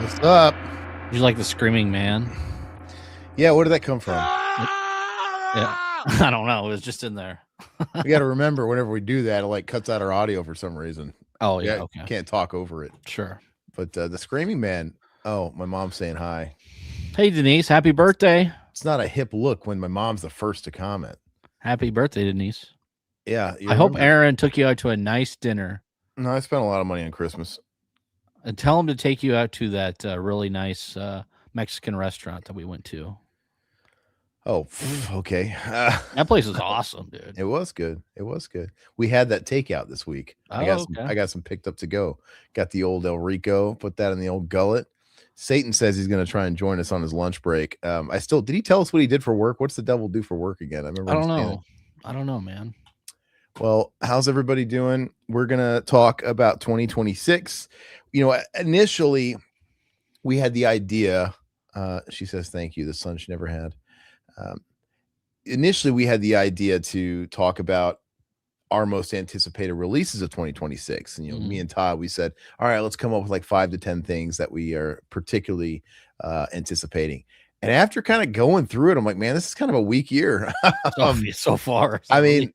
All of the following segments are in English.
What's up? You like the screaming man? Yeah, where did that come from? Yeah. I don't know. It was just in there. We got to remember whenever we do that, it like cuts out our audio for some reason. Oh, yeah. Okay. Can't talk over it. Sure. But the screaming man. Oh, my mom's saying hi. Hey, Denise. Happy birthday. It's not a hip look when my mom's the first to comment. Happy birthday, Denise. Yeah, I hope Aaron took you out to a nice dinner. No, I spent a lot of money on Christmas. And tell him to take you out to that really nice Mexican restaurant that we went to. Oh, okay. That place is awesome, dude. It was good. It was good. We had that takeout this week. I got some picked up to go. Got the old El Rico, put that in the old gullet. Satan says he's going to try and join us on his lunch break. Did he tell us what he did for work? What's the devil do for work again? I don't know. I don't know, man. Well, how's everybody doing? We're going to talk about 2026. You know, initially we had the idea, she says, thank you, the son she never had. Initially we had the idea to talk about our most anticipated releases of 2026. And, me and Todd, we said, all right, let's come up with like 5 to 10 things that we are particularly anticipating. And after kind of going through it, I'm like, man, this is kind of a weak year. So far. I mean,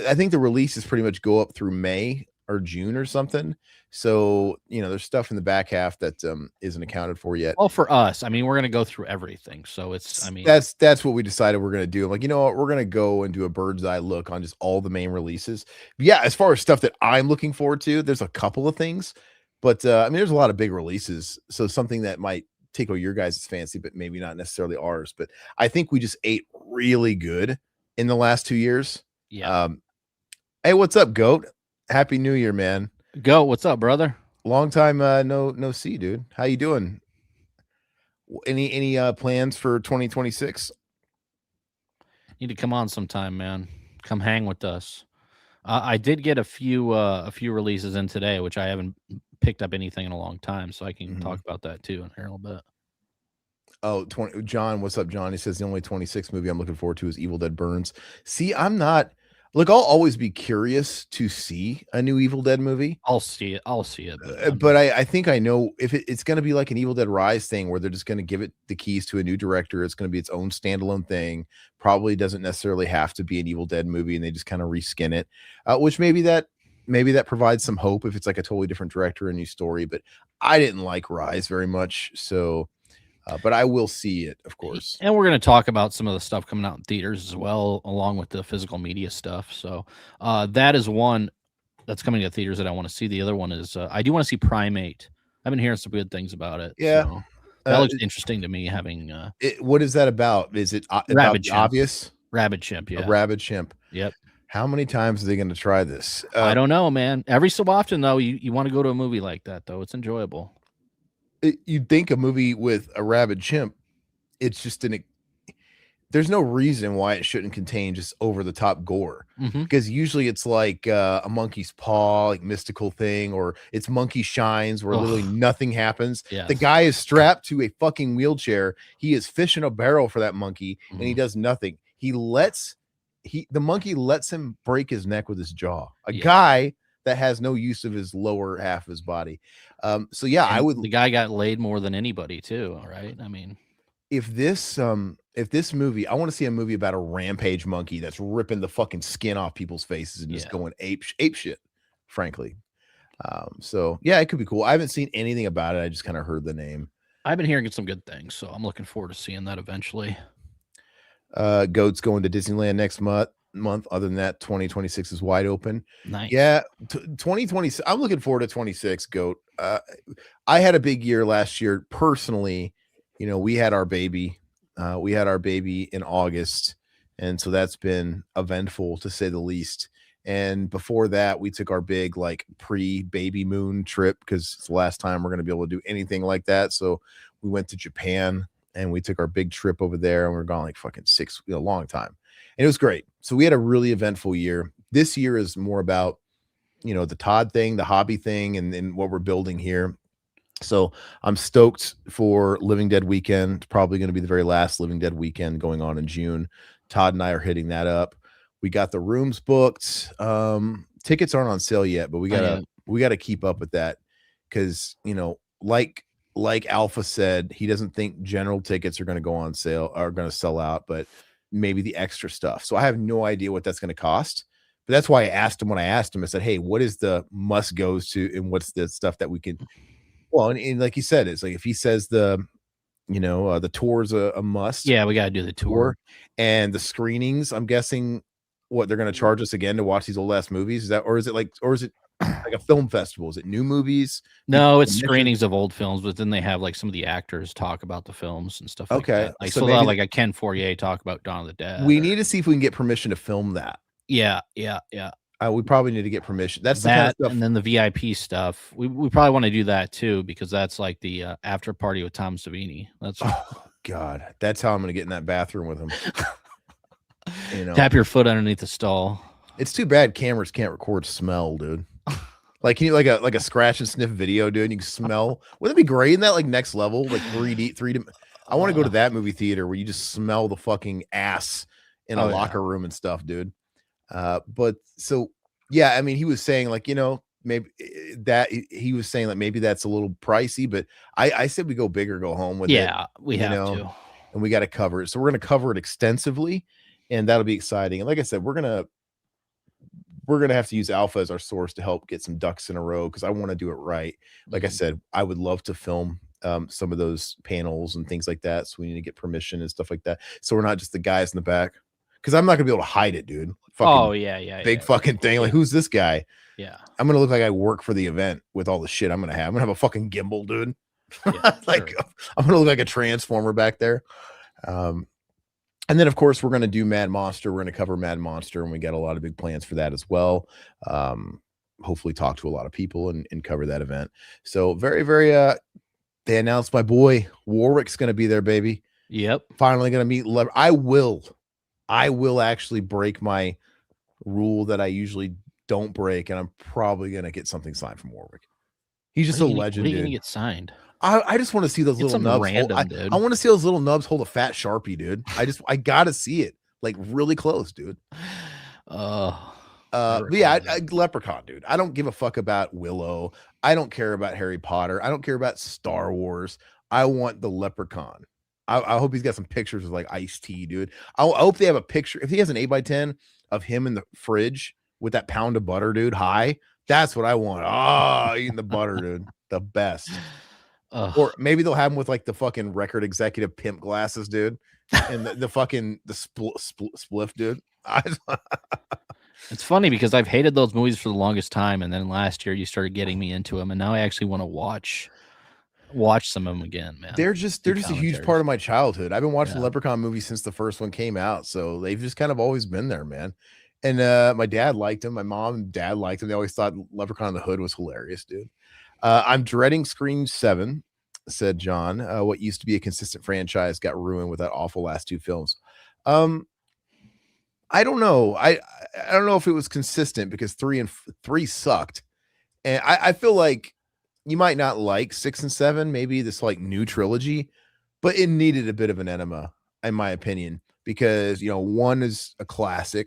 I think the releases pretty much go up through May or June or something. So, there's stuff in the back half that isn't accounted for yet. Well, for us, I mean, we're going to go through everything. So that's what we decided we're going to do. I'm like, you know what? We're going to go and do a bird's eye look on just all the main releases. But yeah, as far as stuff that I'm looking forward to, there's a couple of things, but I mean, there's a lot of big releases. So something that might tickle your guys' fancy, but maybe not necessarily ours. But I think we just ate really good in the last 2 years. Yeah. Hey, what's up, Goat? Happy New Year, man. Go. What's up, brother? Long time no see, dude. How you doing? Any plans for 2026? Need to come on sometime, man. Come hang with us. I did get a few releases in today, which I haven't picked up anything in a long time, so I can talk about that too in here a little bit. Oh, John, what's up, John? He says the only 26 movie I'm looking forward to is Evil Dead Burns. See, I'm not. Look, I'll always be curious to see a new Evil Dead movie. I'll see it. But I think I know if it's going to be like an Evil Dead Rise thing where they're just going to give it the keys to a new director. It's going to be its own standalone thing. Probably doesn't necessarily have to be an Evil Dead movie, and they just kind of reskin it, which maybe that provides some hope if it's like a totally different director, a new story. But I didn't like Rise very much, so. But I will see it, of course. And we're going to talk about some of the stuff coming out in theaters as well, along with the physical media stuff. So that is one that's coming to theaters that I want to see. The other one is I do want to see Primate. I've been hearing some good things about it. Yeah. So that looks interesting to me, having... what is that about? Is it Rabid chimp. Obvious? Rabid chimp, yeah. A rabid chimp. Yep. How many times are they going to try this? I don't know, man. Every so often, though, you want to go to a movie like that, though. It's enjoyable. You'd think a movie with a rabid chimp, it's just there's no reason why it shouldn't contain just over the top gore, because usually it's like a monkey's paw, like mystical thing, or it's monkey shines where literally nothing happens. Yes. The guy is strapped to a fucking wheelchair. He is fishing a barrel for that monkey and he does nothing. The monkey lets him break his neck with his jaw. A guy that has no use of his lower half of his body. So yeah, and the guy got laid more than anybody too, right? I mean, if this movie, I want to see a movie about a rampage monkey that's ripping the fucking skin off people's faces and just going ape shit, frankly. So yeah, it could be cool. I haven't seen anything about it. I just kind of heard the name. I've been hearing some good things, so I'm looking forward to seeing that eventually. Goat's going to Disneyland next month. Other than that, 2026 is wide open. Nice. Yeah, 2026. I'm looking forward to 26. Goat. I had a big year last year personally. We had our baby. We had our baby in August, and so that's been eventful to say the least. And before that, we took our big like pre-baby moon trip because it's the last time we're going to be able to do anything like that. So we went to Japan and we took our big trip over there, and we're gone like fucking a long time. And it was great. So we had a really eventful year. This year is more about, the Todd thing, the hobby thing, and what we're building here. So I'm stoked for Living Dead weekend. It's probably going to be the very last Living Dead weekend going on in June. Todd and I are hitting that up. We got the rooms booked. Tickets aren't on sale yet, but we gotta keep up with that because like like Alpha said, he doesn't think general tickets are going to go on sale, are going to sell out, but maybe the extra stuff. So I have no idea what that's going to cost. But that's why I asked him when I asked him, I said, hey, what is the must goes to and what's the stuff that we can, well, and like he said, it's like if he says the, the tour's a must, Yeah, we got to do the tour. and the screenings, I'm guessing what they're going to charge us again to watch these old ass movies. Is that, or is it like a film festival? Is it new movies? No, it's screenings of old films, but then they have like some of the actors talk about the films and stuff like that. Like, so maybe like a Ken Fourier talk about Dawn of the Dead. We need to see if we can get permission to film that. Yeah. We probably need to get permission. That's that, the kind of stuff. And then the VIP stuff. We probably want to do that too, because that's like the after party with Tom Savini. That's God. That's how I'm going to get in that bathroom with him. Tap your foot underneath the stall. It's too bad cameras can't record smell, dude. Like, can you like a scratch and sniff video, dude? You can smell. Wouldn't it be great in that like next level, like 3D? I want to go to that movie theater where you just smell the fucking ass in a locker room and stuff, dude. But so yeah, I mean, he was saying like, maybe that he was saying like maybe that's a little pricey, but I said we go big or go home with it. Yeah, we have to, and we got to cover it. So we're going to cover it extensively, and that'll be exciting. And like I said, we're gonna have to use Alpha as our source to help get some ducks in a row, because I want to do it right. Like I said, I would love to film some of those panels and things like that. So we need to get permission and stuff like that. So we're not just the guys in the back, because I'm not gonna be able to hide it, dude. Big fucking thing. Like, who's this guy? Yeah, I'm gonna look like I work for the event with all the shit I'm gonna have. I'm gonna have a fucking gimbal, dude. Yeah, like sure. I'm gonna look like a transformer back there. And then, of course, we're going to do Mad Monster. We're going to cover Mad Monster, and we got a lot of big plans for that as well. Hopefully talk to a lot of people and cover that event. So very, very, they announced my boy Warwick's going to be there, baby. Yep. Finally going to meet. I will actually break my rule that I usually don't break, and I'm probably going to get something signed from Warwick. He's just a legend, dude. What are you going to get signed? I just want to see those little nubs. Random, I want to see those little nubs hold a fat Sharpie, dude. I gotta see it like really close, dude. But yeah, Leprechaun, dude. I don't give a fuck about Willow. I don't care about Harry Potter. I don't care about Star Wars. I want the Leprechaun. I hope he's got some pictures of like iced tea, dude. I hope they have a picture. If he has an 8x10 of him in the fridge with that pound of butter, dude, high. That's what I want. Eating the butter, dude. The best. Or maybe they'll have him with like the fucking record executive pimp glasses, dude, and the fucking spliff, dude. It's funny because I've hated those movies for the longest time, and then last year you started getting me into them, and now I actually want to watch some of them again, man. They're just a huge part of my childhood. I've been watching Leprechaun movies since the first one came out, so they've just kind of always been there, man. And my dad liked them. My mom and dad liked them. They always thought Leprechaun in the Hood was hilarious, dude. I'm dreading Scream 7, said John. What used to be a consistent franchise got ruined with that awful last two films. I don't know. I don't know if it was consistent, because 3 sucked. And I feel like you might not like 6 and 7, maybe this like new trilogy, but it needed a bit of an enema, in my opinion, because 1 is a classic.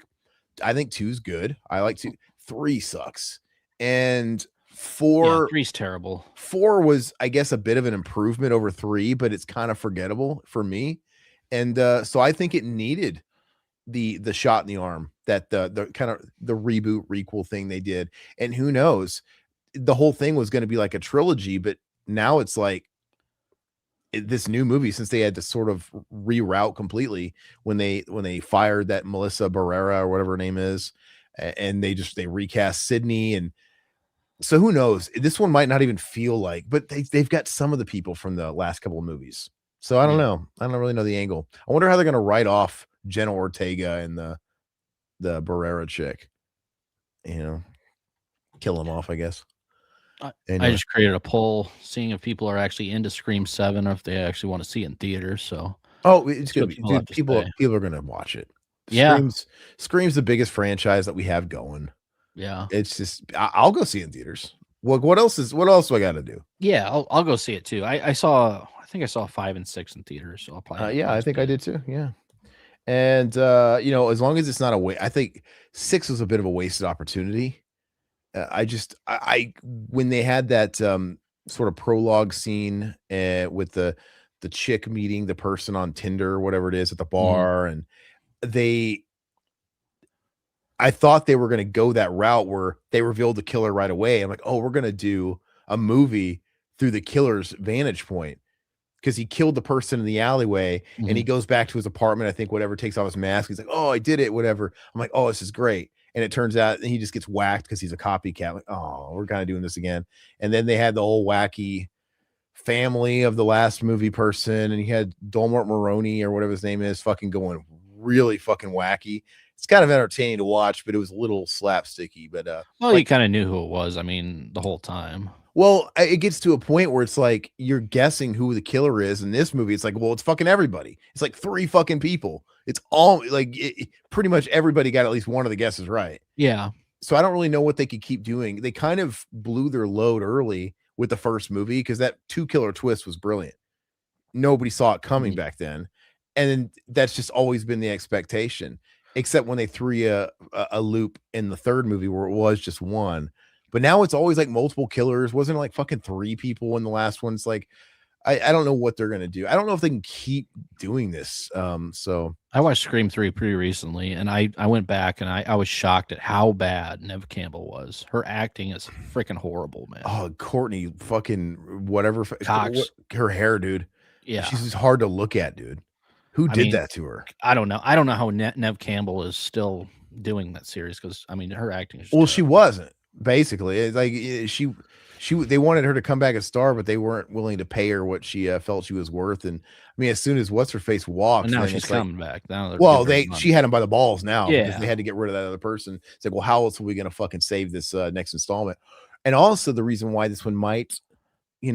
I think 2 is good. I like 2. 3 sucks. And 4, 3's terrible. 4 was, I guess, a bit of an improvement over 3, but it's kind of forgettable for me. And so I think it needed the shot in the arm that the kind of the reboot requel thing they did. And who knows, the whole thing was going to be like a trilogy, but now it's like this new movie, since they had to sort of reroute completely when they fired that Melissa Barrera or whatever her name is, and they recast Sydney. And so who knows, this one might not even feel like, but they've got some of the people from the last couple of movies. So I don't know. I don't really know the angle. I wonder how they're going to write off Jenna Ortega and the Barrera chick, kill them off, I guess. Anyway. I just created a poll seeing if people are actually into Scream 7 or if they actually want to see it in theaters. So it's gonna be, dude, people are gonna watch it. Yeah, Scream's the biggest franchise that we have going. Yeah, it's just I'll go see it in theaters. What else do I got to do? Yeah, I'll go see it too. I think I saw 5 and 6 in theaters. So I'll probably I think I did too. Yeah. And as long as it's not a waste, I think 6 was a bit of a wasted opportunity. When they had that sort of prologue scene with the chick meeting the person on Tinder or whatever it is at the Mhm. bar, and they I thought they were going to go that route where they revealed the killer right away. I'm like, oh, we're going to do a movie through the killer's vantage point because he killed the person in the alleyway and he Mhm. goes back to his apartment. I think whatever, takes off his mask. He's like, oh, I did it, whatever. I'm like, oh, this is great. And it turns out he just gets whacked because he's a copycat. Like, oh, we're kind of doing this again. And then they had the whole wacky family of the last movie person, and he had Dolmart Maroney or whatever his name is, fucking going really fucking wacky. It's kind of entertaining to watch, but it was a little slapsticky. But Well, you like, kinda knew who it was, I mean, the whole time. well, it gets to a point where it's like you're guessing who the killer is. In this movie, it's like, well, it's fucking everybody. It's like three fucking people. It's all like pretty much everybody got at least one of the guesses right. Yeah. So I don't really know what they could keep doing. They kind of blew their load early with the first movie because that two killer twist was brilliant. Nobody saw it coming Ye back then, and then that's just always been the expectation, except when they threw you a loop in the third movie where it was just one. But now it's always like multiple killers. Wasn't it like fucking three people in the last one? It's like I don't know what they're gonna do. I don't know if they can keep doing this. So I watched Scream 3 pretty recently, and I went back, and I was shocked at how bad Neve Campbell was. Her acting is freaking horrible, man. oh, Courtney fucking whatever what, Cox. her hair, dude. Yeah. She's just hard to look at, dude. Who I did mean, that to her? I don't know. I don't know how Neve Campbell is still doing that series because, I mean, her acting is just Well, she terrible. wasn't basically. It's like they wanted her to come back a star, but they weren't willing to pay her what she felt she was worth. And I mean, as soon as what's her face And walked, now then she's it's like, coming back. Now they're well, giving her she money. had him by the balls now because they Yeah. had to get rid of that other person. It's like, well, how else are we going to fucking save this next installment? And also the reason why this one might, be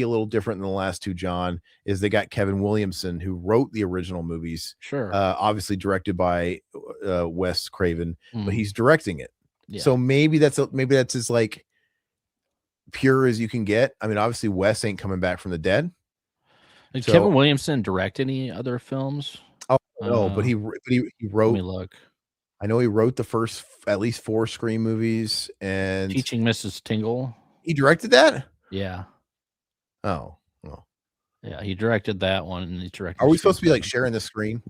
a little different than the last two, John, is they got Kevin Williamson who wrote the original movies, Sure. obviously directed by Wes Craven, but Mhm. he's directing it. Yeah. So maybe that's as like pure as you can get. I mean, obviously Wes ain't coming back from the dead. Did So Kevin Williamson direct any other films? oh no, but he Let me wrote. look. I know he wrote the first at least four Scream movies, and Teaching Mrs. Tingle. he directed that. Yeah. Oh, well. Yeah, he directed that one, and he Are directed we Scream supposed to be like 7. sharing the screen?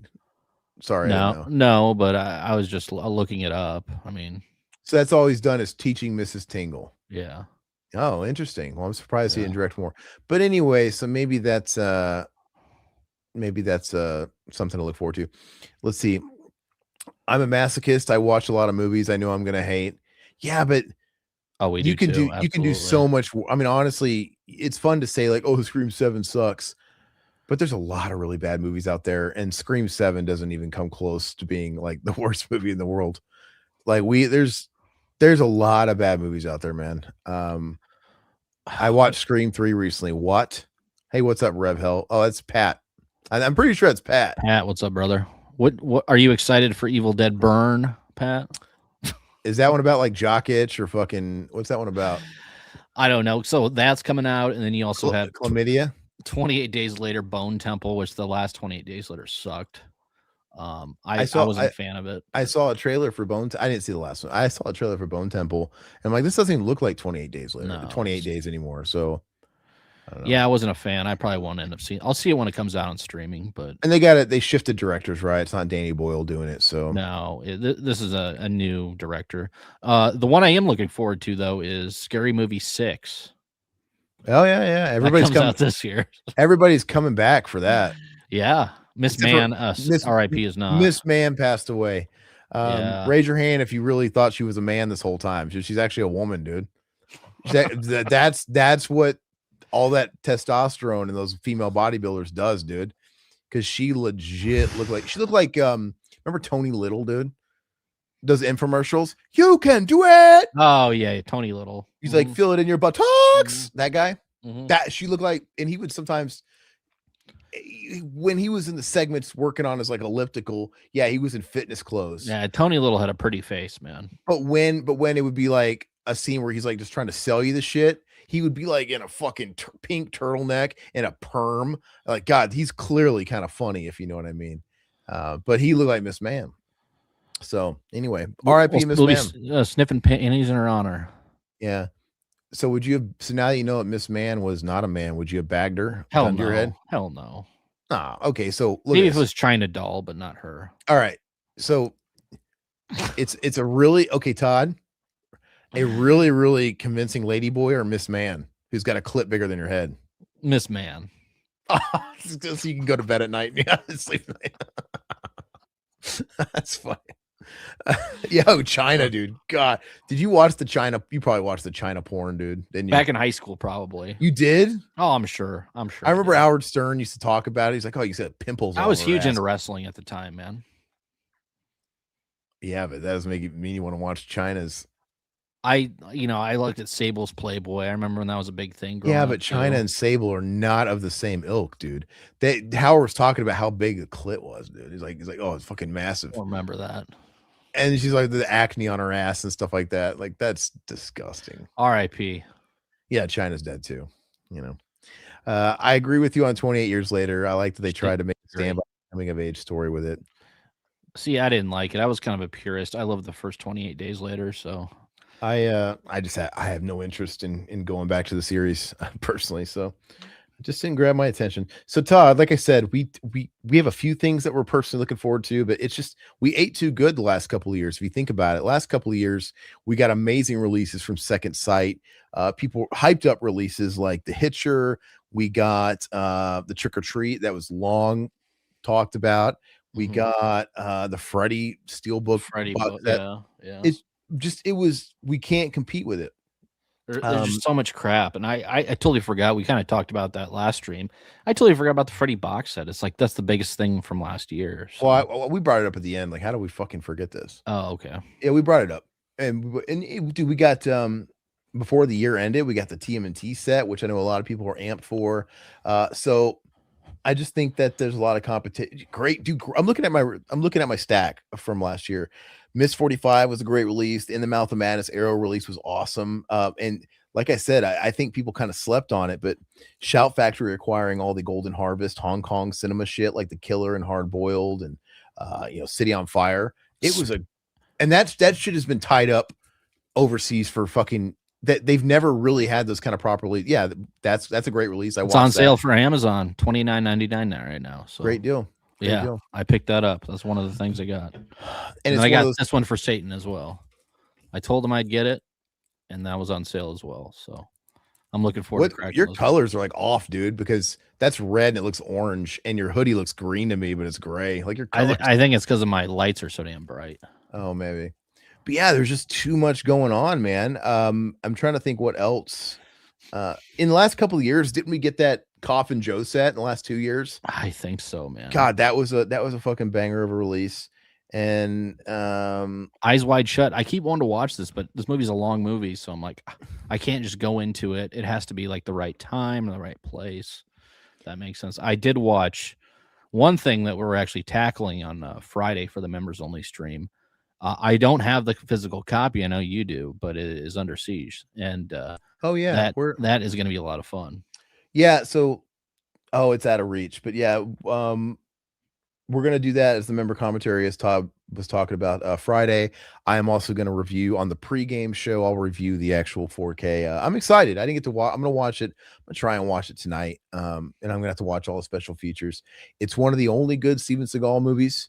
Sorry, I didn't No, know. no, but I was just looking it up. I mean, So that's all he's done is teaching Mrs. Tingle. yeah, Oh, interesting. Well, I'm surprised he yeah, didn't direct more. But anyway, so maybe that's something to look forward to. Let's see. I'm a masochist. I watch a lot of movies I know I'm gonna hate. Yeah, but oh, we do too, you can do absolutely. so much. I mean, honestly, it's fun to say like, "Oh, Scream 7 sucks," but there's a lot of really bad movies out there, and Scream 7 doesn't even come close to being like the worst movie in the world. Like there's a lot of bad movies out there, man. I watched Scream 3 recently. What? Hey, what's up, Rev Hell? Oh, that's Pat. I'm pretty sure it's Pat. Pat, what's up, brother? What are you excited for Evil Dead Burn, Pat? Is that one about like jock itch or fucking what's that one about? I don't know. So that's coming out, and then you also have Chlamydia? 28 Days Later Bone Temple, which the last 28 Days Later sucked. I I saw wasn't a fan of it. I saw a trailer for I didn't see the last one. I saw a trailer for Bone Temple. And I'm like, this doesn't even look like 28 days later, No, 28 days anymore. So I don't know. yeah, I wasn't a fan. I probably won't end up seeing. I'll see it when it comes out on streaming, but And they got it. They shifted directors, right? It's not Danny Boyle doing it. So no, this is a new director. The one I am looking forward to though is Scary Movie 6. oh yeah. That comes out this year. Everybody's coming back for that. Yeah, Miss Except for Man, Miss R.I.P. is not. Miss Man passed away. Yeah, Raise your hand if you really thought she was a man this whole time. She's actually a woman, dude. That's what all that testosterone and those female bodybuilders does, dude. Because she legit looked like remember Tony Little, dude? Does infomercials. You can do it. oh yeah, Tony Little. He's like, feel it in your buttocks. That guy. Mhm. That she looked like, and he would sometimes when he was in the segments working on his like elliptical, yeah, he was in fitness clothes. Yeah, Tony Little had a pretty face, man. But when it would be like a scene where he's like just trying to sell you the shit, he would be like in a fucking pink turtleneck and a perm. Like, God, he's clearly kind of funny, if you know what I mean. But he looked like Miss Ma'am. So anyway, R.I.P. Miss We'll be Ma'am. sniffing panties in her honor. Yeah. So would you have? So now that you know that Miss Man was not a man, would you have bagged her, Hell gun to your head? no. Hell no. Ah, okay. So look at Maybe if it this. was China doll, but not her. All right. So it's a really okay, Todd. A really really convincing lady boy or Miss Man who's got a clip bigger than your head. Miss Man. So you can go to bed at night. Yeah, sleep. That's funny. Yo, China, dude. God, did you watch the China? You probably watched the China porn, dude. Didn't you? Back in high school, probably. You did? Oh, I'm sure. I'm sure. I remember did. Howard Stern used to talk about it. He's like, "Oh, you said pimples." I all was over her huge ass." into wrestling at the time, man. Yeah, but that doesn't make it mean you want to watch China's. I looked at Sable's Playboy. I remember when that was a big thing. Yeah, Growing but up, China too. and Sable are not of the same ilk, dude. Howard was talking about how big the clit was, dude. He's like, oh, it's fucking massive. I don't remember that. And she's like the acne on her ass and stuff like that. Like that's disgusting. R.I.P. Yeah, China's dead too. You know, I agree with you on 28 Years Later. I like that they tried to make a stand by coming of age story with it. See, I didn't like it. I was kind of a purist. I loved the first 28 Days Later. So I have no interest in going back to the series personally. So it just didn't grab my attention. So Todd, like I said, we have a few things that we're personally looking forward to, but it's just we ate too good the last couple of years. If you think about it, last couple of years we got amazing releases from Second Sight. People hyped up releases like The Hitcher. We got the Trick or Treat that was long talked about. We got the Freddy Steelbook. book, yeah. It's just we can't compete with it. There's just so much crap, and I totally forgot. We kind of talked about that last stream. I totally forgot about the Freddy box set. It's like that's the biggest thing from last year. So. Well, we brought it up at the end. Like, how do we fucking forget this? Oh, okay. Yeah, we brought it up, dude, we got before the year ended, we got the TMNT set, which I know a lot of people are amped for. So I just think that there's a lot of competition. Great, dude. I'm looking at my stack from last year. Miss 45 was a great release. In the Mouth of Madness Arrow release was awesome. And like I said, I think people kind of slept on it, but Shout Factory acquiring all the Golden Harvest Hong Kong cinema shit like The Killer and Hard Boiled and City on Fire. It was and that shit has been tied up overseas for fucking that they've never really had those kind of properly. Yeah, that's a great release. It's on sale for Amazon, $29.99 now right now. So great deal. Yeah, I picked that up. That's one of the things I got. And I got this one for Satan as well. I told him I'd get it, and that was on sale as well. So I'm looking forward to cracking your colors are like off, dude, because that's red and it looks orange, and your hoodie looks green to me, but it's gray. Like your colors. I think it's because of my lights are so damn bright. Oh, maybe. But yeah, there's just too much going on, man. I'm trying to think what else. In the last couple of years, didn't we get that Coffin Joe set in the last 2 years? I think so, man. God, that was a fucking banger of a release. And Eyes Wide Shut. I keep wanting to watch this, but this movie's a long movie, so I'm like, I can't just go into it. It has to be like the right time and the right place. That makes sense. I did watch one thing that we're actually tackling on Friday for the members only stream. I don't have the physical copy. I know you do, but it is Under Siege, and oh yeah, that is going to be a lot of fun. Yeah. So, it's out of reach, but yeah, we're gonna do that as the member commentary, as Todd was talking about Friday. I am also going to review on the pregame show. I'll review the actual 4K. I'm excited. I didn't get to watch. I'm going to watch it. I'm going to try and watch it tonight. And I'm going to have to watch all the special features. It's one of the only good Steven Seagal movies.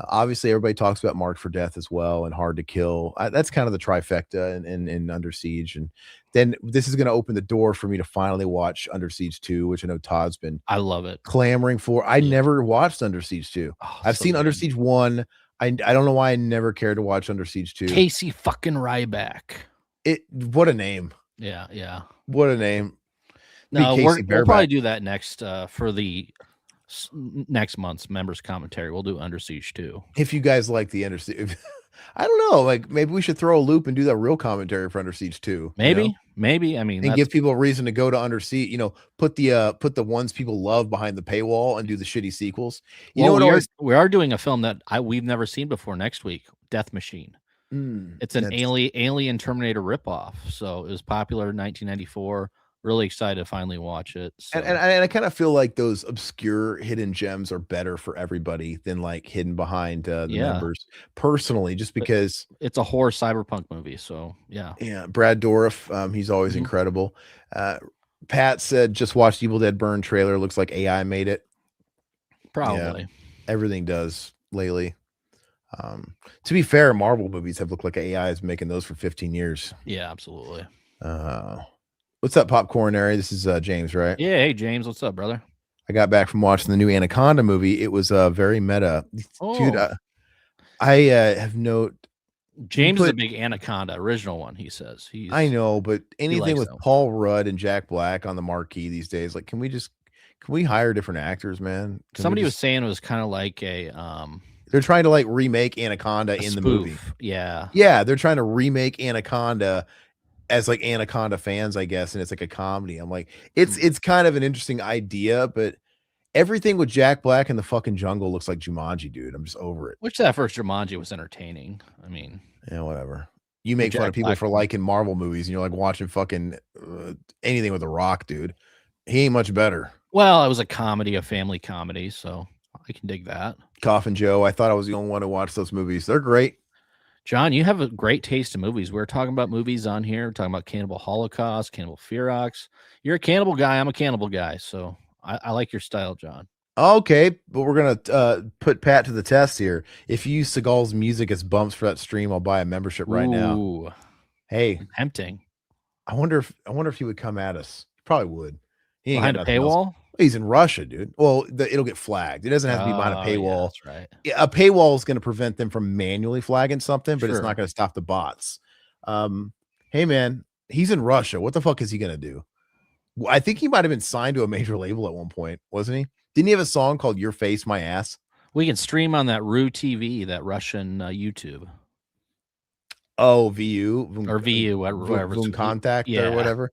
Obviously, everybody talks about Marked for Death as well and Hard to Kill. That's kind of the trifecta in Under Siege. And then this is going to open the door for me to finally watch Under Siege 2, which I know Todd's been I love it clamoring for. I never watched Under Siege 2. I've seen Under Siege 1. I don't know why I never cared to watch Under Siege 2. Casey fucking Ryback. What a name. Yeah. What a name. No, we'll probably do that next for the next month's members commentary. We'll do Under Siege 2. If you guys like the Under Siege, I don't know. Like maybe we should throw a loop and do that real commentary for Under Siege 2. Maybe. I mean, and give people a reason to go to Under Siege. Put the ones people love behind the paywall and do the shitty sequels. We are doing a film that we've never seen before next week. Death Machine. It's an alien Terminator ripoff. So it was popular in 1994. really excited to finally watch it. So And I kind of feel like those obscure hidden gems are better for everybody than like hidden behind the yeah, members personally, just but because it's a horror cyberpunk movie. So yeah. yeah, Brad Dourif, he's always Mhm. incredible. Uh, Pat said just watched Evil Dead Burn trailer. Looks like AI made it. Yeah, Probably. everything does lately. To be fair, Marvel movies have looked like AI is making those for 15 years. Yeah, absolutely. Uh, what's up, Popcornary? This is James, right? Yeah. Hey, James, what's up, brother? I got back from watching the new Anaconda movie. It was very meta, dude. Oh, I have no. You James is a put big Anaconda original one. He says I know, but he anything likes with that one. Paul Rudd and Jack Black on the marquee these days, like, can we hire different actors, man? Can we Somebody was just? saying it was kind of like They're trying to like remake Anaconda a in the movie. spoof. Yeah. Yeah, they're trying to remake Anaconda as like Anaconda fans, I guess, and it's like a comedy. I'm like, Hmm. it's kind of an interesting idea, but everything with Jack Black in the fucking jungle looks like Jumanji, dude. I'm just over it. Which that first Jumanji was entertaining. I mean, Yeah, whatever. You the make fun of Jack people Black for one. liking Marvel movies, and you're like watching fucking anything with The Rock, dude. He ain't much better. Well, it was a comedy, a family comedy, so I can dig that. Coffin Joe. I thought I was the only one to watch those movies. They're great. John, you have a great taste in movies. We're talking about movies on here. We're talking about Cannibal Holocaust, Cannibal Ferox. You're a cannibal guy. I'm a cannibal guy. So I like your style, John. Okay, but we're gonna put Pat to the test here. If you use Seagal's music as bumps for that stream, I'll buy a membership right now. Ooh, Hey, tempting. I wonder if he would come at us. He probably would. He ain't got Behind a nothing else. paywall? He's in Russia, dude. Well, it'll get flagged. It doesn't have to be behind a Oh, yeah, paywall. that's right. Yeah, a paywall is going to prevent them from manually flagging something, but it's not Sure. going to stop the bots. Hey man, he's in Russia. What the fuck is he going to do? I think he might have been signed to a major label at one point, wasn't he? Didn't he have a song called "Your Face, My Ass"? We can stream on that Rue TV, that Russian YouTube. Oh, VU Or VU, whatever. Voom Contact or Yeah. whatever.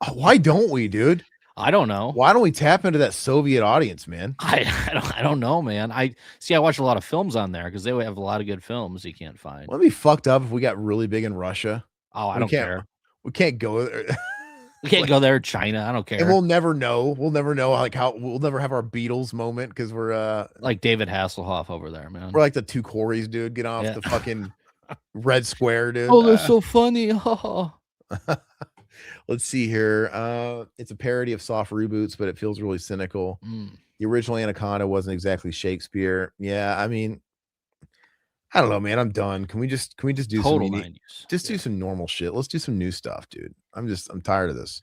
Oh, why don't we, dude? I don't know. Why don't we tap into that Soviet audience, man? I don't know, man. I watch a lot of films on there because they have a lot of good films you can't find. Wouldn't it be fucked up if we got really big in Russia? Oh, I We don't can't. care. We can't go there. We can't go there. China. I don't And care. we'll never know. We'll never know like how we'll never have our Beatles moment because Like David Hasselhoff over there, man. we're like the two Corys, dude. Get off Yeah. the fucking red square, dude. Oh, that's so funny. Let's see here. It's a parody of soft reboots, but it feels really cynical. Mm. The original Anaconda wasn't exactly Shakespeare. Yeah, I mean, I don't know, man. I'm done. Can we just do Total some 90s. just do some normal shit? Let's do some new stuff, dude. I'm tired of this.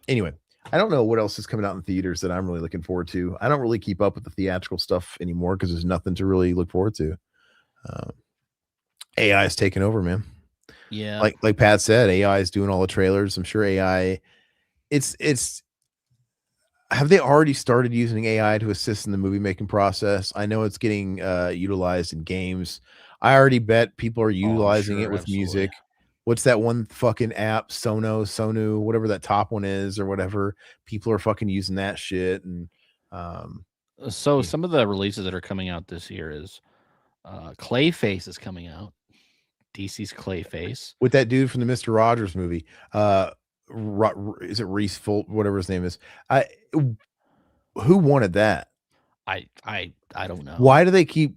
Anyway, I don't know what else is coming out in theaters that I'm really looking forward to. I don't really keep up with the theatrical stuff anymore because there's nothing to really look forward to. AI is taking over, man. Yeah. Like Pat said, AI is doing all the trailers. I'm sure AI. It's. Have they already started using AI to assist in the movie making process? I know it's getting utilized in games. I already bet people are utilizing it sure, with absolutely. music. What's that one fucking app? Sonu, whatever that top one is, or whatever. People are fucking using that shit. And So yeah. some of the releases that are coming out this year is Clayface is coming out. DC's Clayface. With that dude from the Mr. Rogers movie. Is it Reese Folk, whatever his name is? Who wanted that? I don't know. Why do they keep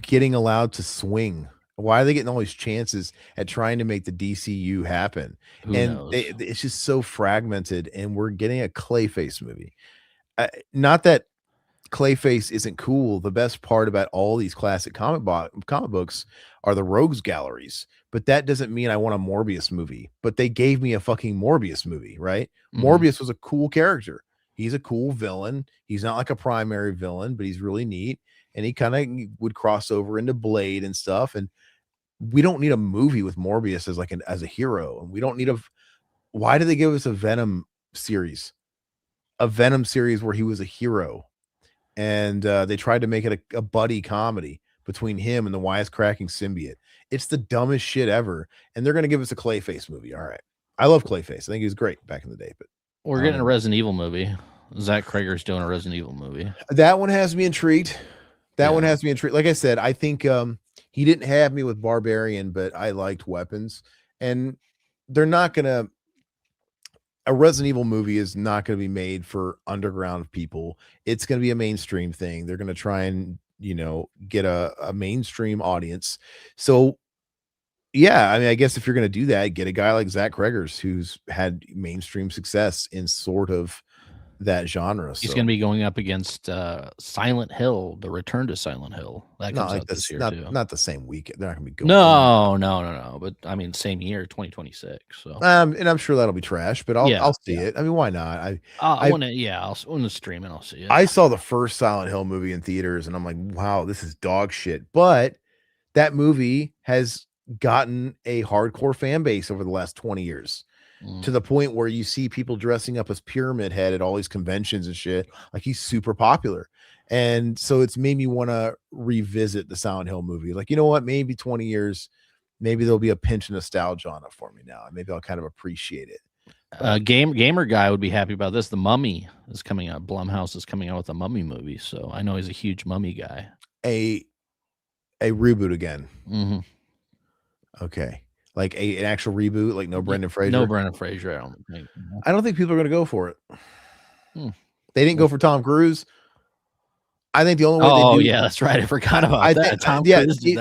getting allowed to swing? Why are they getting all these chances at trying to make the DCU happen? Who And knows? it's just so fragmented, and we're getting a Clayface movie. Not that Clayface isn't cool. The best part about all these classic comic books are the rogues galleries, but that doesn't mean I want a Morbius movie. But they gave me a fucking Morbius movie, right? Mhm. Morbius was a cool character. He's a cool villain. He's not like a primary villain, but he's really neat. And he kind of would cross over into Blade and stuff. And we don't need a movie with Morbius as like as a hero. And we don't need why did they give us a Venom series? A Venom series where he was a hero. And they tried to make it a buddy comedy between him and the wisecracking symbiote. It's the dumbest shit ever. And they're going to give us a Clayface movie. All right. I love Clayface. I think he was great back in the day, but We're getting a Resident Evil movie. Zach Krager's doing a Resident Evil movie. That one has me intrigued. Yeah. One has me intrigued. Like I said, I think he didn't have me with Barbarian, but I liked Weapons. And they're not going to a Resident Evil movie is not going to be made for underground people. It's going to be a mainstream thing. They're going to try and, get a mainstream audience. So, yeah, I mean, I guess if you're going to do that, get a guy like Zach Cregers, who's had mainstream success in sort of that genre. He's So, going to be going up against Silent Hill, the Return to Silent Hill. That not comes like out this, this year, not too. not the same weekend. They're not going to be going. No. But I mean, same year, 2026. So, And I'm sure that'll be trash, but I'll see yeah. it. I mean, why not? When the streaming, I'll see it. I saw the first Silent Hill movie in theaters, and I'm like, wow, this is dog shit. But that movie has gotten a hardcore fan base over the last 20 years to the point where you see people dressing up as Pyramid Head at all these conventions and shit. Like, he's super popular. And so it's made me want to revisit the Silent Hill movie. Like, you know what? Maybe 20 years, maybe there'll be a pinch of nostalgia on it for me now. And maybe I'll kind of appreciate it. Gamer guy would be happy about this. The Mummy is coming out. Blumhouse is coming out with a Mummy movie, so I know he's a huge Mummy guy. A reboot again. Mm-hmm. Okay, like an actual reboot, like no Brendan Fraser. No Brendan Fraser. I don't think people are going to go for it. They didn't go for Tom Cruise. I think the only way. Oh, yeah, that's right. I forgot about that.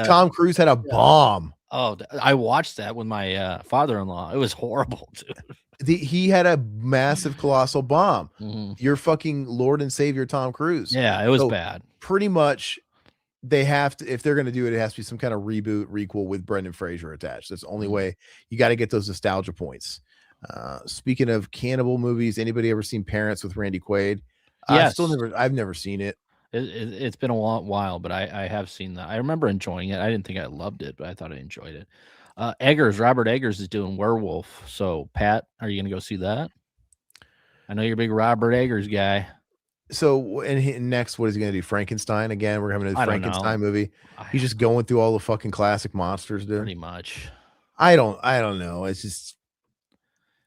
Tom Cruise had a bomb. Oh, I watched that with my father-in-law. It was horrible, dude. He had a massive, colossal bomb. Mm-hmm. Your fucking Lord and Savior, Tom Cruise. Yeah, it was bad. Pretty much, they have to, if they're going to do it, it has to be some kind of reboot, requel with Brendan Fraser attached. That's the only way. You got to get those nostalgia points. Speaking of cannibal movies, anybody ever seen Parents with Randy Quaid? Yes. I've never seen it. It's been a while, but I have seen that. I remember enjoying it. I didn't think I loved it, but I thought I enjoyed it. Robert Eggers is doing Werewolf. So, Pat, are you going to go see that? I know you're a big Robert Eggers guy. So, and next, what is he going to do? Frankenstein again? We're having a Frankenstein movie. He's just going through all the fucking classic monsters, dude. Pretty much. I don't know. It's just,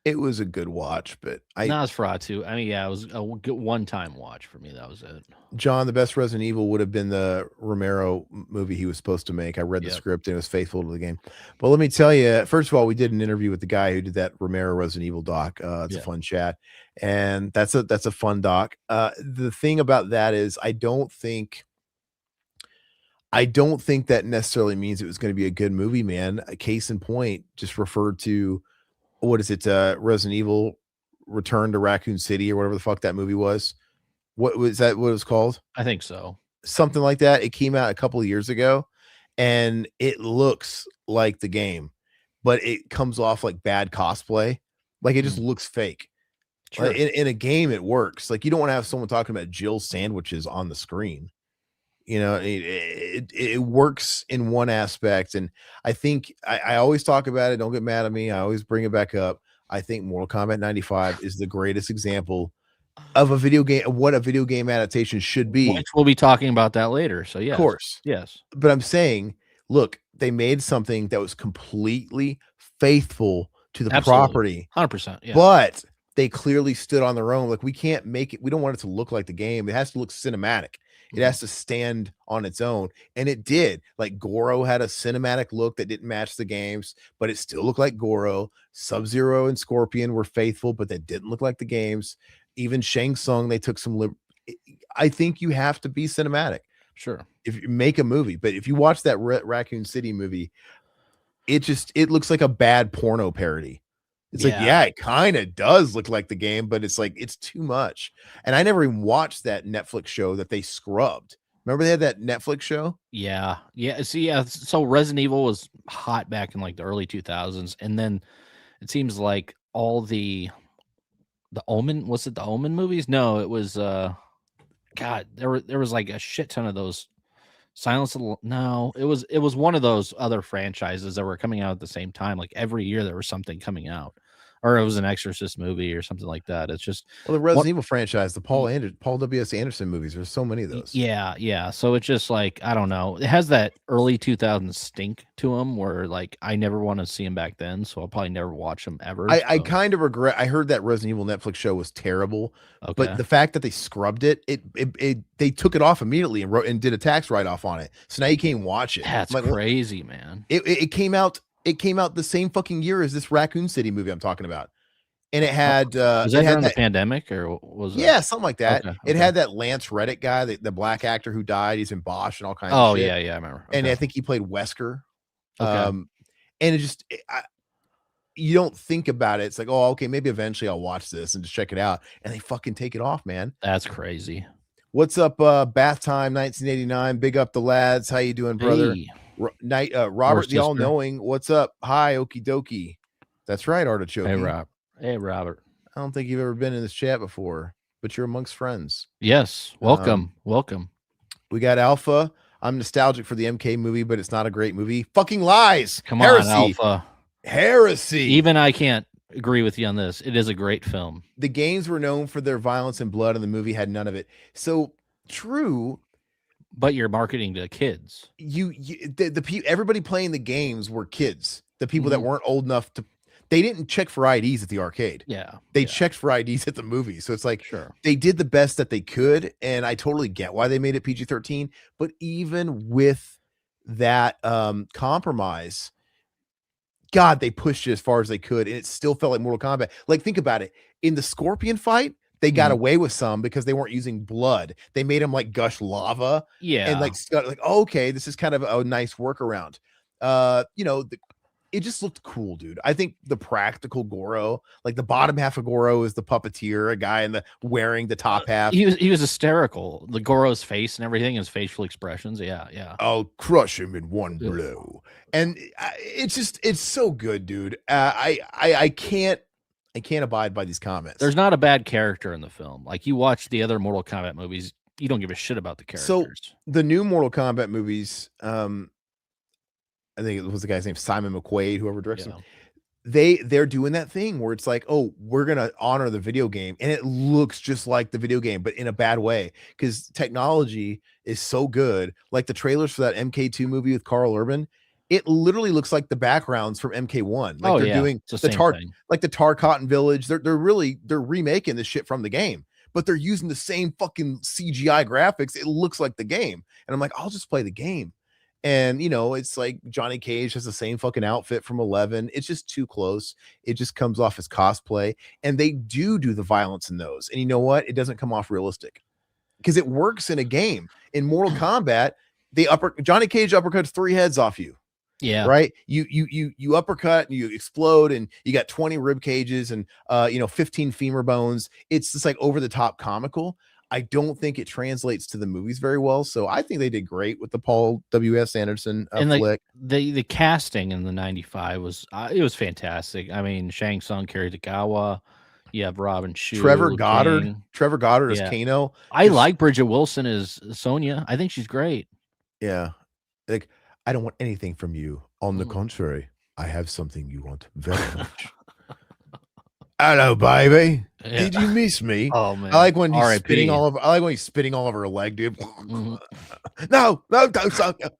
it was a good watch, but Nosferatu. I mean, yeah, it was a good one-time watch for me. That was it. John, the best Resident Evil would have been the Romero movie he was supposed to make. I read the script and it was faithful to the game. But let me tell you, first of all, we did an interview with the guy who did that Romero Resident Evil doc. It's a fun chat, and that's a fun doc. The thing about that is, I don't think that necessarily means it was going to be a good movie, man. A case in point, just referred to, what is it? Resident Evil Return to Raccoon City, or whatever the fuck that movie was. What was that? What it was called? I think so. Something like that. It came out a couple of years ago, and it looks like the game, but it comes off like bad cosplay. Like, it just looks fake. Sure. Like, in a game, it works. Like, you don't want to have someone talking about Jill sandwiches on the screen. You know, it works in one aspect, and I think I always talk about it. Don't get mad at me. I always bring it back up. I think Mortal Kombat 95 is the greatest example of a video game, what a video game adaptation should be. Which we'll be talking about that later. So, yes. Of course. Yes. But I'm saying, look, they made something that was completely faithful to the property. 100%. Yeah. But they clearly stood on their own. Like, we can't make it. We don't want it to look like the game. It has to look cinematic. It has to stand on its own. And it did. Like, Goro had a cinematic look that didn't match the games, but it still looked like Goro. Sub-Zero and Scorpion were faithful, but they didn't look like the games. Even Shang Tsung, they took some I think you have to be cinematic. Sure. If you make a movie, but if you watch that Raccoon City movie, it looks like a bad porno parody. It's like, yeah, it kind of does look like the game, but it's like, it's too much. And I never even watched that Netflix show that they scrubbed. Remember they had that Netflix show? Yeah. Yeah. See, yeah. So Resident Evil was hot back in like the early 2000s. And then it seems like all the Omen, was it the Omen movies? No, it was, God, there was like a shit ton of those. Silence of the, no, it was one of those other franchises that were coming out at the same time. Like every year there was something coming out, or it was an Exorcist movie or something like that. It's just, well, the Resident Evil franchise, the Paul W.S. Anderson movies. There's so many of those. Yeah. So it's just like, I don't know. It has that early 2000s stink to them where like I never want to see them back then, so I'll probably never watch them ever. I kind of regret. I heard that Resident Evil Netflix show was terrible, but the fact that they scrubbed it, they took it off immediately and did a tax write-off on it. So now you can't watch it. That's like, crazy, man. It came out the same fucking year as this Raccoon City movie I'm talking about. and it had Was that during the pandemic or was that? something like that. Okay. It had that Lance Reddick guy, the black actor who died. He's in Bosch and all kinds of Oh shit. yeah, I remember. And Okay. I think he played Wesker. Okay. And it just you don't think about it. It's like, oh, okay, maybe eventually I'll watch this and just check it out. And they fucking take it off, man. That's crazy. What's up, Bath Time 1989? Big up the lads. How you doing, brother? Hey. Robert the All Knowing. What's up? Hi, okie dokie. That's right, Artichoke. Hey, Robert. I don't think you've ever been in this chat before, but you're amongst friends. Yes. Welcome. Welcome. We got Alpha. I'm nostalgic for the MK movie, but it's not a great movie. Fucking lies. Come on, Alpha. Heresy. Even I can't agree with you on this. It is a great film. The games were known for their violence and blood, and the movie had none of it. So true. But you're marketing to kids. Everybody playing the games were kids. The people that weren't old enough to, they didn't check for IDs at the arcade. Yeah. They checked for IDs at the movie. So it's like, sure, they did the best that they could. And I totally get why they made it PG-13. But even with that compromise, God, they pushed it as far as they could. And it still felt like Mortal Kombat. Like, think about it. In the Scorpion fight, they got away with some because they weren't using blood. They made them like gush lava. Yeah. And like, oh, okay, this is kind of a nice workaround. It just looked cool, dude. I think the practical Goro, like the bottom half of Goro is the puppeteer, a guy wearing the top half. He was hysterical. The Goro's face and everything, his facial expressions. Yeah. I'll crush him in one blow. And it's so good, dude. I can't abide by these comments. There's not a bad character in the film. Like, you watch the other Mortal Kombat movies, you don't give a shit about the characters. So the new Mortal Kombat movies, I think it was the guy's name, Simon McQuaid, whoever directs them. They're doing that thing where it's like, oh, we're gonna honor the video game, and it looks just like the video game, but in a bad way, because technology is so good. Like the trailers for that MK2 movie with Carl Urban, it literally looks like the backgrounds from MK1. Like they're doing the Tar Cotton Village. They're remaking this shit from the game, but they're using the same fucking CGI graphics. It looks like the game, and I'm like, I'll just play the game. And it's like Johnny Cage has the same fucking outfit from 11. It's just too close. It just comes off as cosplay, and they do the violence in those. And you know what? It doesn't come off realistic because it works in a game. In Mortal Kombat, Johnny Cage uppercuts 3 heads off you. Yeah. Right. You uppercut and you explode, and you got 20 rib cages and 15 femur bones. It's just like over the top comical. I don't think it translates to the movies very well. So I think they did great with the Paul W.S. Anderson flick. The casting in the 95 was it was fantastic. I mean, Shang Tsung, Kerry Tagawa, you have Robin Shu, Trevor Goddard as Kano. I like Bridget Wilson as Sonya. I think she's great. Yeah. Like, I don't want anything from you. On the contrary, I have something you want very much. Hello, baby. Yeah. Did you miss me? Oh man, I like when he's spitting all over. I like when he's spitting all over her leg, dude. No, don't, Sonya.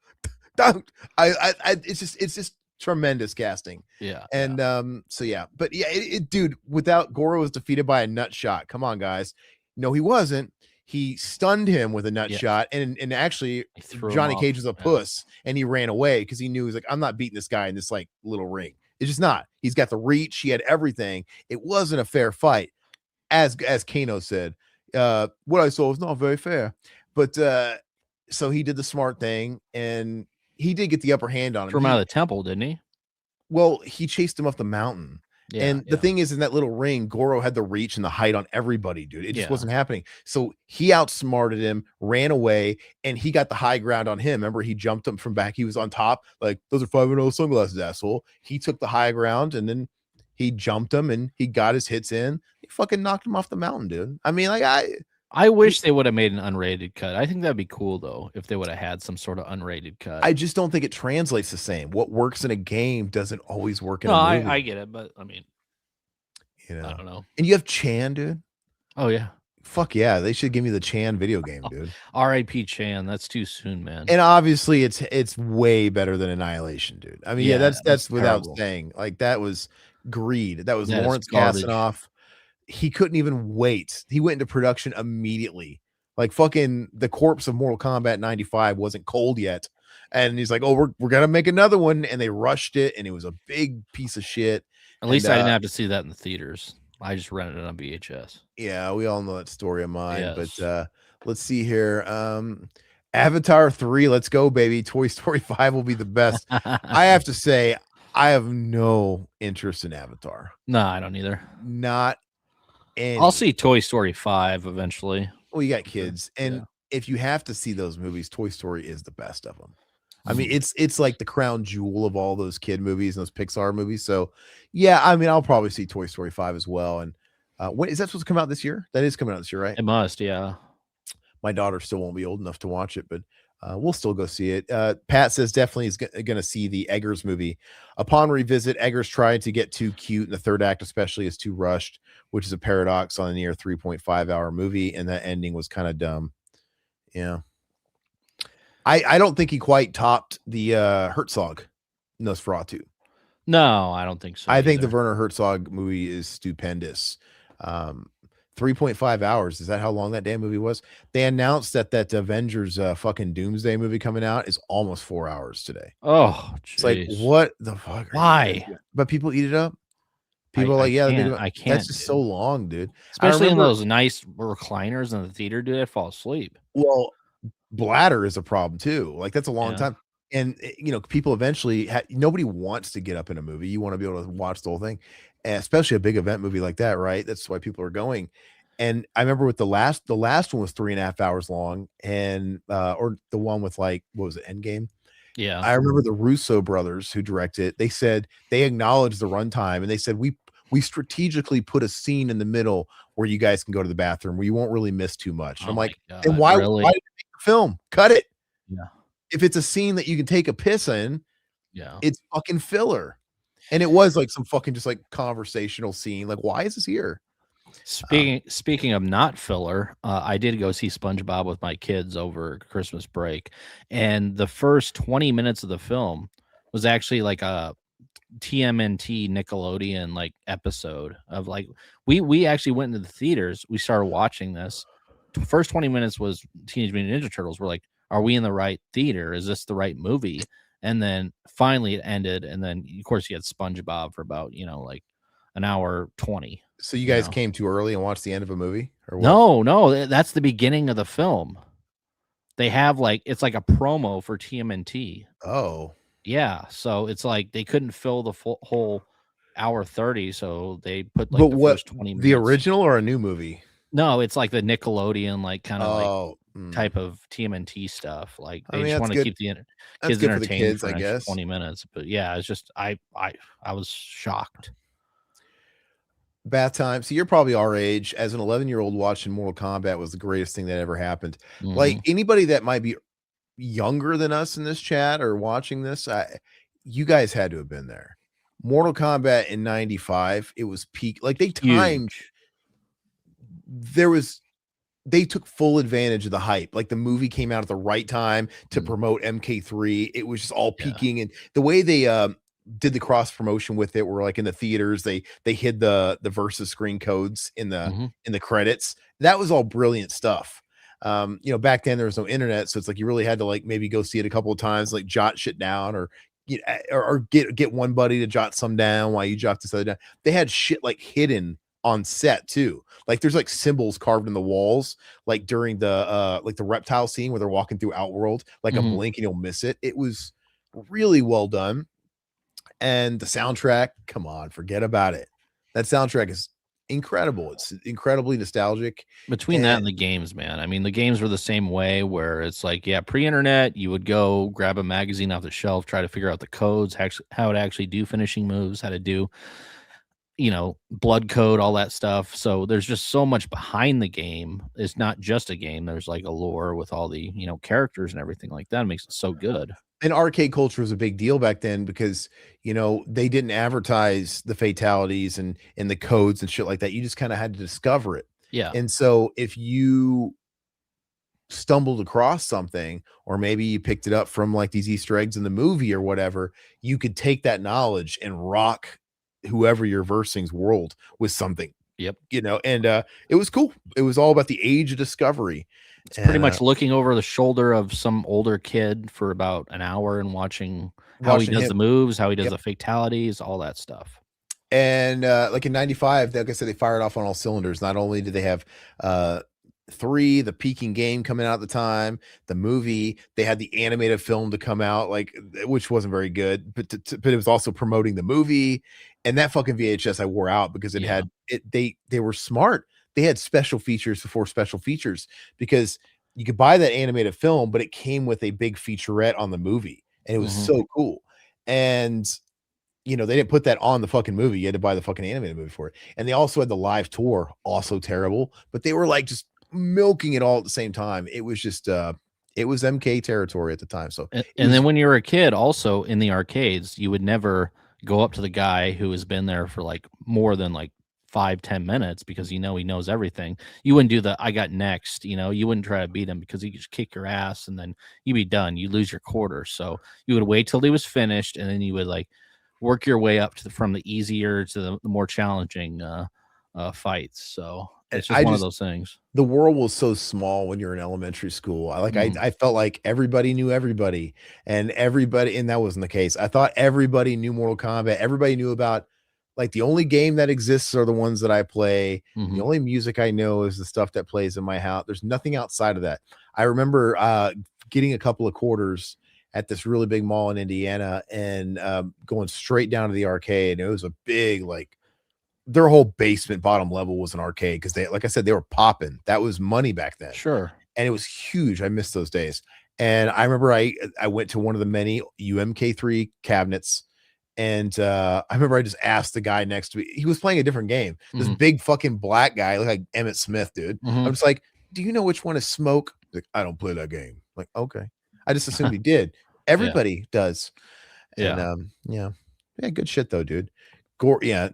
Don't. It's just tremendous casting. Yeah, and so yeah, but yeah, dude. Without Goro was defeated by a nut shot. Come on, guys. No, he wasn't. He stunned him with a nut shot, and actually Johnny Cage was a puss, and he ran away because he knew, he's like, I'm not beating this guy in this like little ring. It's just not. He's got the reach. He had everything. It wasn't a fair fight, as Kano said. What I saw was not very fair, but so he did the smart thing, and he did get the upper hand on him. Threw him out of the temple, didn't he? Well, he chased him up the mountain. Yeah, and the thing is, in that little ring, Goro had the reach and the height on everybody, dude. It just wasn't happening. So he outsmarted him, ran away, and he got the high ground on him. Remember, he jumped him from back. He was on top. Like, those are 5-0 sunglasses, asshole. He took the high ground, and then he jumped him, and he got his hits in. He fucking knocked him off the mountain, dude. I mean, like, I wish they would have made an unrated cut. I think that'd be cool, though, if they would have had some sort of unrated cut. I just don't think it translates the same. What works in a game doesn't always work in a movie. I get it, but I mean, I don't know. And you have Chan, dude. Oh yeah. Fuck yeah, they should give me the Chan video game, dude. R.I.P. Chan. That's too soon, man. And obviously, it's way better than Annihilation, dude. I mean, that's without saying. Like, that was greed. That was Lawrence Kasanoff. He couldn't even wait. He went into production immediately. Like, fucking the corpse of Mortal Kombat 95 wasn't cold yet, and he's like, "Oh, we're gonna make another one," and they rushed it, and it was a big piece of shit. At least I didn't have to see that in the theaters. I just rented it on VHS. Yeah, we all know that story of mine, but Yes. let's see here. Avatar 3, let's go, baby. Toy Story 5 will be the best. I have to say, I have no interest in Avatar. No, I don't either. Not any. I'll see Toy Story 5 eventually. Well, you got For sure. kids, and Yeah. if you have to see those movies, Toy Story is the best of them. I mean, Mm. it's like the crown jewel of all those kid movies and those Pixar movies. So, yeah, I mean, I'll probably see Toy Story 5 as well. And when is that supposed to come out this year? That is coming out this year, right? It must, yeah. My daughter still won't be old enough to watch it, but we'll still go see it. Pat says definitely is going to see the Eggers movie. Upon revisit, Eggers tried to get too cute, and the third act especially is too rushed, which is a paradox on a near 3.5-hour movie, and that ending was kind of dumb. Yeah. I don't think he quite topped the Herzog Nosferatu. No, I don't think so. I think the either. Werner Herzog movie is stupendous. 3.5 hours. Is that how long that damn movie was? They announced that Avengers fucking Doomsday movie coming out is almost 4 hours today. Oh, It's like, jeez. what the fuck? Are you Why? guys doing? But people eat it up. I People are like, yeah, I can't, that's just so long, dude. especially in remember- those nice recliners in the theater, dude. I fall asleep. Well, bladder is a problem too. Like that's a long Yeah. time. And people eventually nobody wants to get up in a movie. You want to be able to watch the whole thing, and especially a big event movie like that, right? That's why people are going. And I remember with the last one was 3.5 hours long, and or the one with like, what was it, Endgame? Yeah. I remember the Russo brothers who directed it. They said they acknowledged the runtime, and they said we strategically put a scene in the middle where you guys can go to the bathroom where you won't really miss too much. And Oh I'm my like, God, then why really? did you make the film? Cut it. Yeah. If it's a scene that you can take a piss in, Yeah. it's fucking filler. And it was like some fucking just like conversational scene. Like, why is this here? Speaking of not filler, I did go see SpongeBob with my kids over Christmas break, and the first 20 minutes of the film was actually like a TMNT Nickelodeon like episode of like we actually went into the theaters. We started watching this. First 20 minutes was Teenage Mutant Ninja Turtles. We're like, are we in the right theater? Is this the right movie? And then finally it ended, and then of course you had SpongeBob for about like an hour 20. So you guys came too early and watched the end of a movie? Or what? No, that's the beginning of the film. They have it's like a promo for TMNT. Oh. Yeah, so it's like they couldn't fill the whole hour 30, so they put like first 20 minutes. The original or a new movie? No, it's like the Nickelodeon kind of like type of TMNT stuff. Like they I mean, just want to keep the kids good for the entertained kids, for I an extra guess. 20 minutes. But yeah, it's just I was shocked. Bath time. So you're probably our age. As an 11-year-old, watching Mortal Kombat was the greatest thing that ever happened. Like anybody that might be younger than us in this chat or watching this, you guys had to have been there. Mortal Kombat in 95, it was peak. Like they timed. They took full advantage of the hype. Like the movie came out at the right time to promote MK3. It was just all peaking, and the way they did the cross promotion with it, were like in the theaters, they hid the versus screen codes in the credits. That was all brilliant stuff. Back then there was no internet, so it's like you really had to like maybe go see it a couple of times, like jot shit down, or get one buddy to jot some down while you jot this other down. They had shit like hidden on set too. Like there's like symbols carved in the walls, like during the reptile scene where they're walking through Outworld, like a blink and you'll miss it. It was really well done. And the soundtrack, come on, forget about it. That soundtrack is incredible. It's incredibly nostalgic. Between that and the games, man. I mean, the games were the same way, where it's like, pre-internet, you would go grab a magazine off the shelf, try to figure out the codes, how to actually do finishing moves, how to do blood code, all that stuff. So there's just so much behind the game. It's not just a game. There's like a lore with all the characters and everything like that. It makes it so good. And arcade culture was a big deal back then because they didn't advertise the fatalities and the codes and shit like that. You just kind of had to discover it. Yeah. And so if you stumbled across something, or maybe you picked it up from like these Easter eggs in the movie or whatever, you could take that knowledge and rock whoever you're versing's world with something. Yep. And it was cool. It was all about the age of discovery. It's pretty much looking over the shoulder of some older kid for about an hour and watching how he does the moves, how he does the fatalities, all that stuff. And like in 95, like I said, they fired off on all cylinders. Not only did they have 3, the peaking game coming out at the time, the movie, they had the animated film to come out, like which wasn't very good, but but it was also promoting the movie. And that fucking VHS I wore out because it Yeah. had it. They were smart. They had special features before special features because you could buy that animated film, but it came with a big featurette on the movie, and it was Mhm. so cool. And they didn't put that on the fucking movie. You had to buy the fucking animated movie for it. And they also had the live tour, also terrible, but they were like just milking it all at the same time. It was just it was MK territory at the time. So And, it and then was when you were a kid, also in the arcades, you would never go up to the guy who has been there for like more than like 5-10 minutes because he knows everything. You wouldn't do the I got next, you wouldn't try to beat him because he could just kick your ass and then you'd be done. You lose your quarter. So you would wait till he was finished and then you would like work your way up to from the easier to the more challenging fights. So and it's just one of those things. the world was so small when you're in elementary school. Mhm. I felt like everybody knew everybody and that wasn't the case. I thought everybody knew Mortal Kombat. Everybody knew about like the only game that exists are the ones that I play. And the Mhm. only music I know is the stuff that plays in my house. There's nothing outside of that. I remember getting a couple of quarters at this really big mall in Indiana and going straight down to the arcade. And it was a big like their whole basement bottom level was an arcade because they, like I said, they were popping. That was money back then, Sure. and it was huge. I miss those days. And I remember I went to one of the many UMK3 cabinets, and I remember I just asked the guy next to me. He was playing a different game. This Mhm. big fucking black guy, looked like Emmett Smith, dude. I'm Mhm. just like, do you know which one is Smoke? He's like, I don't play that game. I'm like, okay. I just assumed he did. Yeah. Everybody does. And Yeah. yeah, good shit though, dude. Gore, yeah.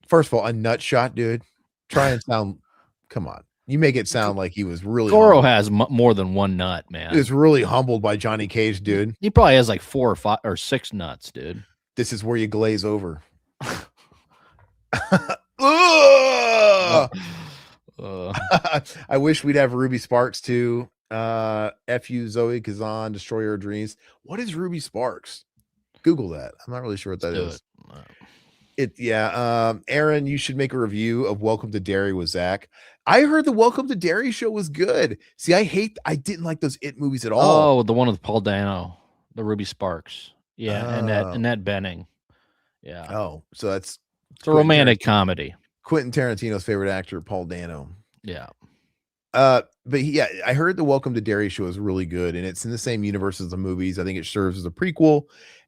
First of all, a nut shot, dude. Try and sound. Come on, you make it sound like he was really Goro humbled. has more than one nut, He was man. really humbled by Johnny Cage, dude. He probably has like 4 or 5 or 6 nuts, dude. This is where you glaze over. Uh, Ugh! uh, I wish we'd have Ruby Sparks too. Fu Zoe Kazan, Destroyer of Dreams. What is Ruby Sparks? Google that. I'm not really sure what let's that do is. it. Aaron, you should make a review of Welcome to Derry with Zach. I heard the Welcome to Derry show was good. See, I didn't like those It movies at all. Oh, the one with Paul Dano, the Ruby Sparks. Yeah, and that Oh, Annette Bening. Yeah. so that's It's a romantic comedy. Quentin Tarantino's favorite actor, Paul Dano. Yeah. But yeah, I heard the Welcome to Derry show is really good, and it's in the same universe as the movies. I think it serves as a prequel.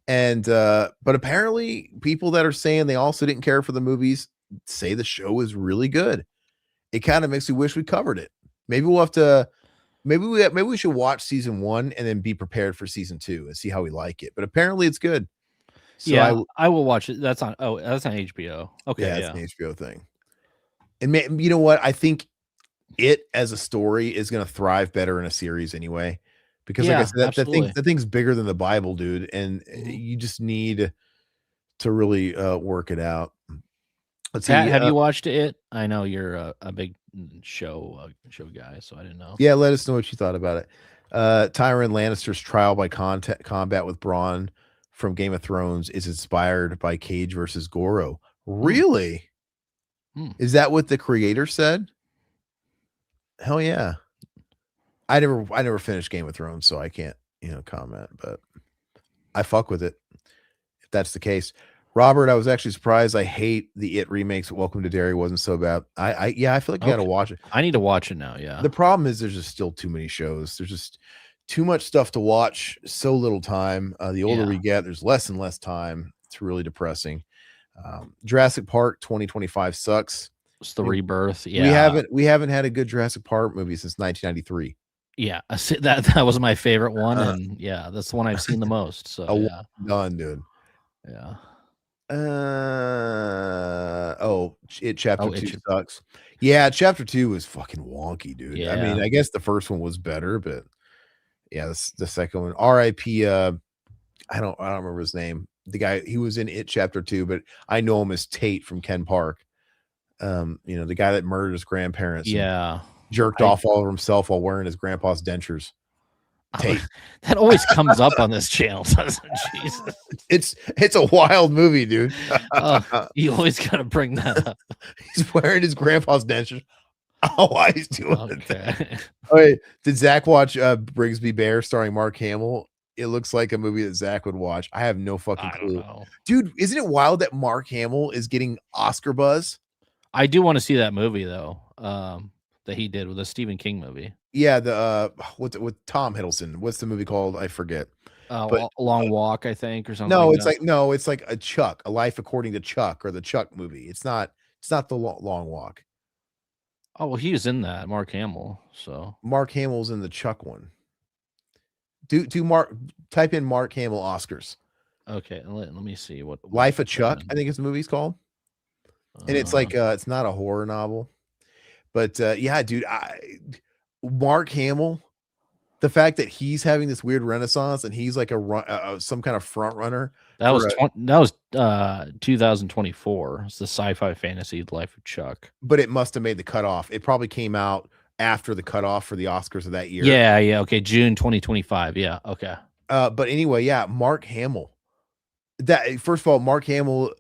And but apparently people that are saying they also didn't care for the movies say the show is really good. It kind of makes me wish we covered it. Maybe we'll have to maybe we should watch season 1 and then be prepared for season 2 and see how we like it. But apparently it's good. So Yeah, I will watch it. That's on HBO. Okay, yeah, it's yeah. an HBO thing. And you know what? I think it as a story is going to thrive better in a series anyway. Because like I Yeah, said, absolutely. that thing's bigger than the Bible, dude. And Mhm. you just need to really work it out. Let's Pat, see. have you watched it? I know you're a big show guy, so I didn't know. Yeah, let us know what you thought about it. Tyrion Lannister's trial by combat with Braun from Game of Thrones is inspired by Cage versus Goro. Hmm. Really? Hmm. Is that what the creator said? Hell yeah. I never finished Game of Thrones, so I can't, comment, but I fuck with it if that's the case. Robert, I was actually surprised. I hate the It remakes. Welcome to Derry wasn't so bad. I feel like you got to Okay. watch it. I need to watch it now, yeah. The problem is there's just still too many shows. There's just too much stuff to watch, so little time. The older Yeah. we get, there's less and less time. It's really depressing. Jurassic Park 2025 sucks. It's the I mean, rebirth. Yeah. we haven't had a good Jurassic Park movie since 1993. Yeah. That was my favorite one. And yeah, that's the one I've seen the most. So yeah. Done, dude. Yeah. Chapter Oh, 2 sucks. Yeah, chapter 2 was fucking wonky, dude. I mean, Yeah. I guess the first one was better, but yeah, the second one. R.I.P. I don't remember his name. The guy, he was in It Chapter 2, but I know him as Tate from Ken Park. The guy that murdered his grandparents and Yeah. jerked off all over himself while wearing his grandpa's dentures. tape. That always comes up on this channel, doesn't it? Jesus. It's a wild movie, dude. You always gotta bring that up. He's wearing his grandpa's dentures. Oh, why he's doing that? Okay. Oh, wait, did Zach watch Brigsby Bear starring Mark Hamill? It looks like a movie that Zach would watch. I have no fucking I don't clue. know. Dude, isn't it wild that Mark Hamill is getting Oscar buzz? I do want to see that movie though. That he did with the Stephen King movie. Yeah, the with Tom Hiddleston. What's the movie called? I forget. But A Long Walk, I think, or something. no, like it's that. like no, it's like A Life According to Chuck, or the Chuck movie. It's not the Long Walk. Oh well, he was in that, Mark Hamill. So Mark Hamill's in the Chuck one. Do Mark type in Mark Hamill Oscars. okay, let me see what Life of Chuck, I think it's the movie's called. And it's like it's not a horror novel. But yeah, dude, Mark Hamill, the fact that he's having this weird renaissance and he's like some kind of front runner. that was 2024. It's the sci-fi fantasy Life of Chuck. But it must have made the cutoff. It probably came out after the cutoff for the Oscars of that year. Yeah, okay, June 2025. Yeah, okay. But anyway, yeah, Mark Hamill. That first of all, Mark Hamill,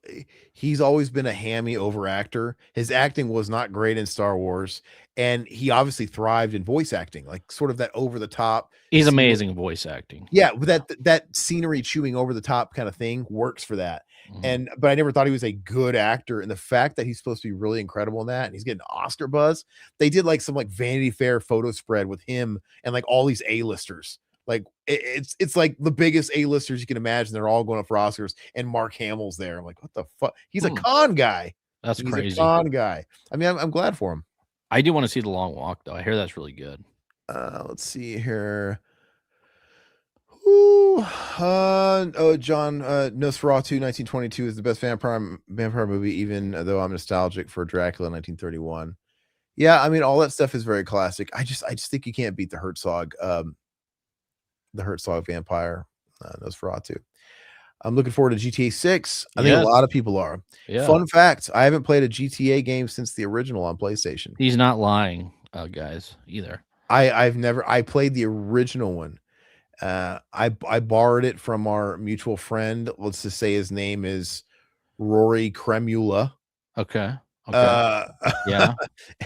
he's always been a hammy over actor. His acting was not great in Star Wars, and he obviously thrived in voice acting, like sort of that over the top. He's amazing voice acting. Yeah, with that scenery chewing over the top kind of thing works for that. But I never thought he was a good actor, and the fact that he's supposed to be really incredible in that, and he's getting Oscar buzz. They did like some like Vanity Fair photo spread with him and like all these A-listers. Like it's like the biggest A-listers you can imagine. They're all going up for Oscars, and Mark Hamill's there. I'm like, what the fuck? He's a con guy. That's He's crazy. a con guy. I mean, I'm glad for him. I do want to see The Long Walk though. I hear that's really good. Let's see here. Ooh, John, Nosferatu 1922 is the best vampire movie, even though I'm nostalgic for Dracula 1931. Yeah, I mean, all that stuff is very classic. I just think you can't beat the Herzog vampire, Nosferatu. I'm looking forward to GTA 6. I think a lot of people are. Yeah. Fun fact, I haven't played a GTA game since the original on PlayStation. He's not lying, guys, either. I played the original one. I borrowed it from our mutual friend. Let's just say his name is Rory Cremula. Okay. Yeah.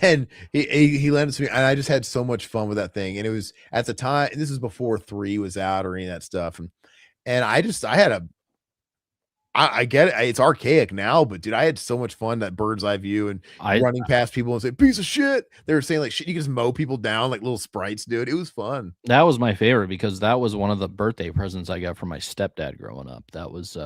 And he lent it to me, and I just had so much fun with that thing. And it was at the time, this is before 3 was out or any of that stuff. And I get it. It's archaic now, but dude, I had so much fun, that bird's eye view and running past people and say, piece of shit. They were saying like shit, you can just mow people down like little sprites, dude. It was fun. That was my favorite because that was one of the birthday presents I got from my stepdad growing up. That was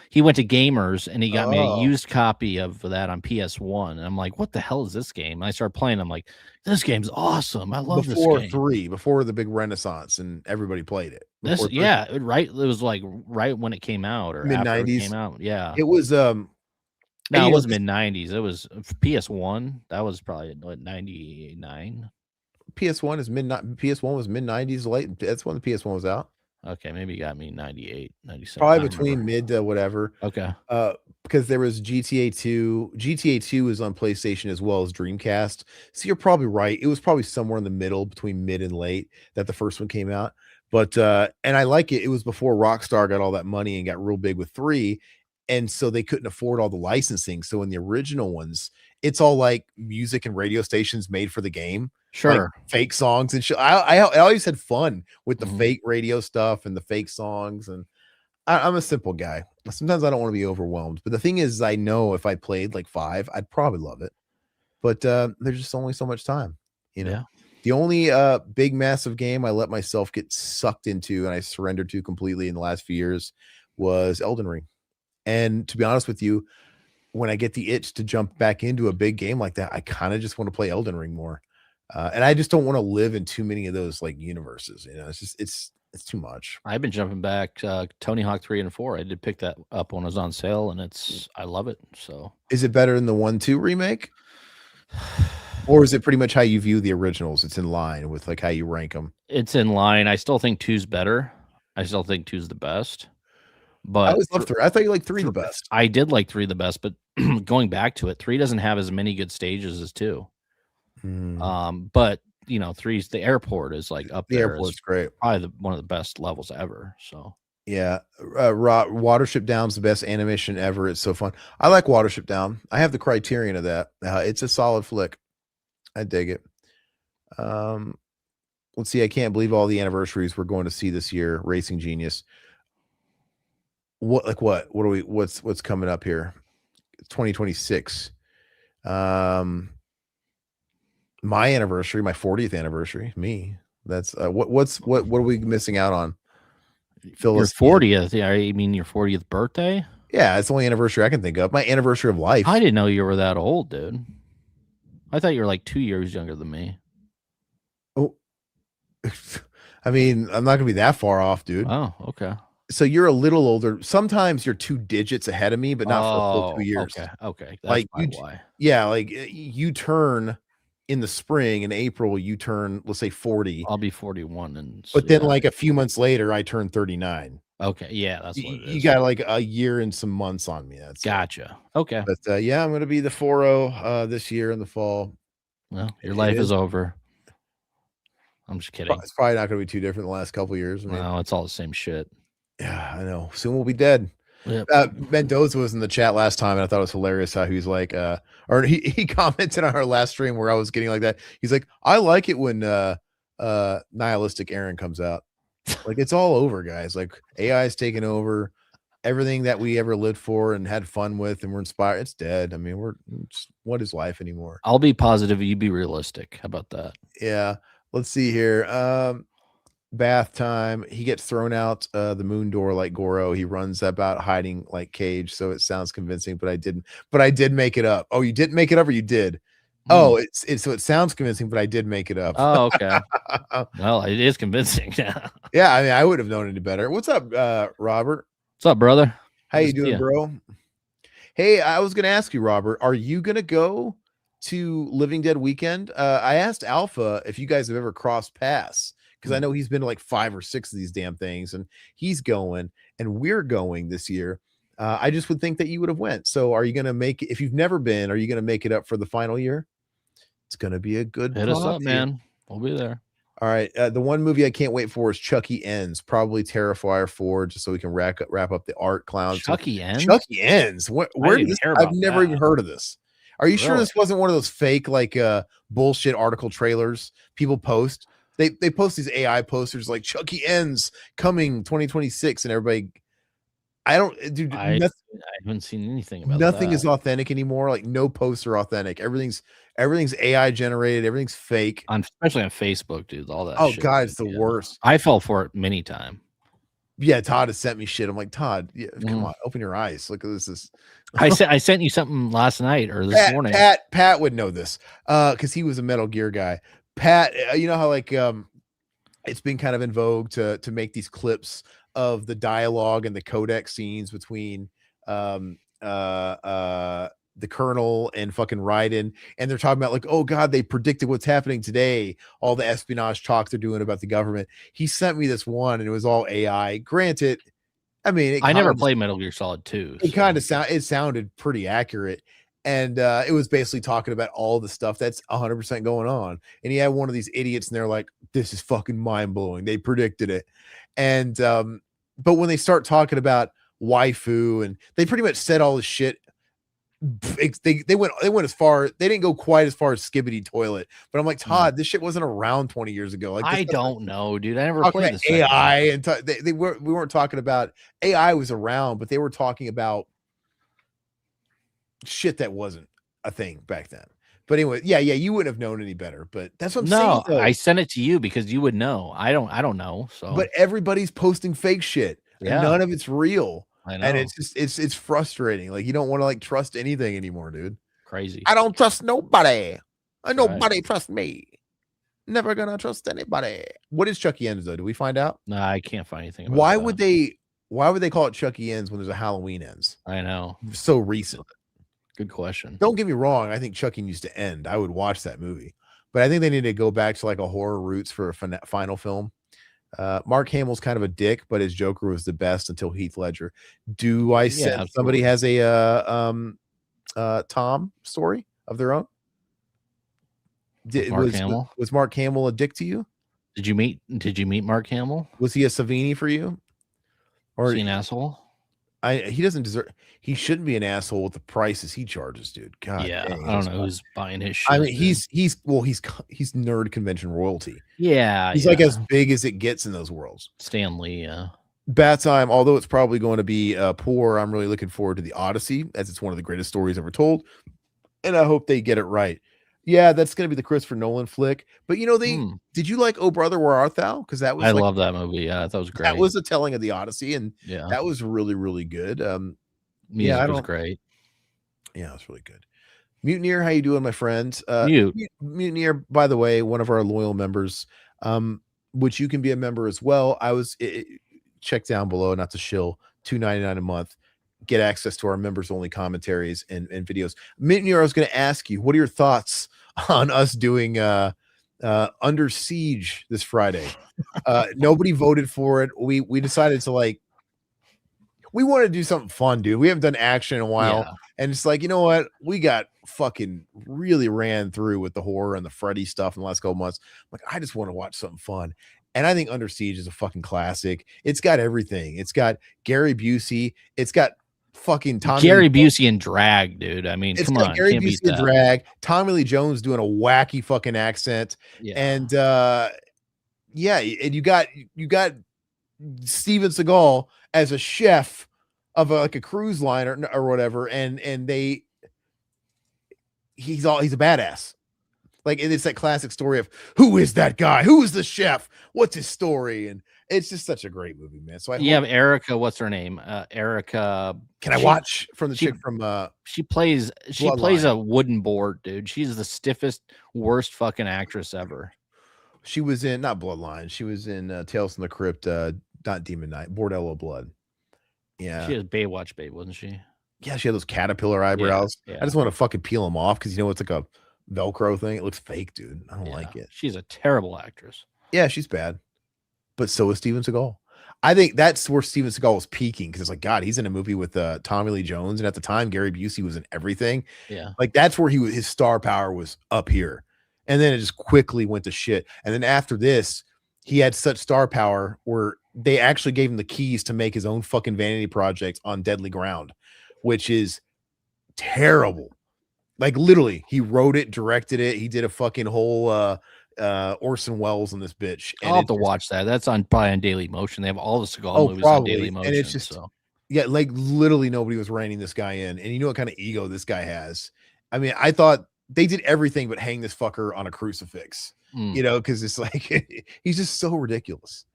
he went to Gamers and he got me a used copy of that on PS1. And I'm like, what the hell is this game? And I started playing. I'm like, this game's awesome. I love this game. Before the big renaissance and everybody played it. Right. It was like right when it came out or mid-90s. came out. Yeah. It was no, it was mid-90s. It was PS1. That was probably 99. PS1 is PS1 was mid-90s late. That's when the PS1 was out. Okay, maybe you got me 98, 97. Probably between mid to whatever. Okay. Because there was GTA 2. GTA 2 is on PlayStation as well as Dreamcast. So you're probably right. It was probably somewhere in the middle between mid and late that the first one came out. But and I like it. It was before Rockstar got all that money and got real big with 3. And so they couldn't afford all the licensing. So in the original ones, it's all like music and radio stations made for the game. Sure. Like fake songs and shit. I always had fun with the fake radio stuff and the fake songs. And I'm a simple guy. Sometimes I don't want to be overwhelmed. But the thing is, I know if I played like 5, I'd probably love it. But there's just only so much time, you know? Yeah. The only big massive game I let myself get sucked into and I surrendered to completely in the last few years was Elden Ring. And to be honest with you, when I get the itch to jump back into a big game like that, I kind of just want to play Elden Ring more. And I just don't want to live in too many of those like universes. You know, it's too much. I've been jumping back Tony Hawk 3 and 4. I did pick that up when it was on sale, and I love it. So is it better than the 1-2 remake? Or is it pretty much how you view the originals? It's in line with like how you rank them. It's in line. I still think 2's better. I still think 2's the best. But I always loved 3. I thought you liked 3 the best. I did like 3 the best, but going back to it, 3 doesn't have as many good stages as 2. But three's the airport is like up The there as airport's great. probably one of the best levels ever. So Yeah, Watership Down's the best animation ever. It's so fun. I like Watership Down. I have the Criterion of that. It's a solid flick. I dig it. Let's see. I can't believe all the anniversaries we're going to see this year. Racing Genius. What are we? What's coming up here? 2026. My anniversary, my 40th anniversary. Me. That's what are we missing out on? your 40th. Yeah, I mean your 40th birthday. Yeah, it's the only anniversary I can think of. My anniversary of life. I didn't know you were that old, dude. I thought you were like 2 years younger than me. Oh, I mean, I'm not gonna be that far off, dude. Oh, okay. So you're a little older. Sometimes you're 2 digits ahead of me, but not for a full 2 years. Okay. That's like why. Yeah, like you turn in the spring. In April, you turn, let's say 40. I'll be 41, and but then like a few months later, I turn 39. Okay, yeah, that's what it is. You got like a year and some months on me. That's gotcha. Okay, but yeah, I'm gonna be the 40 this year in the fall. Well, your life is over. I'm just kidding. It's probably not gonna be too different the last couple of years. No, it's all the same shit. Yeah, I know. Soon we'll be dead. Yep. Mendoza was in the chat last time, and I thought it was hilarious how he was like, or he commented on our last stream where I was getting like that. He's like, I like it when nihilistic Aaron comes out. Like, it's all over, guys. Like, AI is taking over everything that we ever lived for and had fun with, and we're inspired. It's dead. I mean, what is life anymore? I'll be positive. You be realistic. How about that? Yeah. Let's see here. Bath time. He gets thrown out the moon door like Goro. He runs about hiding like Cage. So it sounds convincing, but I did make it up. Oh, you didn't make it up, or you did? Oh, so it sounds convincing, but I did make it up. Oh, okay. Well, it is convincing. Yeah, I mean, I would have known any better. What's up, Robert? What's up, brother? How you doing, bro? Hey, I was gonna ask you, Robert, are you gonna go to Living Dead weekend? I asked Alpha if you guys have ever crossed paths, because I know he's been to like 5 or 6 of these damn things, and he's going, and we're going this year. I just would think that you would have went. So are you going to make it? If you've never been, are you going to make it up for the final year? It's going to be a good hit us up, man. We'll be there. All right. The one movie I can't wait for is Chucky Ends, probably Terrifier 4, just so we can wrap up the art clowns. Chucky Ends? Chucky Ends. Where I've never even heard of this. Are you sure this wasn't one of those fake like bullshit article trailers people post? They post these AI posters like Chucky Ends coming 2026, and everybody. I haven't seen anything about nothing that. is authentic anymore. Like, no posts are authentic. Everything's AI generated. Everything's fake. Especially on Facebook, dude. All that. Oh shit, God, it's the worst. I fell for it many times. Yeah, Todd has sent me shit. I'm like, Todd, come on, open your eyes. Look at this. I sent you something last night or this morning. Pat would know this because he was a Metal Gear guy. Pat, you know how like it's been kind of in vogue to make these clips of the dialogue and the codec scenes between the Colonel and fucking Raiden, and they're talking about like, oh God, they predicted what's happening today, all the espionage talk they're doing about the government. He sent me this one, and it was all AI. Granted, I mean, I never played Metal Gear Solid 2. It kind of sounded pretty accurate, and it was basically talking about all the stuff that's 100% going on. And he had one of these idiots, and they're like, "This is fucking mind blowing. They predicted it." And but when they start talking about waifu, and they pretty much said all this shit. They went as far. They didn't go quite as far as Skibbity Toilet, but I'm like, Todd, this shit wasn't around 20 years ago. Like, I don't know, dude. I never played this AI, and we weren't talking about AI was around, but they were talking about shit that wasn't a thing back then. But anyway, yeah, you wouldn't have known any better. But that's what I'm saying. No, I sent it to you because you would know. I don't know. So, but everybody's posting fake shit. Yeah. And none of it's real. I know. And it's just it's frustrating. Like, you don't want to like trust anything anymore, dude. Crazy. I don't trust nobody. Nobody trusts me. Never gonna trust anybody. What is Chucky Ends though? Do we find out? No, I can't find anything about why would they call it Chucky Ends when there's a Halloween Ends? I know. So recent. Good question. Don't get me wrong. I think Chucky needs to end. I would watch that movie. But I think they need to go back to like a horror roots for a final film. Mark Hamill's kind of a dick, but his Joker was the best until Heath Ledger. Do I sense somebody has a Tom story of their own? Mark Hamill. Was Mark Hamill a dick to you? Did you meet Mark Hamill? Was he a Savini for you? Or Is he an asshole? he doesn't deserve. He shouldn't be an asshole with the prices he charges, dude. God, Yeah, dang, I don't know who's buying his shit. I mean, he's nerd convention royalty. Yeah, He's like as big as it gets in those worlds. Stan Lee, yeah. Bat Time, although it's probably going to be poor, I'm really looking forward to the Odyssey, as it's one of the greatest stories ever told, and I hope they get it right. Yeah, that's going to be the Christopher Nolan flick. But did you like Oh Brother, Where Art Thou? Because that was I love that movie. Yeah, that was great. That was a telling of the Odyssey, and yeah, that was really, really good. Music was great. Yeah, it's really good. Mutineer, how you doing, my friend? Mutineer, by the way, one of our loyal members, which you can be a member as well. Check down below, not to shill, $2.99 a month. Get access to our members only commentaries and videos. Mutineer, I was going to ask you, what are your thoughts on us doing Under Siege this Friday? Nobody voted for it. We decided to we want to do something fun, dude. We haven't done action in a while. Yeah. And it's like, you know what? We got fucking really ran through with the horror and the Freddy stuff in the last couple months. I'm like, I just want to watch something fun. And I think Under Siege is a fucking classic. It's got everything. It's got Gary Busey. It's got fucking Gary Busey in drag, dude. I mean, come on. Gary Busey in drag. Tommy Lee Jones doing a wacky fucking accent. Yeah. And and you got Steven Seagal as a chef of a cruise line or whatever, and he's a badass. Like, it's that classic story of who is that guy? Who is the chef? What's his story? And it's just such a great movie, man. So you have Erica. What's her name? Erica. Can I watch from the chick from? She plays a wooden board, dude. She's the stiffest, worst fucking actress ever. She was in not Bloodline. She was in Tales from the Crypt. Not Demon Knight. Bordello Blood. Yeah, she was Baywatch babe, wasn't she? Yeah, she had those caterpillar eyebrows. Yeah. I just want to fucking peel them off because it's like a Velcro thing. It looks fake, dude. I don't like it. She's a terrible actress. Yeah, she's bad. But so is Steven Seagal. I think that's where Steven Seagal was peaking, because it's like, God, he's in a movie with Tommy Lee Jones, and at the time Gary Busey was in everything. Yeah, like that's where his star power was up here, and then it just quickly went to shit. And then after this, he had such star power where they actually gave him the keys to make his own fucking vanity project on Deadly Ground, which is terrible. Like, literally, he wrote it, directed it. He did a fucking whole Orson Welles on this bitch. And I'll have to watch that. That's probably on Daily Motion. They have all the Seagal movies on Daily Motion. And it's just, yeah, like literally nobody was reining this guy in. And you know what kind of ego this guy has. I mean, I thought they did everything but hang this fucker on a crucifix, because it's like, he's just so ridiculous.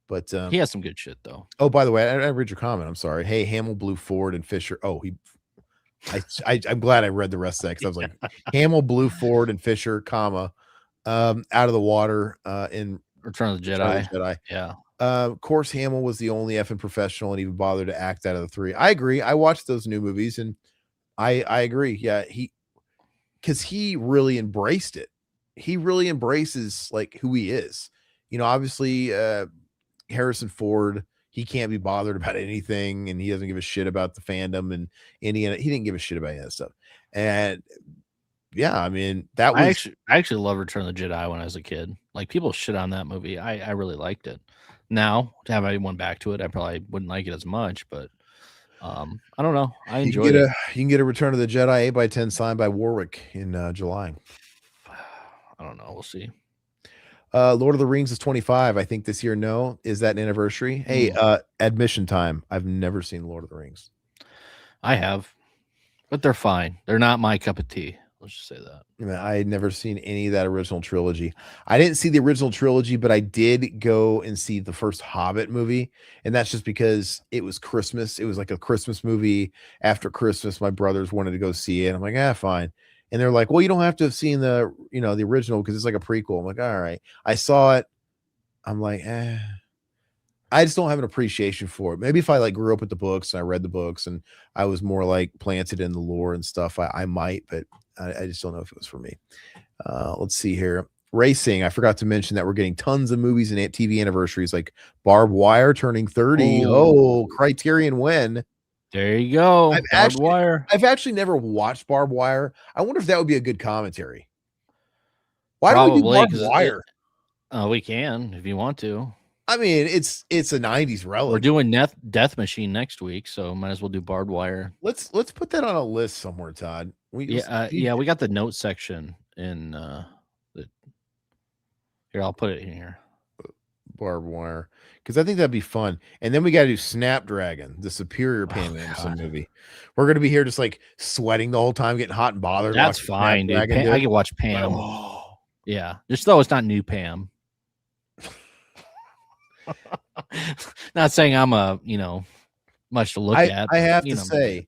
But he has some good shit, though. Oh, by the way, I read your comment. I'm sorry. Hey, Hamill, Blue, Ford, and Fisher. Oh, I'm glad I read the rest of that, because I was like, Hamill, Blue, Ford, and Fisher, comma, out of the water in Return of the Jedi. Yeah. Of course, Hamill was the only effing professional and even bothered to act out of the three. I agree. I watched those new movies and I agree. Yeah, because he really embraced it. He really embraces like who he is. Obviously, Harrison Ford, he can't be bothered about anything, and he doesn't give a shit about the fandom and Indiana. He didn't give a shit about any of that stuff. And yeah, I mean, that was I actually love Return of the Jedi when I was a kid. Like, people shit on that movie. I really liked it. Now, to have anyone back to it, I probably wouldn't like it as much, but I don't know. I enjoyed it. You can get a Return of the Jedi 8x10 signed by Warwick in July. I don't know. We'll see. Lord of the Rings is 25. I think this year. No, is that an anniversary? Hey, admission time. I've never seen Lord of the Rings. I have, but they're fine. They're not my cup of tea. Let's just say that. I had never seen any of that original trilogy. I didn't see the original trilogy, but I did go and see the first Hobbit movie. And that's just because it was Christmas. It was like a Christmas movie. After Christmas, my brothers wanted to go see it. I'm like, fine. And they're like, well, you don't have to have seen the original because it's like a prequel. I'm like, all right. I saw it. I'm like, I just don't have an appreciation for it. Maybe if I grew up with the books and I read the books and I was more planted in the lore and stuff, I might, but I just don't know if it was for me. Let's see here. Racing. I forgot to mention that we're getting tons of movies and TV anniversaries, like Barbed Wire turning 30. Oh, Criterion when? There you go. Barbed Wire. I've actually never watched Barbed Wire. I wonder if that would be a good commentary. Why don't we do Probably barbed because wire? we can if you want to. I mean, it's a 90s relic. We're doing Death Machine next week, so might as well do barbed wire. Let's put that on a list somewhere, Todd. We got the note section in here. I'll put it in here. Barbed wire, because I think that'd be fun. And then we got to do Snapdragon, the superior Pam Anderson movie. We're gonna be here just like sweating the whole time, getting hot and bothered. That's fine, dude. I can watch Pam. Oh. Yeah, just though it's not new Pam. Not saying I'm much to look at. I have to say,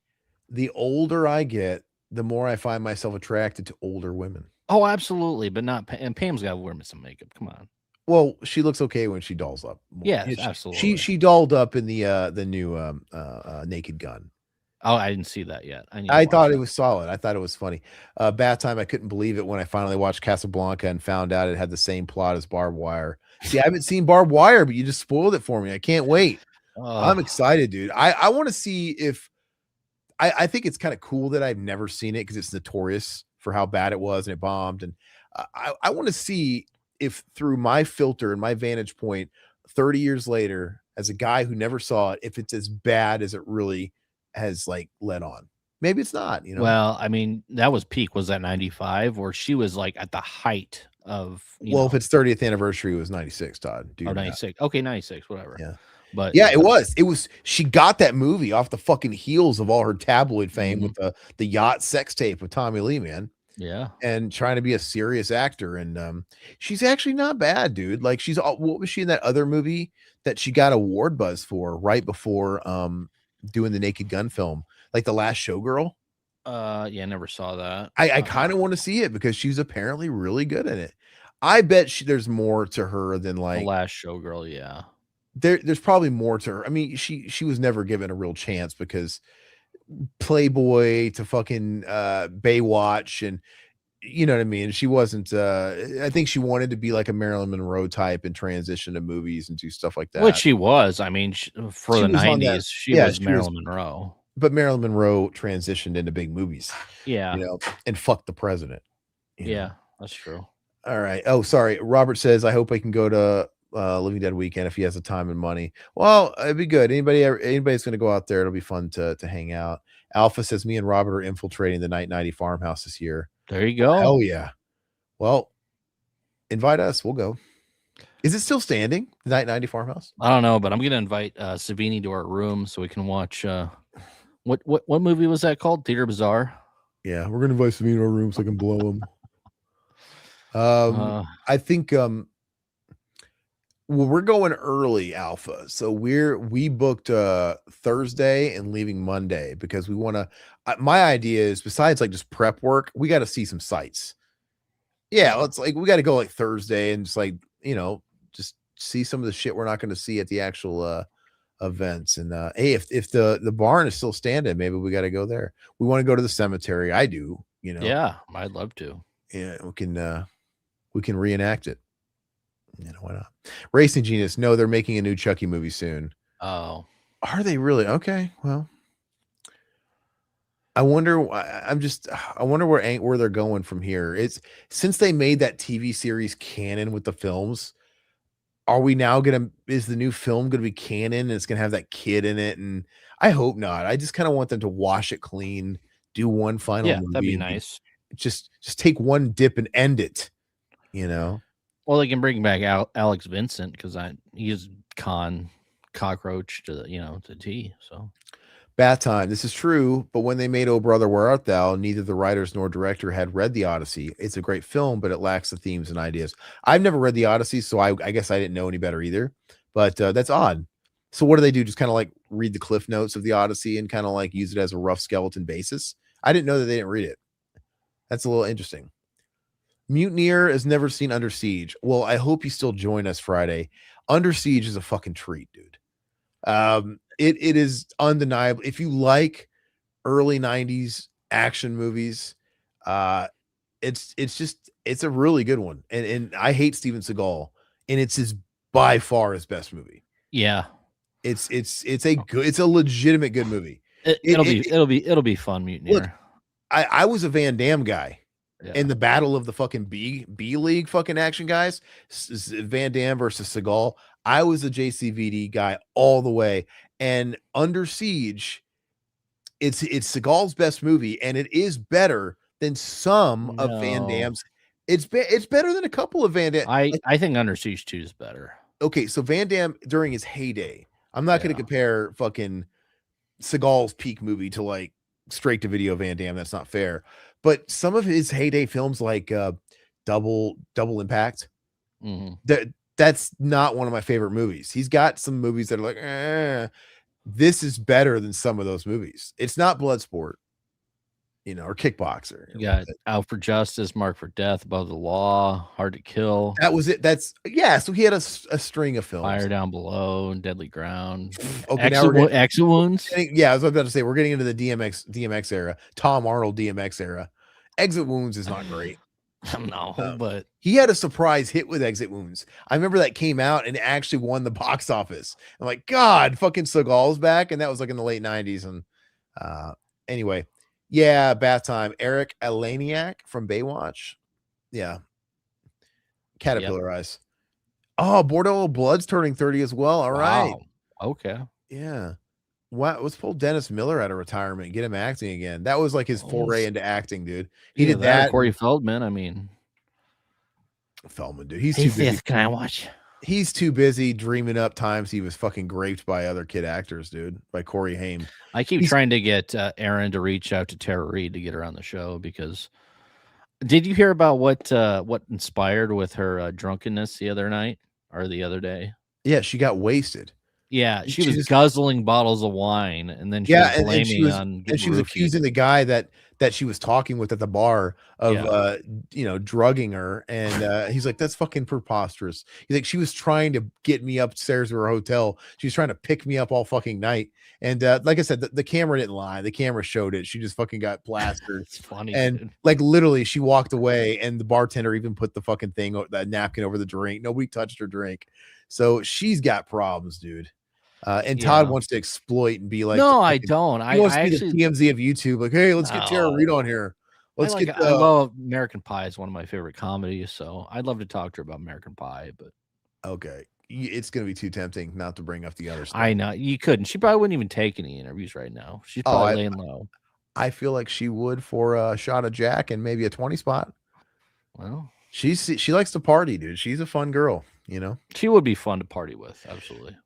the older I get, the more I find myself attracted to older women. Oh, absolutely, but not and Pam's got to wear some makeup. Come on. Well, she looks okay when she dolls up. Yeah, absolutely. She dolled up in the new Naked Gun. Oh, I didn't see that yet. I thought it was solid. I thought it was funny. Bad time. I couldn't believe it when I finally watched Casablanca and found out it had the same plot as Barbed Wire. See, I haven't seen Barbed Wire, but you just spoiled it for me. I can't wait. I'm excited, dude. I want to see if I think it's kind of cool that I've never seen it because it's notorious for how bad it was and it bombed. And I want to see if through my filter and my vantage point, 30 years later, as a guy who never saw it, if it's as bad as it really has like led on. Maybe it's not, Well, I mean, that was peak. Was that 95 or she was like at the height of if it's 30th anniversary, it was 96, Todd. Or 96. Okay, 96, whatever. Yeah. But yeah, it was she got that movie off the fucking heels of all her tabloid fame with the yacht sex tape with Tommy Lee, man. Yeah. And trying to be a serious actor. And she's actually not bad, dude. Like what was she in that other movie that she got award buzz for right before doing the Naked Gun film, like The Last Showgirl? Yeah, I nenever saw that. I kind of want to see it because she's apparently really good in it. I bet there's more to her than like The Last Showgirl. Yeah. There's probably more to her. I mean, she was never given a real chance because Playboy to fucking Baywatch, and you know what I mean. She wasn't. I think she wanted to be like a Marilyn Monroe type and transition to movies and do stuff like that. Which she was. I mean, for the 90s, she was Marilyn Monroe. But Marilyn Monroe transitioned into big movies. Yeah, and fucked the president. Yeah, that's true. All right. Oh, sorry. Robert says, I hope I can go to Living Dead weekend if he has the time and money. Well, it'd be good. Anybody's going to go out there. It'll be fun to hang out. Alpha says, me and Robert are infiltrating the Night 90 farmhouse this year. There you go. Hell yeah. Well, invite us. We'll go. Is it still standing? The Night 90 farmhouse? I don't know, but I'm going to invite Savini to our room so we can watch. What movie was that called? Theater Bazaar. Yeah, we're going to invite Savini to our room so I can blow him. I think we're going early, Alpha. So we booked Thursday and leaving Monday because we want to. My idea is, besides like just prep work, we got to see some sights. Yeah, let's we got to go like Thursday and just just see some of the shit we're not going to see at the actual events. And hey, if the barn is still standing, maybe we got to go there. We want to go to the cemetery. I do. Yeah, I'd love to. Yeah, we can reenact it. Why not? Racing Genius. No, they're making a new Chucky movie soon. Oh, are they really? Okay, well, I wonder where they're going from here. It's since they made that TV series canon with the films. Are we now is the new film gonna be canon and it's gonna have that kid in it? And I hope not. I just kind of want them to wash it clean, do one final movie. That'd be nice. Just take one dip and end it. Well, they can bring back Alex Vincent because he's cockroach to to T. So Bat time. This is true, but when they made Oh Brother, Where Art Thou, neither the writers nor director had read the Odyssey. It's a great film, but it lacks the themes and ideas. I've never read the Odyssey, so I guess I didn't know any better either. But that's odd. So what do they do? Just kind of like read the cliff notes of the Odyssey and kind of like use it as a rough skeleton basis? I didn't know that they didn't read it. That's a little interesting. Mutineer has never seen Under Siege. Well, I hope you still join us Friday. Under Siege is a fucking treat, dude. It is undeniable. If you like early 90s action movies, it's a really good one. And I hate Steven Seagal, and it's by far his best movie. Yeah. It's a legitimate good movie. It'll be fun, Mutineer. Look, I was a Van Damme guy. in Yeah. the battle of the fucking B League fucking action guys, Van Damme versus Seagal. I was a JCVD guy all the way, and Under Siege, it's Seagal's best movie, and it is better than some of Van No. Damme's. It's better than a couple of Van Damme. I think Under Siege 2 is better. Okay, so Van Damme during his heyday. I'm not going to Yeah. compare fucking Seagal's peak movie to like straight to video Van Damme. That's not fair. But some of his heyday films, like Double Impact, Mhm. that's not one of my favorite movies. He's got some movies that are like, this is better than some of those movies. It's not Bloodsport, or Kickboxer. You got Out for Justice, Mark for Death, Above the Law, Hard to Kill, That was it. So he had a string of films. Fire Down Below, Deadly Ground, Okay, now we're getting, Exit Wounds. yeah, I was about to say we're getting into the DMX era, Tom Arnold DMX era. Exit Wounds is not great. No, but He had a surprise hit with Exit Wounds. I remember that came out and it actually won the box office. I'm like, God, fucking Seagal's back, and that was like in the late '90s. And anyway, yeah, bath time. Eric Elaniak from Baywatch, yeah, Caterpillar Eyes. Oh, Bordeaux Blood's turning 30 as well. All right, wow. Okay. yeah. Wow, let's pull Dennis Miller out of retirement and get him acting again. That was like his foray into acting, dude. He Either did that. Corey Feldman. I mean, Feldman, dude. He's hey, too busy. Fifth, can I watch? He's too busy dreaming up times he was fucking raped by other kid actors, dude. By Corey Haim. I keep trying to get Aaron to reach out to Tara Reid to get her on the show because did you hear about what inspired with her drunkenness the other night or the other day? Yeah, she got wasted. Yeah, she was just guzzling bottles of wine, and then she was blaming and she was on and she was accusing the guy that she was talking with at the bar of drugging her, and he's like, that's fucking preposterous. He's like, she was trying to get me upstairs to her hotel. She was trying to pick me up all fucking night. And like I said, the camera didn't lie. The camera showed it. She just fucking got plastered. It's funny, and dude. like literally she walked away, and the bartender even put the fucking that napkin over the drink. Nobody touched her drink. So she's got problems, dude. And Todd wants to exploit and be like, no, I don't. He wants I to be actually the TMZ of YouTube. Like, hey, let's get Tara Reid on here. Let's I love American Pie. Is one of my favorite comedies, so I'd love to talk to her about American Pie. But okay, it's gonna be too tempting not to bring up the other stuff. I know you couldn't. She probably wouldn't even take any interviews right now. She's probably laying low. I feel like she would for a shot of Jack and maybe a 20 spot. Well, she likes to party, dude. She's a fun girl. She would be fun to party with. Absolutely.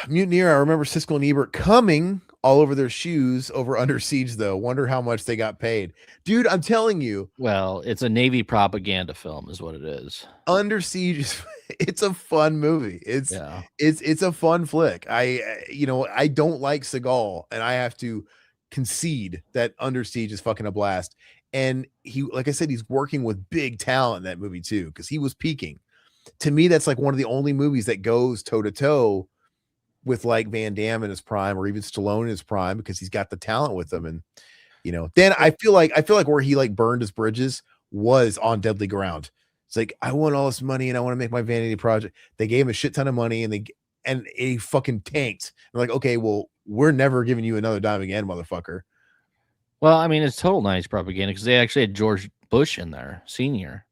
Mutineer, I remember Siskel and Ebert coming all over their shoes over Under Siege, though. Wonder how much they got paid. Dude, I'm telling you. Well, it's a Navy propaganda film is what it is. Under Siege it's a fun movie. It's a fun flick. I don't like Seagal, and I have to concede that Under Siege is fucking a blast. And he, like I said, he's working with big talent in that movie too, because he was peaking. To me, that's like one of the only movies that goes toe to toe with like Van Damme in his prime, or even Stallone in his prime, because he's got the talent with him. And then I feel like where he like burned his bridges was on Deadly Ground. It's like, I want all this money and I want to make my vanity project. They gave him a shit ton of money and he fucking tanked. They're like, okay, well, we're never giving you another dime again, motherfucker. Well, I mean, it's total nice propaganda because they actually had George Bush in there, senior,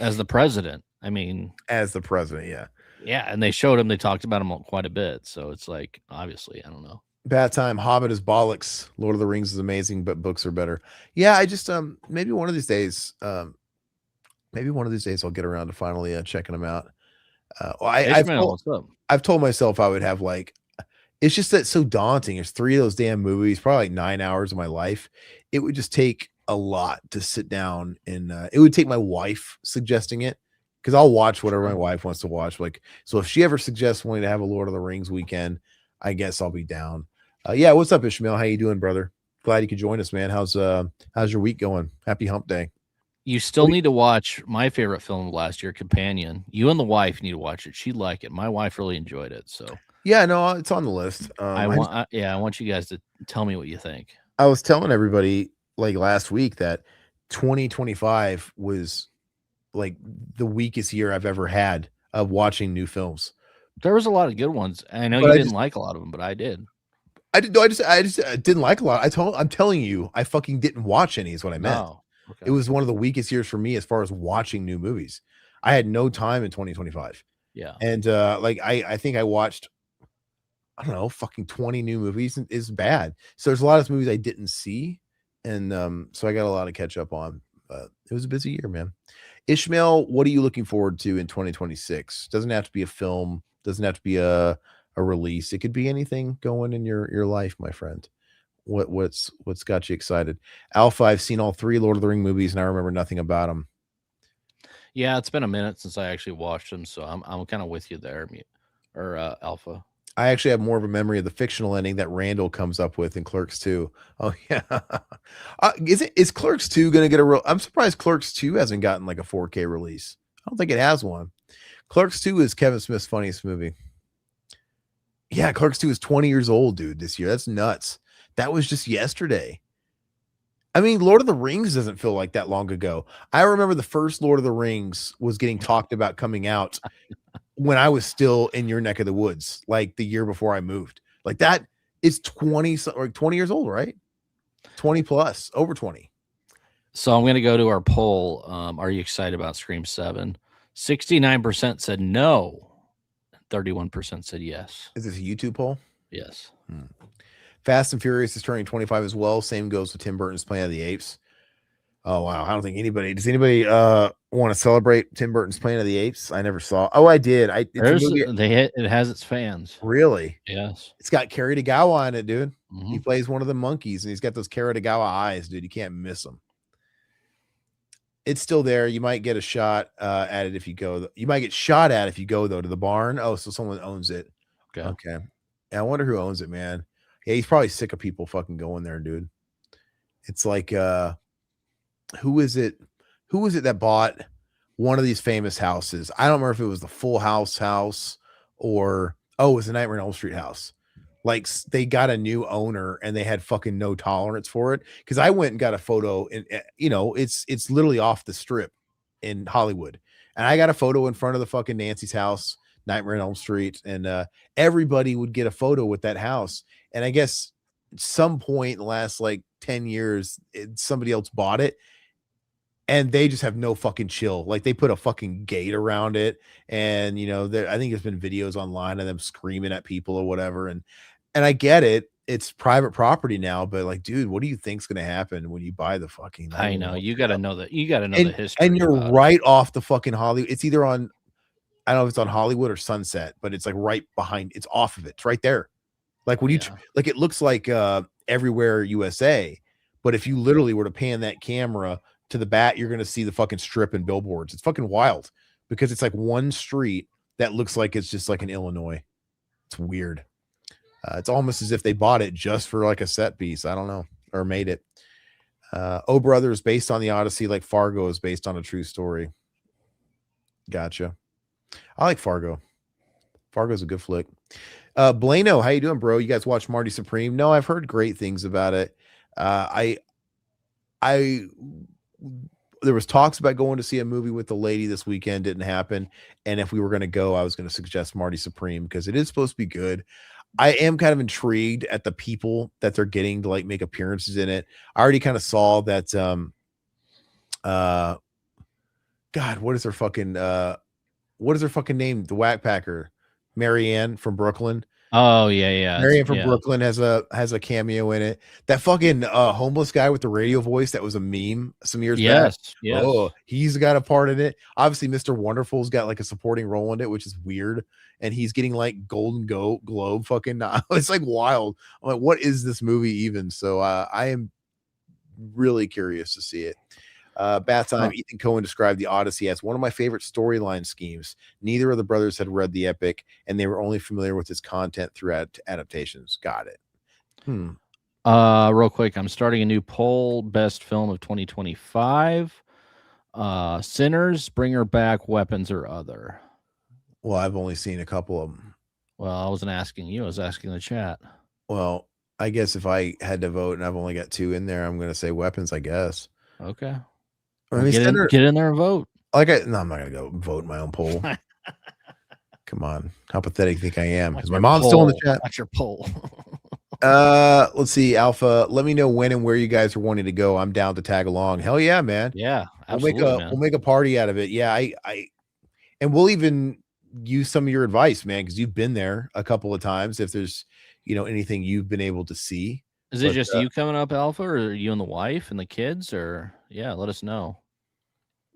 as the president. I mean, as the president, yeah. Yeah, and they showed him, they talked about him quite a bit. So it's like, obviously, I don't know. Bad time. Hobbit is bollocks. Lord of the Rings is amazing, but books are better. Yeah, I just maybe one of these days, I'll get around to finally checking them out. I've told myself I would have like, it's just that so daunting. It's 3 of those damn movies, probably like 9 hours of my life. It would just take a lot to sit down, and it would take my wife suggesting it, because I'll watch whatever my wife wants to watch. Like, so if she ever suggests wanting to have a Lord of the Rings weekend, I guess I'll be down. Yeah, what's up, Ishmael? How you doing, brother? Glad you could join us, man. How's your week going? Happy hump day. You still need to watch my favorite film of last year, Companion. You and the wife need to watch it. She'd like it. My wife really enjoyed it. So yeah, no, it's on the list. I want you guys to tell me what you think. I was telling everybody like last week that 2025 was like the weakest year I've ever had of watching new films. There was a lot of good ones. I know you didn't like a lot of them, but I did. I just didn't like a lot. I'm telling you, I fucking didn't watch any is what I meant. Okay. It was one of the weakest years for me as far as watching new movies. I had no time in 2025. Yeah. And like I think I watched, I don't know, fucking 20 new movies is bad. So there's a lot of movies I didn't see. And so I got a lot to catch up on. But it was a busy year, man. Ishmael, what are you looking forward to in 2026? Doesn't have to be a film, doesn't have to be a release. It could be anything going in your life, my friend. What's got you excited? Alpha, I've seen all 3 Lord of the Ring movies and I remember nothing about them. Yeah, it's been a minute since I actually watched them, so I'm kind of with you there, or Alpha. I actually have more of a memory of the fictional ending that Randall comes up with in Clerks 2. Oh yeah. Is Clerks 2 going to get a real I'm surprised Clerks 2 hasn't gotten like a 4K release. I don't think it has one. Clerks 2 is Kevin Smith's funniest movie. Yeah, Clerks 2 is 20 years old, dude, this year. That's nuts. That was just yesterday. I mean, Lord of the Rings doesn't feel like that long ago. I remember the first Lord of the Rings was getting talked about coming out when I was still in your neck of the woods, like the year before I moved. Like that is 20 or 20 years old, right? 20 plus, over 20. So I'm going to go to our poll. Are you excited about Scream 7? 69% said no. 31% said yes. Is this a YouTube poll? Yes. Fast and Furious is turning 25 as well. Same goes with Tim Burton's Planet of the Apes. Oh wow, I don't think does anybody want to celebrate Tim Burton's Planet of the Apes? I never saw. Oh, I did. It has its fans. Really? Yes. It's got Kerry Tagawa on it, dude. Mm-hmm. He plays one of the monkeys and he's got those Kerry Tagawa eyes, dude. You can't miss them. It's still there. You might get a shot at it if you go. You might get shot at if you go though to the barn. Oh, so someone owns it. Okay. Yeah, I wonder who owns it, man. Yeah, he's probably sick of people fucking going there, dude. It's like who is it that bought one of these famous houses? I don't remember if it was the Full House or it was the Nightmare on Elm Street house. Like they got a new owner and they had fucking no tolerance for it. Because I went and got a photo and it's literally off the strip in Hollywood. And I got a photo in front of the fucking Nancy's house, Nightmare on Elm Street, and everybody would get a photo with that house. And I guess at some point in the last like 10 years, somebody else bought it and they just have no fucking chill. Like they put a fucking gate around it. And, I think there's been videos online of them screaming at people or whatever. And I get it. It's private property now, but like, dude, what do you think's going to happen when you buy the fucking, I know you got to know that you got to know the history. And you're right off the fucking Hollywood. It's either on, I don't know if it's on Hollywood or Sunset, but it's like right behind, it's off of it. It's right there. Like when like it looks like Everywhere USA, but if you literally were to pan that camera to the back, you're going to see the fucking strip and billboards. It's fucking wild because it's like one street that looks like it's just like in Illinois. It's weird. It's almost as if they bought it just for like a set piece. I don't know, or made it. Oh Brothers based on the Odyssey, like Fargo is based on a true story. Gotcha. I like Fargo. Fargo's a good flick. Blano, how you doing, bro? You guys watch Marty Supreme? No, I've heard great things about it. There was talks about going to see a movie with the lady this weekend. Didn't happen. And if we were going to go, I was going to suggest Marty Supreme because it is supposed to be good. I am kind of intrigued at the people that they're getting to like make appearances in it. I already kind of saw that. God, what is her fucking name? The Whack Packer, Marianne from Brooklyn. Oh yeah. Marianne from Brooklyn has a cameo in it. That fucking homeless guy with the radio voice that was a meme some years back. Yes. Oh, he's got a part in it. Obviously, Mr. Wonderful's got like a supporting role in it, which is weird. And he's getting like Golden Globe fucking. It's like wild. I'm like, what is this movie even? So I am really curious to see it. Bat Time, Ethan Cohen described the Odyssey as one of my favorite storyline schemes. Neither of the brothers had read the epic, and they were only familiar with its content through adaptations. Got it. Real quick, I'm starting a new poll. Best film of 2025. Sinners, Bring Her Back, Weapons, or Other. Well, I've only seen a couple of them. Well, I wasn't asking you. I was asking the chat. Well, I guess if I had to vote and I've only got 2 in there, I'm going to say Weapons, I guess. Okay. Well, get in there and vote. No, I'm not going to go vote in my own poll. Come on. How pathetic do you think I am? Because my mom's still in the chat. Watch your poll. Let's see, Alpha. Let me know when and where you guys are wanting to go. I'm down to tag along. Hell yeah, man. Yeah, absolutely, man. We'll make a party out of it. Yeah, and we'll even use some of your advice, man, because you've been there a couple of times. If there's anything you've been able to see, Is it but just you coming up, Alpha, or you and the wife and the kids, or yeah, let us know.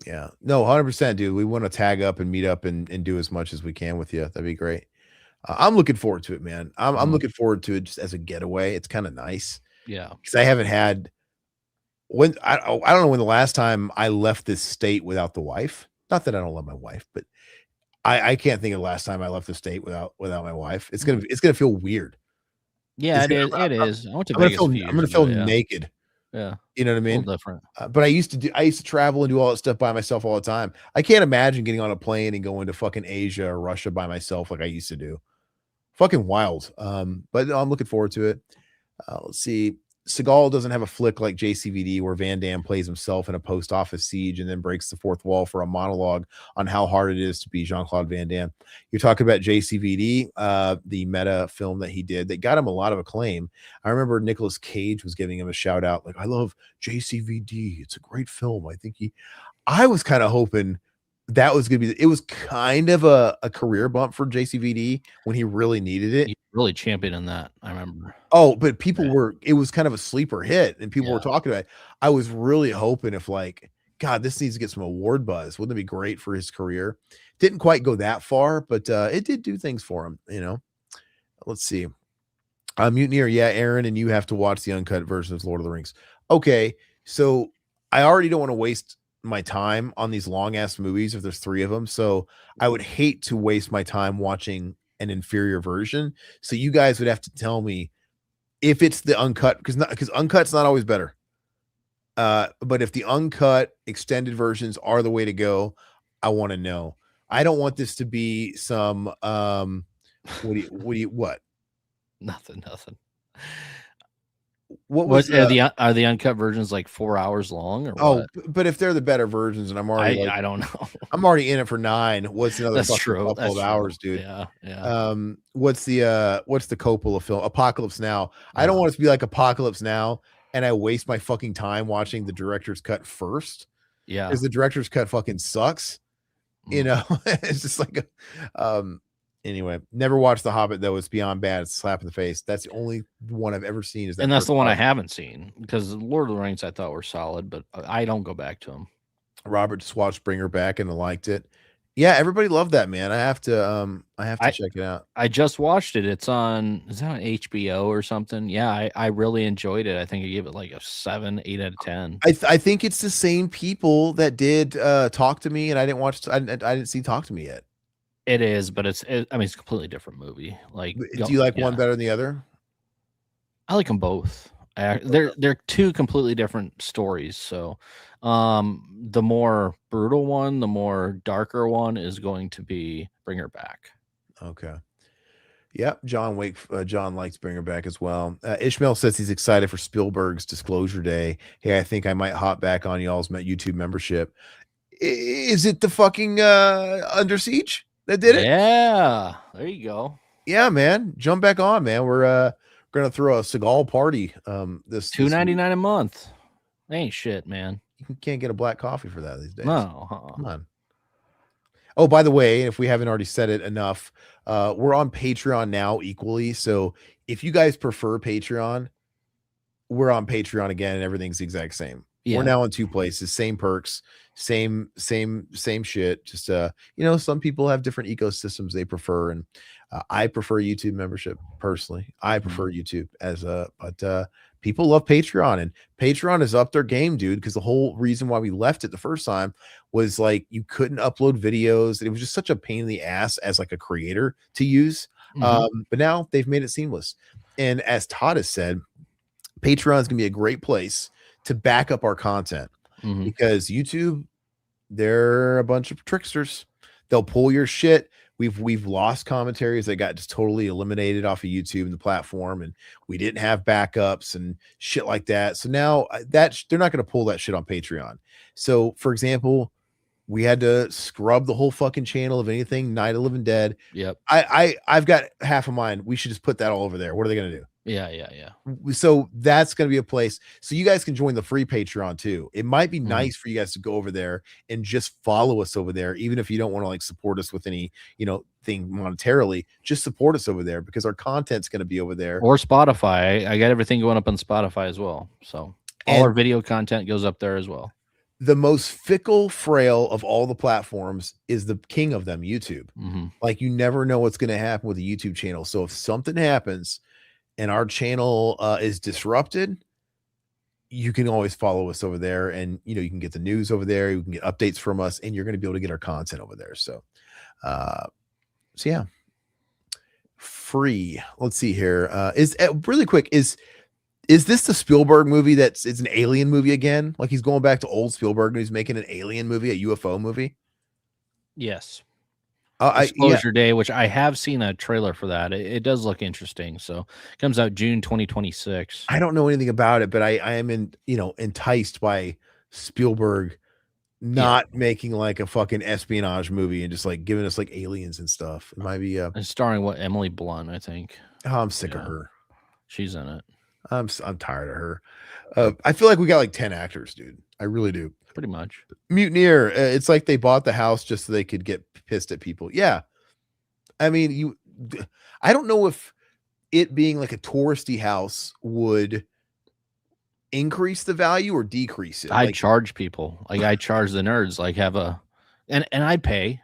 yeah, no, 100%, dude. We want to tag up and meet up and do as much as we can with you. That'd be great. I'm looking forward to it, man. I'm looking forward to it just as a getaway. It's kind of nice Yeah. because I haven't had I don't know when the last time I left this state without the wife. Not that I don't love my wife, but I can't think of the last time I left the state without my wife. It's gonna feel weird. Yeah, It's it gonna, is. It is. I went to I'm gonna Vegas feel a few I'm gonna years feel ago. Yeah. naked. Yeah. You know what I A mean? little different. But I used to travel and do all that stuff by myself all the time. I can't imagine getting on a plane and going to fucking Asia or Russia by myself like I used to do. Fucking wild. But no, I'm looking forward to it. Let's see. Seagal doesn't have a flick like JCVD where Van Damme plays himself in a post office siege and then breaks the fourth wall for a monologue on how hard it is to be Jean-Claude Van Damme. You're talking about JCVD, the meta film that he did that got him a lot of acclaim. I remember Nicolas Cage was giving him a shout out like, I love JCVD. It's a great film. I was kind of hoping that was going to be, it was kind of a career bump for JCVD when he really needed it. You really championing that. I remember. Oh, but Right. it was kind of a sleeper hit and people were Yeah. talking about it. I was really hoping if God, this needs to get some award buzz. Wouldn't it be great for his career? Didn't quite go that far, but it did do things for him. Let's see. Mutineer, yeah, Aaron, and you have to watch the uncut version of Lord of the Rings. Okay, so I already don't want to waste my time on these long ass movies if there's 3 of them. So I would hate to waste my time watching an inferior version. So you guys would have to tell me if it's the uncut, because uncut's not always better. But if the uncut extended versions are the way to go, I want to know. I don't want this to be some what? Nothing. What was Are the uncut versions like 4 hours long or oh, what? but if they're the better versions and I'm already I don't know. I'm already in it for 9, what's another That's fucking true. couple of hours, dude? Yeah. What's the Coppola film? Apocalypse Now. I don't want it to be like Apocalypse Now and I waste my fucking time watching the director's cut first. Yeah. Because the director's cut fucking sucks. It's just like anyway, never watched The Hobbit though. It's beyond bad. It's a slap in the face. That's the only one I've ever seen. And that's the one I haven't seen because Lord of the Rings I thought were solid, but I don't go back to them. Robert just watched Bring Her Back and liked it. Yeah, everybody loved that, man. I have to check it out. I just watched it. Is that on HBO or something? Yeah, I really enjoyed it. I think I gave it like a 7, 8 out of 10. I think it's the same people that did Talk to Me, and I didn't see Talk to Me yet. It is, but it's a completely different movie. Like, do you like one better than the other? I like them both. They're 2 completely different stories. So, the more brutal one, the more darker one is going to be Bring Her Back. Okay. Yep, John likes Bring Her Back as well. Ishmael says he's excited for Spielberg's Disclosure Day. Hey, I think I might hop back on y'all's YouTube membership. Is it the fucking Under Siege that did it? Yeah, there you go. Yeah, man, jump back on, man. We're gonna throw a Seagal party. This $2.99 a month. Ain't shit, man. You can't get a black coffee for that these days. No, come on. Oh, by the way, if we haven't already said it enough, we're on Patreon now equally. So if you guys prefer Patreon, we're on Patreon again, and everything's the exact same. Yeah. We're now in 2 places, same perks, same shit. Just some people have different ecosystems they prefer, and I prefer YouTube membership personally. I prefer YouTube but people love Patreon, and Patreon has upped their game, dude, because the whole reason why we left it the first time was like you couldn't upload videos. It was just such a pain in the ass as like a creator to use. But now they've made it seamless. And as Todd has said, Patreon is gonna be a great place to back up our content because YouTube, they're a bunch of tricksters. They'll pull your shit. We've lost commentaries that got just totally eliminated off of YouTube and the platform, and we didn't have backups and shit like that. So now they're not going to pull that shit on Patreon. So, for example, we had to scrub the whole fucking channel of anything Night of the Living Dead. Yep. I've got half of mine. We should just put that all over there. What are they going to do? Yeah. So that's going to be a place. So you guys can join the free Patreon too. It might be Mhm. nice for you guys to go over there and just follow us over there, even if you don't want to like support us with any, thing monetarily. Just support us over there because our content's going to be over there. Or Spotify. I got everything going up on Spotify as well. So all our And video content goes up there as well. the most fickle, frail of all the platforms is the king of them, YouTube. Mhm. Like you never know what's going to happen with a YouTube channel. So if something happens and our channel is disrupted, you can always follow us over there, and you can get the news over there. You can get updates from us, and you're going to be able to get our content over there. So yeah, free. Let's see here. Is really quick. Is this the Spielberg movie it's an alien movie again? Like he's going back to old Spielberg and he's making an alien movie, a UFO movie? Yes. Yeah. Disclosure Day, which I have seen a trailer for that. It does look interesting. So it comes out June 2026. I don't know anything about it, but I am enticed by Spielberg not making like a fucking espionage movie and just like giving us like aliens and stuff. It might be It's starring Emily Blunt, I think. oh, I'm sick of her. She's in it. I'm tired of her. I feel like we got like 10 actors, dude. I really do. Pretty much. Mutineer. It's like they bought the house just so they could get pissed at people. Yeah. I mean, I don't know if it being like a touristy house would increase the value or decrease it. I charge people. Like I charge the nerds, like and I pay,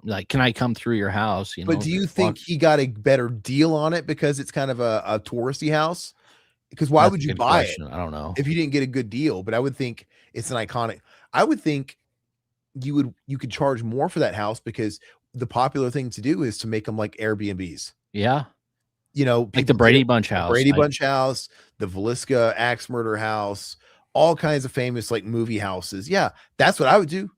like, can I come through your house? But do you think he got a better deal on it because it's kind of a touristy house? Because why would you buy it? I don't know if you didn't get a good deal, but I would think it's an iconic. I would think you could charge more for that house because the popular thing to do is to make them like Airbnbs. Yeah. Like the Brady Bunch house. Brady Bunch house, the Velisca axe murder house, all kinds of famous like movie houses. Yeah, that's what I would do.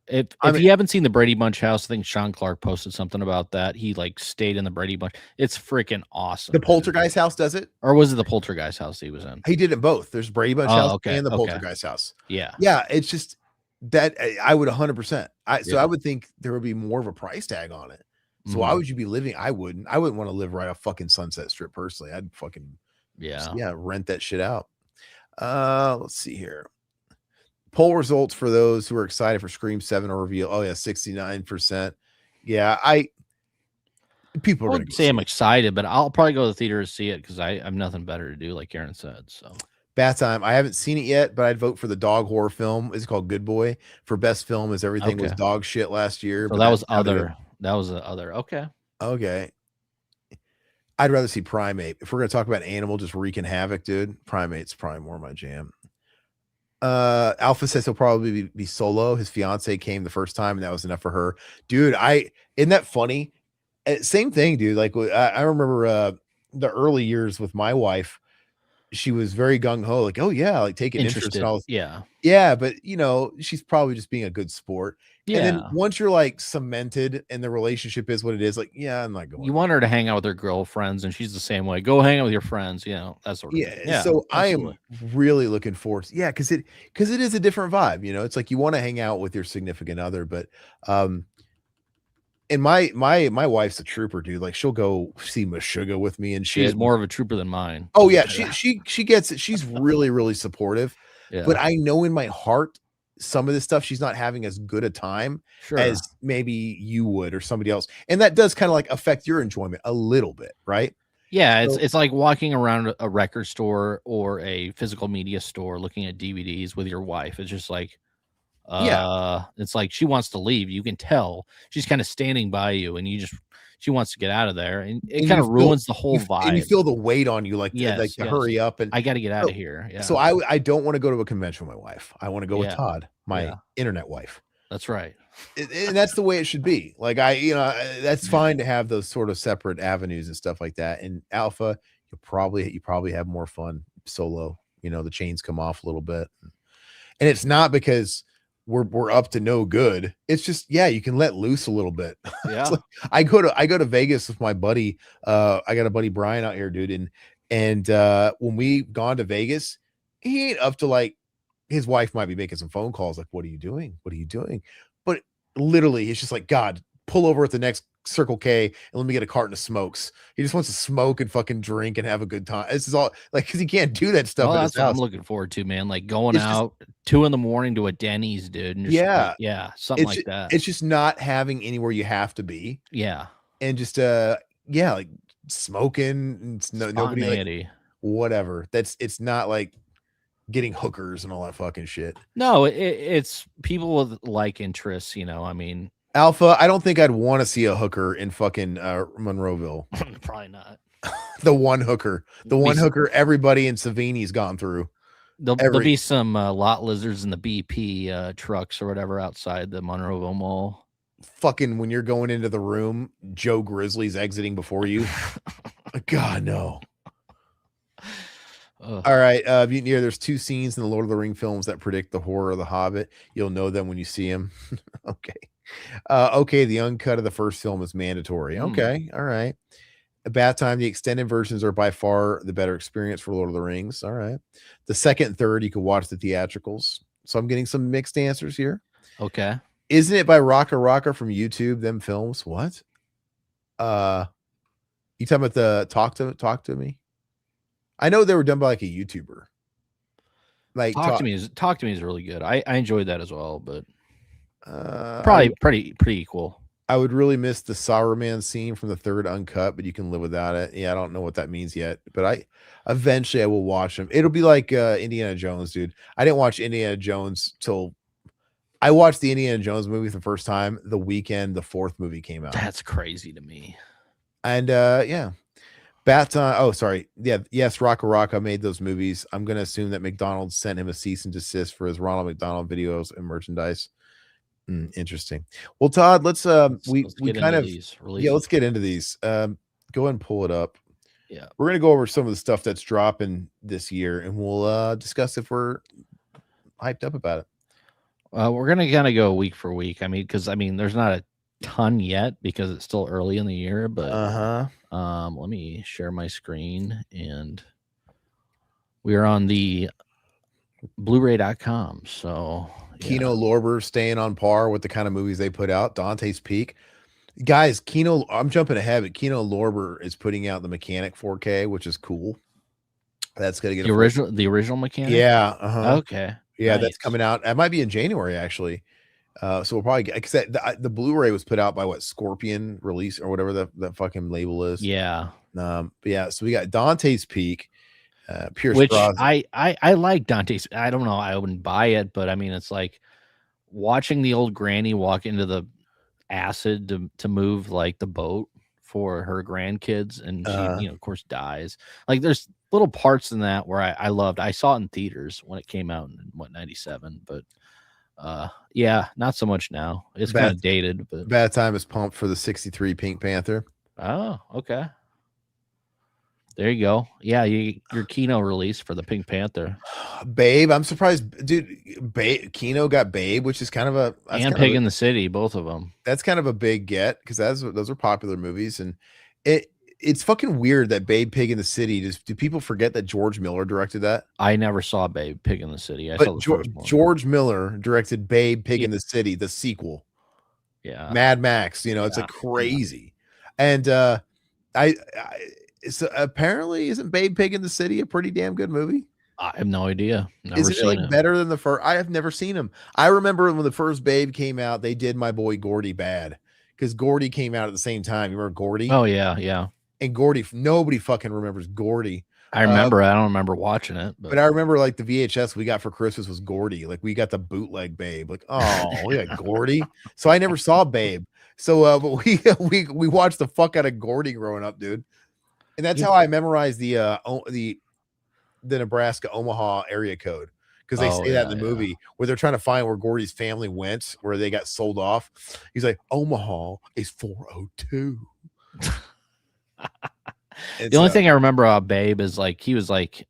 If you haven't seen the Brady Bunch house, I think Sean Clark posted something about that. He like stayed in the Brady Bunch. It's freaking awesome. The Poltergeist house does it? Or was it the Poltergeist house he was in? He did it both. There's Brady Bunch house and the Poltergeist house. Yeah. Yeah, it's just that I would 100%. I would think there would be more of a price tag on it. So why would you be living? I wouldn't want to live right off fucking Sunset Strip personally. I'd fucking rent that shit out. Let's see here. Poll results for those who are excited for Scream 7 or reveal. Oh yeah, 69%. Yeah, people are going to say I'm excited, but I'll probably go to the theater to see it because I have nothing better to do, like Aaron said. So Bat Time. I haven't seen it yet, but I'd vote for the dog horror film. It's called Good Boy for best film. As everything was dog shit last year. So that was other. That was the other. Okay. I'd rather see Primate. If we're going to talk about animal just wreaking havoc, dude, Primate's probably more my jam. Alpha says he'll probably be solo. His fiance came the first time and that was enough for her. Dude, isn't that funny? Same thing, dude. Like I remember the early years with my wife. She was very gung-ho, like, oh yeah, like taking interest in all. Yeah, but she's probably just being a good sport. Yeah. And then once you're like cemented and the relationship is what it is, like, yeah, I'm not going. You want her to hang out with her girlfriends, and she's the same way. Go hang out with your friends, that sort of thing. Yeah. So absolutely. I am really looking forward to, because it is a different vibe. It's like you want to hang out with your significant other, but and my wife's a trooper, dude. Like she'll go see Meshuggah with me, and she's more of a trooper than mine. Oh yeah, she gets it. She's really really supportive. Yeah. But I know in my heart some of this stuff she's not having as good a time as maybe you would or somebody else, and that does kind of like affect your enjoyment a little bit, right? Yeah, it's like walking around a record store or a physical media store looking at DVDs with your wife. It's just like. It's like she wants to leave. You can tell she's kind of standing by you, and she wants to get out of there, and it kind of ruins the whole vibe. And you feel the weight on you, like to hurry up, and I got to get out of here. Yeah. So I don't want to go to a convention with my wife. I want to go with Todd, my internet wife. That's right, and that's the way it should be. Like that's fine to have those sort of separate avenues and stuff like that. And Alpha, you probably have more fun solo. The chains come off a little bit, and it's not because we're up to no good. It's just you can let loose a little bit. Yeah. Like, I go to Vegas with my buddy. I got a buddy Brian out here, dude, and when we've gone to Vegas, he ain't up to like his wife might be making some phone calls like, what are you doing? But literally it's just like, God, pull over at the next Circle K and let me get a carton of smokes. He just wants to smoke and fucking drink and have a good time. This is all like because he can't do that stuff Well, at his that's what I'm house. looking forward to, man. Like going It's just out 2 a.m. to a Denny's, dude, and just yeah, like, yeah, something like that. it's just not having anywhere you have to be Yeah, and just yeah, like smoking and nobody like spontaneity. whatever. It's not like getting hookers and all that fucking shit. No, it's people with like interests. I mean, Alpha, I don't think I'd want to see a hooker in fucking Monroeville. probably not. The one hooker Be s- everybody in Savini's gone through. There'll be some lot lizards in the BP trucks or whatever outside the Monroeville Mall. Fucking when you're going into the room, Joe Grizzly's exiting before you. God, no. All right. There's 2 scenes in the Lord of the Ring films that predict the horror of the Hobbit. You'll know them when you see them. Okay. Okay. The uncut of the first film is mandatory. Okay. All right. Bad time. The extended versions are by far the better experience for Lord of the Rings. All right. The second and third, you could watch the theatricals. So I'm getting some mixed answers here. Okay. Isn't it by Rocka Rocka from YouTube? Them films. What? You talking about the Talk to Me? I know they were done by like a YouTuber. Like Talk to Me is really good. I enjoyed that as well, but probably pretty equal. I would really miss the Sauron scene from the third uncut, but you can live without it. Yeah, I don't know what that means yet, but eventually I will watch them. It'll be like Indiana Jones, dude. I didn't watch Indiana Jones till I watched the Indiana Jones movie for the first time the weekend the 4th movie came out. That's crazy to me. And yeah. Oh, sorry. Yeah, yes, Rocka Rocka made those movies. I'm gonna assume that McDonald's sent him a cease and desist for his Ronald McDonald videos and merchandise. Interesting. Well, Todd, let's we kind of let's get into these. Go ahead and pull it up. Yeah, we're gonna go over some of the stuff that's dropping this year, and we'll discuss if we're hyped up about it. We're gonna kind of go week for week. Because there's not a ton yet because it's still early in the year. But let me share my screen, and we are on the Blu-ray.com. So Kino Lorber staying on par with the kind of movies they put out. Dante's Peak, guys. I'm jumping ahead, but Kino Lorber is putting out the Mechanic 4K, which is cool. That's gonna get the original Mechanic. Yeah. Okay. Yeah, nice. That's coming out. It might be in January actually. So we'll probably get because the Blu-ray was put out by Scorpion Release or whatever that fucking label is. Yeah. But yeah, so we got Dante's Peak. Pierce which Brosnan. I like Dante's. I don't know. I wouldn't buy it, but it's like watching the old granny walk into the acid to move like the boat for her grandkids, and she of course dies. Like there's little parts in that where I loved. I saw it in theaters when it came out in 97, but yeah, not so much now. It's kind of dated. But Bad Time is pumped for the 63 Pink Panther. Oh, okay. There you go. Yeah, your Kino release for the Pink Panther. Babe, I'm surprised, dude. Kino got Babe, which is kind of and Pig in the City, both of them. That's kind of a big get because those are popular movies, and it's fucking weird that Babe, Pig in the City. Do people forget that George Miller directed that? I never saw Babe, Pig in the City. I saw the first one. George Miller directed Babe, Pig in the City, the sequel. Yeah, Mad Max. It's like crazy, and so apparently, isn't Babe, Pig in the City a pretty damn good movie? I have no idea. Is it like better than the first? I have never seen him. I remember when the first Babe came out, they did my boy Gordy bad because Gordy came out at the same time. You remember Gordy? Oh yeah. And Gordy, nobody fucking remembers Gordy. I remember. I don't remember watching it, but I remember like the VHS we got for Christmas was Gordy. Like we got the bootleg Babe. Like we got Gordy. So I never saw Babe. So but we watched the fuck out of Gordy growing up, dude. And that's how I memorized the Nebraska Omaha area code because they say that in the movie where they're trying to find where Gordy's family went, where they got sold off. He's like, Omaha is 402. The only thing I remember about Babe is like he's like,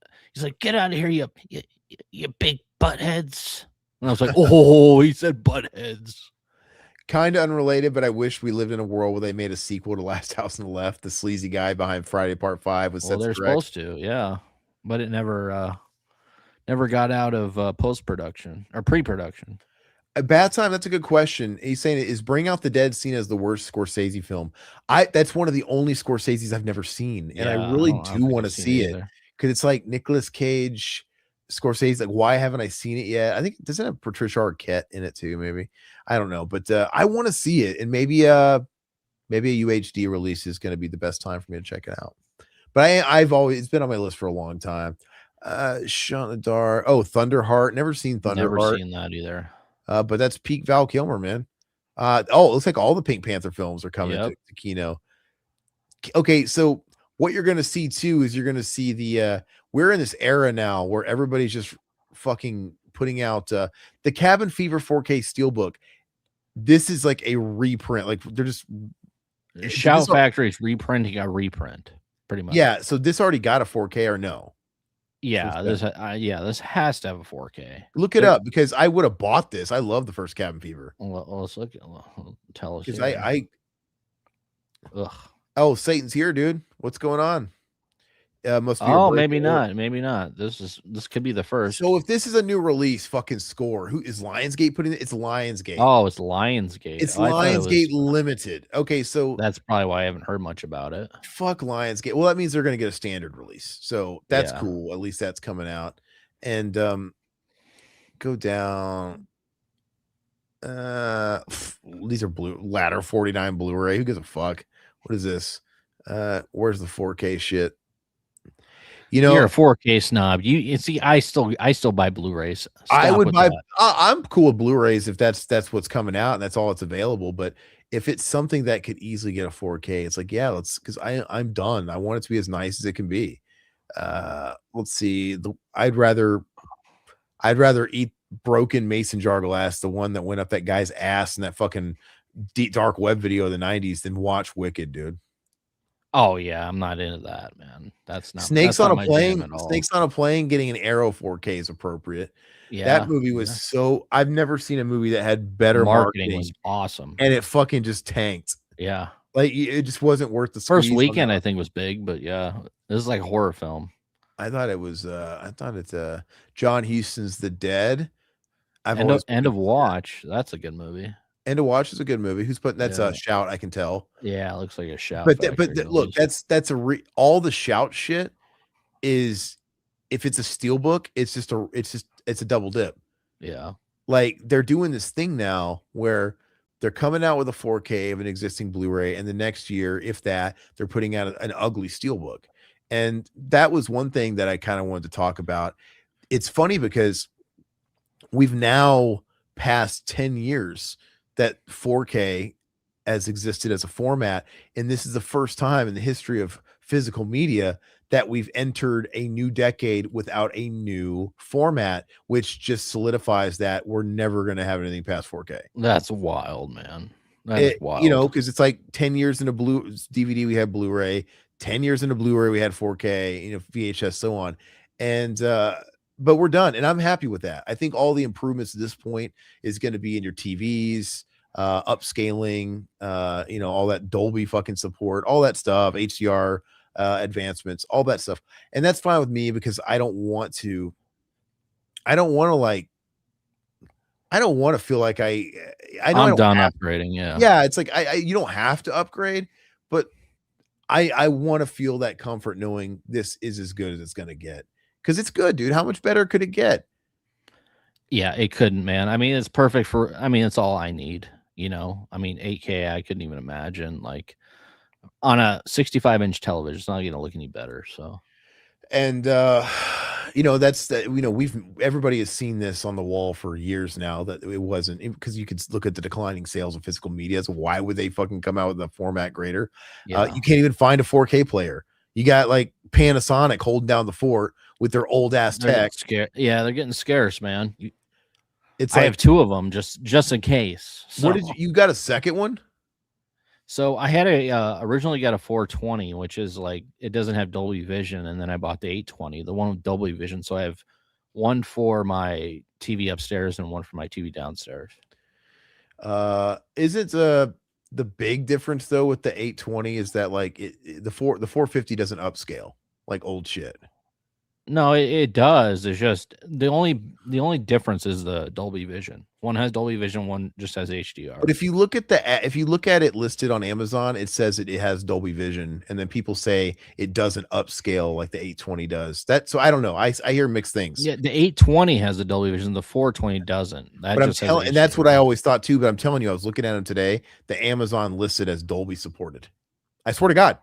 get out of here, you big buttheads. And I was like, oh, he said buttheads. Kind of unrelated, but I wish we lived in a world where they made a sequel to Last House on the Left. The sleazy guy behind Friday Part 5 was they're supposed to, yeah, but it never got out of post-production or pre-production. Bad Time. That's a good question. He's saying, is Bring Out the Dead seen as the worst Scorsese film? That's one of the only Scorsese's I've never seen, and I Yeah, really I don't do think want I've to seen it see it either. because it's like Nicolas Cage, Scorsese. Like, why haven't I seen it yet? I think doesn't it have Patricia Arquette in it too. Maybe I don't know, but I want to see it, and maybe a UHD release is going to be the best time for me to check it out. But I've always it's been on my list for a long time. Shot in the Dark. Oh, Thunderheart. Never seen Never Thunderheart. seen that either. But that's peak Val Kilmer, man. Oh, it looks like all the Pink Panther films are coming Yep. to Kino. Okay, so what you're gonna see too is you're gonna see the we're in this era now where everybody's just fucking putting out the Cabin Fever 4K Steelbook. This is like a reprint, like they're just Shout Factory's reprinting a reprint, pretty much. yeah. So this already got a 4K or no? Yeah, this has to have a 4K. Look it up because I would have bought this. I love the first Cabin Fever. Well, let's look. Tell us. Because Ugh. Oh, Satan's here, dude. What's going on? Must be. Oh, maybe not. Maybe not. This could be the first. So if this is a new release, fucking score. Who is Lionsgate putting it? It's Lionsgate. Oh, it's Lionsgate. It's Lionsgate Limited. Okay, so that's probably why I haven't heard much about it. Fuck Lionsgate. Well, that means they're going to get a standard release. So that's cool. At least that's coming out. And go down. These are Ladder 49 Blu-ray. Who gives a fuck? What is this? Where's the 4K shit? You know, you're a 4K snob. You see, I still buy Blu-rays. I would buy. I'm cool with Blu-rays if that's what's coming out and that's all that's available. But if it's something that could easily get a 4K, it's like let's because I'm done. I want it to be as nice as it can be. Let's see. I'd rather eat broken mason jar glass, the one that went up that guy's ass in that fucking deep dark web video of the 90s, than watch Wicked, dude. Oh yeah, I'm not into that, man. That's not Snakes on a Plane. Snakes on a Plane getting an Arrow 4K is appropriate. Yeah, that movie was so. I've never seen a movie that had better marketing. Was awesome, and it fucking just tanked. Yeah, like it just wasn't worth the first weekend. I think was big, but yeah, this is like a horror film. I thought it was. I thought it's John Huston's The Dead. End of Watch. That's a good movie. End of Watch is a good movie. Who's putting that's a Shout? I can tell. Yeah, it looks like a Shout. But look, that's all the Shout shit is. If it's a steelbook, it's a double dip. Yeah, like they're doing this thing now where they're coming out with a 4K of an existing Blu-ray, and the next year, if that, they're putting out an ugly steelbook. And that was one thing that I kind of wanted to talk about. It's funny because we've now passed 10 years that 4K has existed as a format. And this is the first time in the history of physical media that we've entered a new decade without a new format, which just solidifies that we're never going to have anything past 4K. That's wild, man. That's wild. You know, because it's like 10 years into DVD, we had Blu-ray, 10 years into Blu-ray, we had 4K, VHS, so on. And, but we're done. And I'm happy with that. I think all the improvements at this point is going to be in your TVs, upscaling, all that Dolby fucking support, all that stuff, HDR, advancements, all that stuff. And that's fine with me because I don't want to feel like I'm done upgrading. Yeah. It's like, you don't have to upgrade, but I want to feel that comfort knowing this is as good as it's going to get. Cause it's good, dude. How much better could it get? Yeah, it couldn't, man. I mean, it's perfect it's all I need, 8K, I couldn't even imagine like on a 65-inch television. It's not going to look any better. So, and that's everybody has seen this on the wall for years now that it wasn't, because you could look at the declining sales of physical media. So why would they fucking come out with a format greater? You can't even find a 4K player. You got like Panasonic holding down the fort with their old ass tech. Yeah, they're getting scarce, man. I have two of them just in case. So. What you got a second one? So I had originally got a 420, which is like, it doesn't have Dolby Vision. And then I bought the 820, the one with Dolby Vision. So I have one for my TV upstairs and one for my TV downstairs. Is it the big difference though with the 820 is that like the 450 doesn't upscale like old shit? No, it does. It's just the only difference is the Dolby Vision. One has Dolby Vision, one just has HDR. But if you look at it listed on Amazon, it says it has Dolby Vision, and then people say it doesn't upscale like the 820 does. So I don't know. I hear mixed things. Yeah, the 820 has the Dolby Vision, the 420 doesn't. That But just has and that's what I HDR. always thought too. But I'm telling you, I was looking at them today. The Amazon listed as Dolby supported. I swear to God.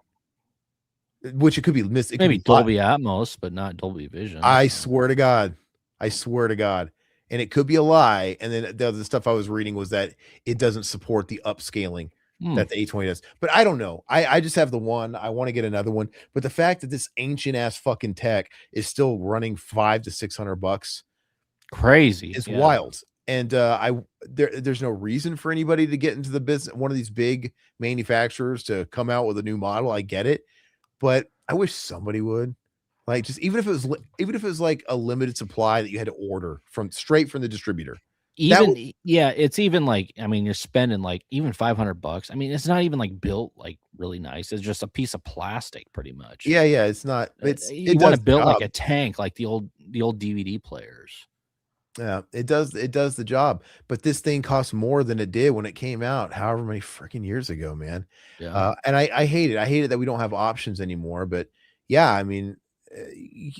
Which it could be missed. Maybe Dolby Atmos, but not Dolby Vision. I swear to God. I swear to God. And it could be a lie. And then the other stuff I was reading was that it doesn't support the upscaling that the 820 does. But I don't know. I just have the one. I want to get another one. But the fact that this ancient ass fucking tech is still running $500 to $600 crazy. It's wild. And there's no reason for anybody to get into the business, one of these big manufacturers to come out with a new model. I get it, but I wish somebody would. Like, just even if it was like a limited supply that you had to order straight from the distributor. It's even like, I mean, you're spending like even $500. I mean, it's not even like built like really nice. It's just a piece of plastic, pretty much. Yeah, it's not. You want to build like a tank, like the old DVD players. Yeah, it does the job. But this thing costs more than it did when it came out, however many freaking years ago, man. Yeah. And I hate it. I hate it that we don't have options anymore. But yeah, I mean,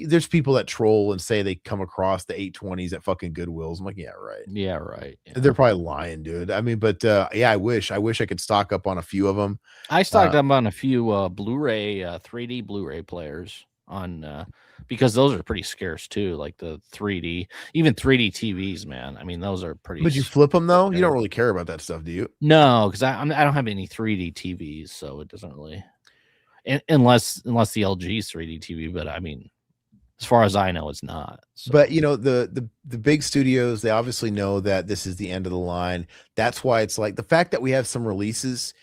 there's people that troll and say they come across the 820s at fucking Goodwills. I'm like, yeah, right. Yeah, right. Yeah. They're probably lying, dude. I mean, but yeah, I wish I could stock up on a few of them. I stocked up on a few Blu-ray 3D Blu-ray players on because those are pretty scarce too, like the 3D, even 3D TVs, man. I mean, those are pretty. Would you flip them though? You don't really care about that stuff, do you? No, because I don't have any 3D TVs, so it doesn't really. Unless the LG's 3D TV, but I mean, as far as I know, it's not. So. But you know, the big studios, they obviously know that this is the end of the line. That's why it's like the fact that we have some releases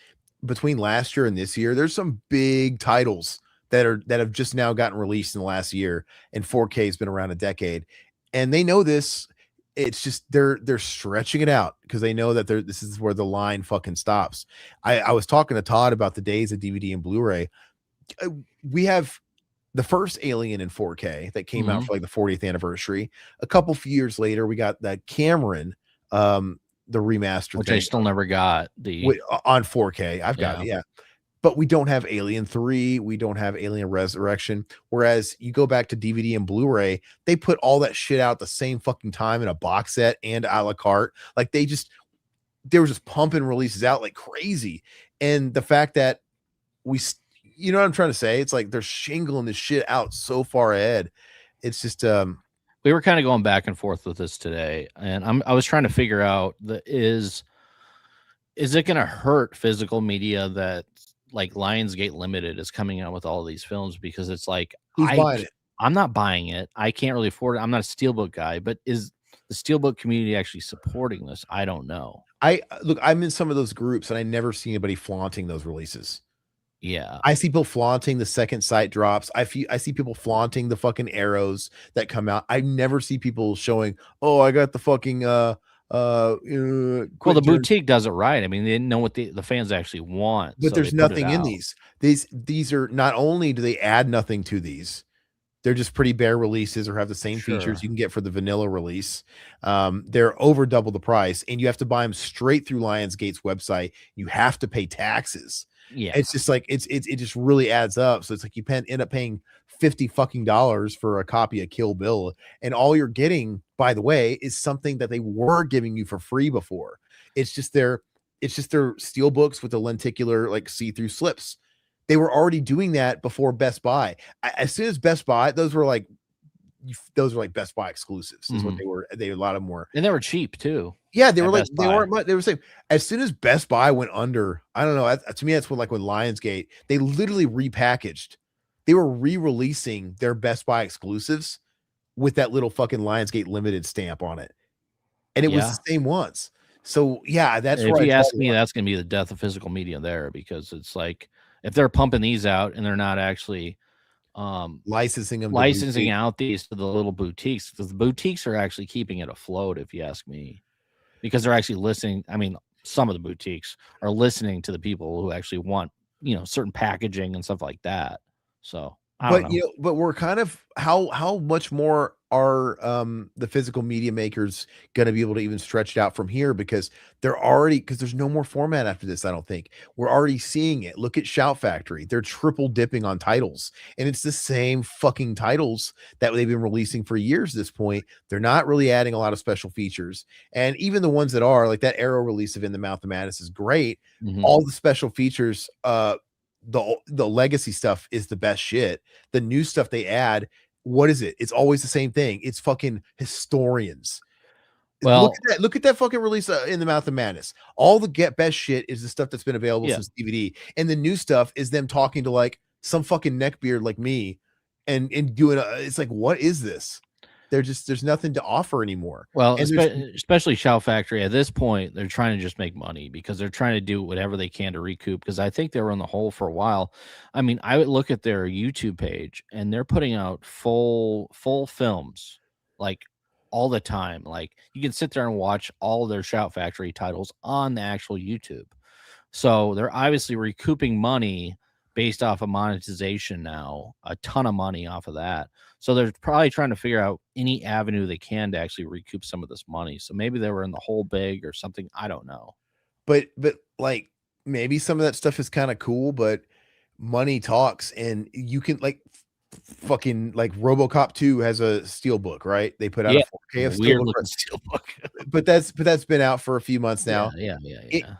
between last year and this year. There's some big titles that have just now gotten released in the last year, and 4K has been around a decade, and they know this. It's just they're stretching it out because they know that this is where the line fucking stops. I was talking to Todd about the days of DVD and Blu-ray. We have the first Alien in 4K that came out for like the 40th anniversary. A couple few years later, we got that Cameron, the remastered, which I still never got on 4K. I've got it, yeah. But we don't have Alien 3. We don't have Alien Resurrection. Whereas you go back to DVD and Blu-ray, they put all that shit out at the same fucking time in a box set and a la carte. Like they were just pumping releases out like crazy. And the fact that you know what I'm trying to say? It's like they're shingling this shit out so far ahead. It's just we were kind of going back and forth with this today, and I was trying to figure out is it going to hurt physical media that like Lionsgate Limited is coming out with all of these films, because it's like I'm not buying it. I can't really afford it. I'm not a Steelbook guy, but is the Steelbook community actually supporting this? I don't know. I'm in some of those groups and I never see anybody flaunting those releases. Yeah, I see people flaunting the second sight drops. I see people flaunting the fucking arrows that come out. I never see people showing, oh, I got the fucking well, the boutique does it right. I mean, they didn't know what the fans actually want. But so there's nothing in these. These are, not only do they add nothing to these, they're just pretty bare releases or have the same features you can get for the vanilla release. They're over double the price, and you have to buy them straight through Lionsgate's website. You have to pay taxes. Yeah, it's just like it just really adds up. So it's like you end up paying $50 fucking for a copy of Kill Bill, and all you're getting, by the way, is something that they were giving you for free before. It's just their steel books with the lenticular like see-through slips. They were already doing that before Best Buy. As soon as Best Buy, those were like Best Buy exclusives. Is what they were. They a lot of more, and they were cheap too. Yeah, they were like they weren't much. They were saying as soon as Best Buy went under, I don't know. To me, that's when Lionsgate, they literally repackaged. They were re-releasing their Best Buy exclusives with that little fucking Lionsgate Limited stamp on it, and it was the same ones. So yeah, that's if you ask me, that's gonna be the death of physical media there, because it's like if they're pumping these out and they're not actually licensing out these to the little boutiques, because the boutiques are actually keeping it afloat, if you ask me, because they're actually listening. I mean, some of the boutiques are listening to the people who actually want, certain packaging and stuff like that. So, but we're kind of how much more the physical media makers going to be able to even stretch it out from here? Because there's no more format after this. I don't think we're already seeing it. Look at Shout Factory. They're triple dipping on titles, and it's the same fucking titles that they've been releasing for years at this point. They're not really adding a lot of special features, and even the ones that are, like that Arrow release of In the Mouth of Madness, is great. All the special features, the legacy stuff is the best shit. The new stuff they add, what is it? It's always the same thing. It's fucking historians. Well, Look at that fucking release, In the Mouth of Madness. All the best shit is the stuff that's been available since DVD, and the new stuff is them talking to like some fucking neckbeard like me, and doing it's like, what is this? There's nothing to offer anymore. Well, And especially Shout Factory at this point, they're trying to just make money because they're trying to do whatever they can to recoup. Because I think they were on the hole for a while. I mean, I would look at their YouTube page and they're putting out full films like all the time. Like you can sit there and watch all of their Shout Factory titles on the actual YouTube. So they're obviously recouping money based off of monetization now, a ton of money off of that. So they're probably trying to figure out any avenue they can to actually recoup some of this money. So maybe they were in the hole big or something. I don't know. but like maybe some of that stuff is kind of cool, but money talks, and you can like fucking like RoboCop 2 has a steelbook, right? They put out a 4K of weird steelbook, looking steelbook. but that's been out for a few months now. Yeah.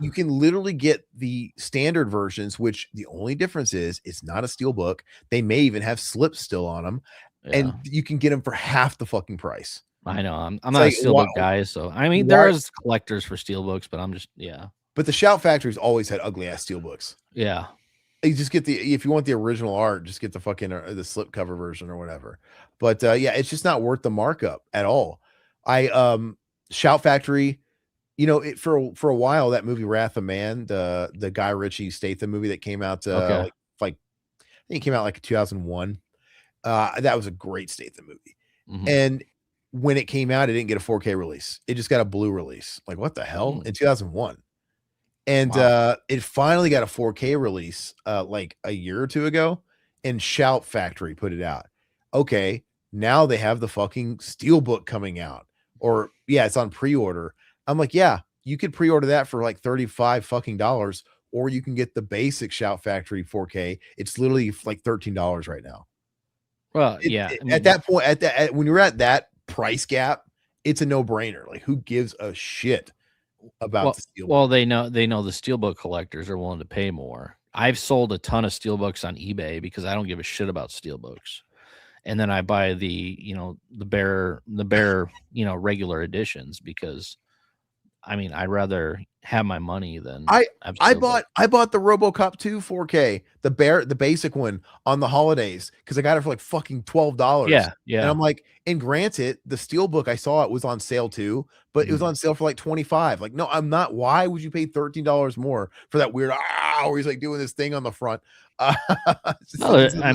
You can literally get the standard versions, which the only difference is it's not a steelbook. They may even have slips still on them, and you can get them for half the fucking price. I know. I'm not a steelbook guy, so I mean, there's collectors for steelbooks, but I'm just But the Shout Factory's always had ugly ass steelbooks. Yeah. You just get if you want the original art, just get the fucking the slipcover version or whatever. But yeah, it's just not worth the markup at all. Shout Factory, it for a while, that movie Wrath of Man, the Guy Ritchie Statham movie that came out like I think it came out like 2001. That was a great Statham movie. And when it came out, it didn't get a 4K release. It just got a blue release. Like, what the hell? In 2001. And it finally got a 4K release like a year or two ago, and Shout Factory put it out. Okay, now they have the fucking steelbook coming out, or it's on pre-order. I'm like, yeah, you could pre-order that for like $35 fucking dollars, or you can get the basic Shout Factory 4K. It's literally like $13 right now. Well, at that point, when you're at that price gap, it's a no-brainer. Like, who gives a shit about the steelbook? Well, they know the steelbook collectors are willing to pay more. I've sold a ton of steelbooks on eBay because I don't give a shit about steelbooks, and then I buy the bare regular editions because I mean I'd rather have my money than I bought the RoboCop 2 4K, the basic one on the holidays because I got it for like fucking $12. Yeah. And I'm like, and granted, the steelbook I saw it was on sale too, but it was on sale for like $25. Like, no, I'm not. Why would you pay $13 more for that weird where he's like doing this thing on the front? I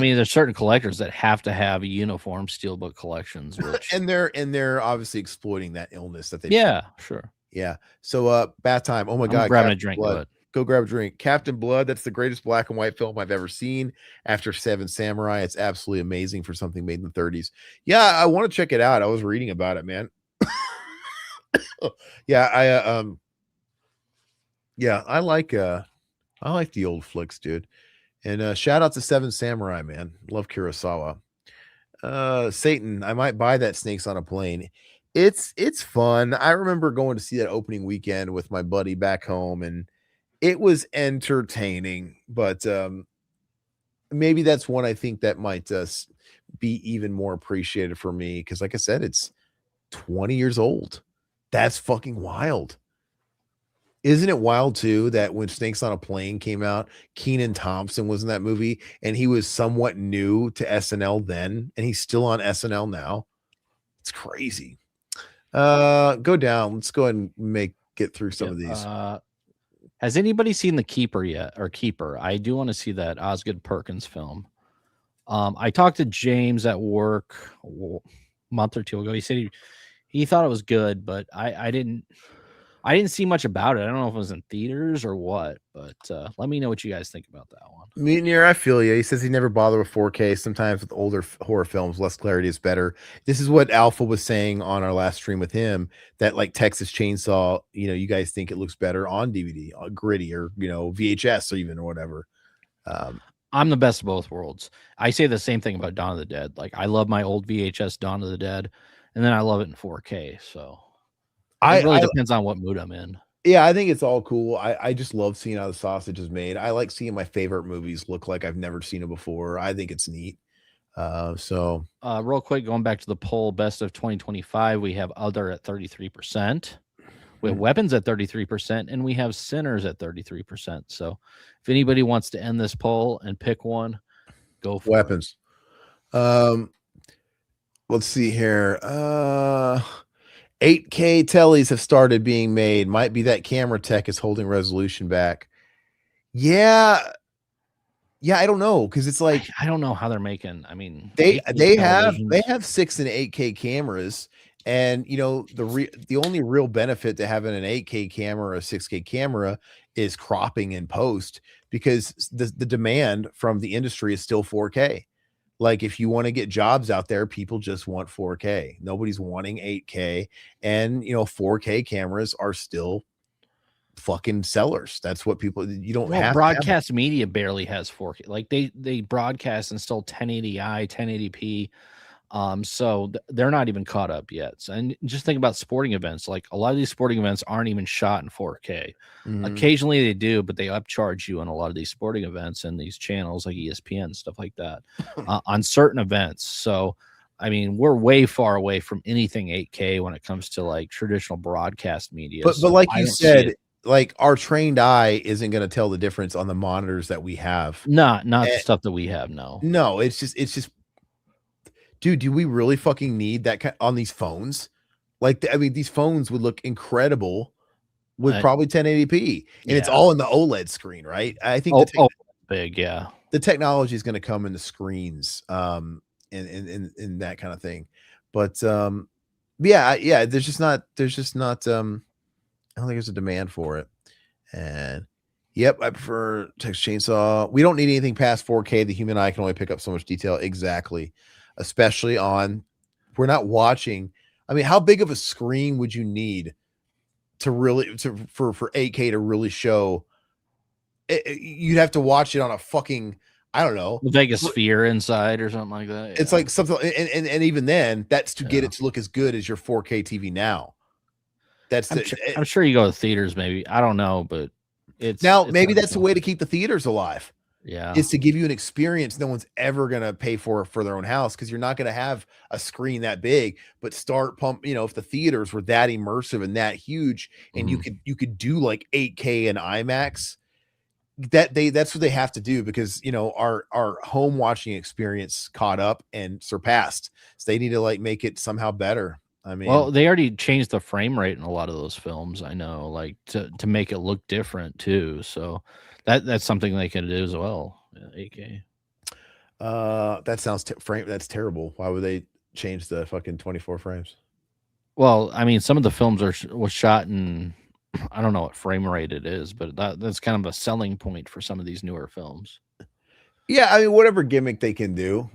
mean, there's certain collectors that have to have uniform steelbook collections, and they're obviously exploiting that illness that they sure. Yeah. So bath time. Oh my God. Grabbing a drink. Go grab a drink. Captain Blood. That's the greatest black and white film I've ever seen after Seven Samurai. It's absolutely amazing for something made in the 30s. Yeah, I want to check it out. I was reading about it, man. I like the old flicks, dude. And shout out to Seven Samurai, man. Love Kurosawa. Satan, I might buy that Snakes on a Plane. It's fun. I remember going to see that opening weekend with my buddy back home, and it was entertaining, but maybe that's one I think that might be even more appreciated for me because, like I said, it's 20 years old. That's fucking wild. Isn't it wild too that when Snakes on a Plane came out, Kenan Thompson was in that movie, and he was somewhat new to SNL then, and he's still on SNL now? It's crazy. Go down. Let's go ahead and get through some of these. Has anybody seen The Keeper yet? Or Keeper? I do want to see that Osgood Perkins film. I talked to James at work a month or two ago. He said he thought it was good, but I didn't. I didn't see much about it. I don't know if it was in theaters or what, but let me know what you guys think about that one. Meteor, I feel you. He says he never bothered with 4K. Sometimes with older horror films, less clarity is better. This is what Alpha was saying on our last stream with him, that like Texas Chainsaw, you guys think it looks better on DVD, gritty, or VHS, or even, or whatever. I'm the best of both worlds. I say the same thing about Dawn of the Dead. Like, I love my old VHS Dawn of the Dead, and then I love it in 4K. So it really depends on what mood I'm in. Yeah, I think it's all cool. I just love seeing how the sausage is made. I like seeing my favorite movies look like I've never seen it before. I think it's neat. Real quick, going back to the poll, best of 2025, we have Other at 33%. We have Weapons at 33%, and we have Sinners at 33%. So if anybody wants to end this poll and pick one, go for Weapons. Let's see here. 8K tellies have started being made. Might be that camera tech is holding resolution back. Yeah, I don't know, because it's like I don't know how they're making. I mean, they have 6 and 8K cameras, and the only real benefit to having an 8K camera or a 6K camera is cropping in post, because the demand from the industry is still 4K. Like, if you want to get jobs out there, people just want 4K. Nobody's wanting 8K, and 4K cameras are still fucking sellers. That's what people, you don't have. Broadcast media barely has 4K. Like, they broadcast in still 1080i, 1080p. So they're not even caught up yet. So, and just think about sporting events. Like, a lot of these sporting events aren't even shot in 4K. Occasionally they do, but they upcharge you on a lot of these sporting events and these channels like ESPN, stuff like that, on certain events. So, I mean, we're way far away from anything 8K when it comes to like traditional broadcast media. But like you said, like, our trained eye isn't going to tell the difference on the monitors that we have. Not the stuff that we have. No, it's just, dude, do we really fucking need that on these phones? Like, I mean, these phones would look incredible with probably 1080p, and it's all in the OLED screen, right? I think big, yeah. The technology is going to come in the screens, in that kind of thing. But yeah, there's just not. I don't think there's a demand for it. And yep, I prefer Texas Chainsaw. We don't need anything past 4K. The human eye can only pick up so much detail. Exactly. Especially we're not watching. I mean, how big of a screen would you need for 8K to really show it? You'd have to watch it on a fucking, I don't know, Vegas Sphere inside or something like that. Yeah. It's like something, and even then, that's to get it to look as good as your 4K TV now. I'm sure you go to theaters, maybe. I don't know, but maybe that's the way to keep the theaters alive. Yeah, is to give you an experience no one's ever going to pay for their own house, because you're not going to have a screen that big. But if the theaters were that immersive and that huge, and you could do like 8K and IMAX, that's what they have to do, because our home watching experience caught up and surpassed. So they need to like make it somehow better. I mean, well, they already changed the frame rate in a lot of those films, I know, like to make it look different too. So that's something they can do as well. 8K. That sounds that's terrible. Why would they change the fucking 24 frames? Well, I mean, some of the films was shot in, I don't know what frame rate it is, but that's kind of a selling point for some of these newer films. Yeah, I mean, whatever gimmick they can do,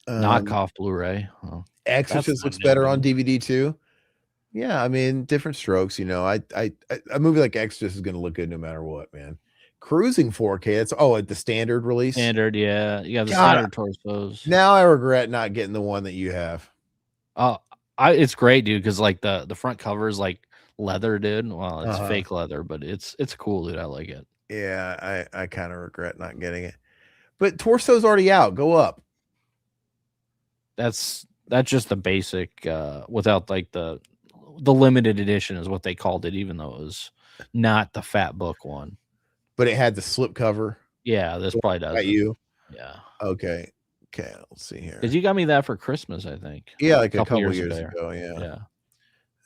knockoff Blu-ray. Exorcist looks better on DVD too. Yeah, I mean, different strokes. A movie like Exorcist is going to look good no matter what, man. Cruising 4K. That's the standard release. Standard, yeah. You got the standard torsos. Now I regret not getting the one that you have. It's great, dude, because like the front cover is like leather, dude. Well, it's fake leather, but it's cool, dude. I like it. Yeah, I kind of regret not getting it. But torso's already out. Go up. That's just the basic, without like the limited edition is what they called it, even though it was not the fat book one. But it had the slip cover. Yeah, this probably does. You? Yeah. Okay. Let's see here. Because you got me that for Christmas, I think. Yeah, like a couple years ago.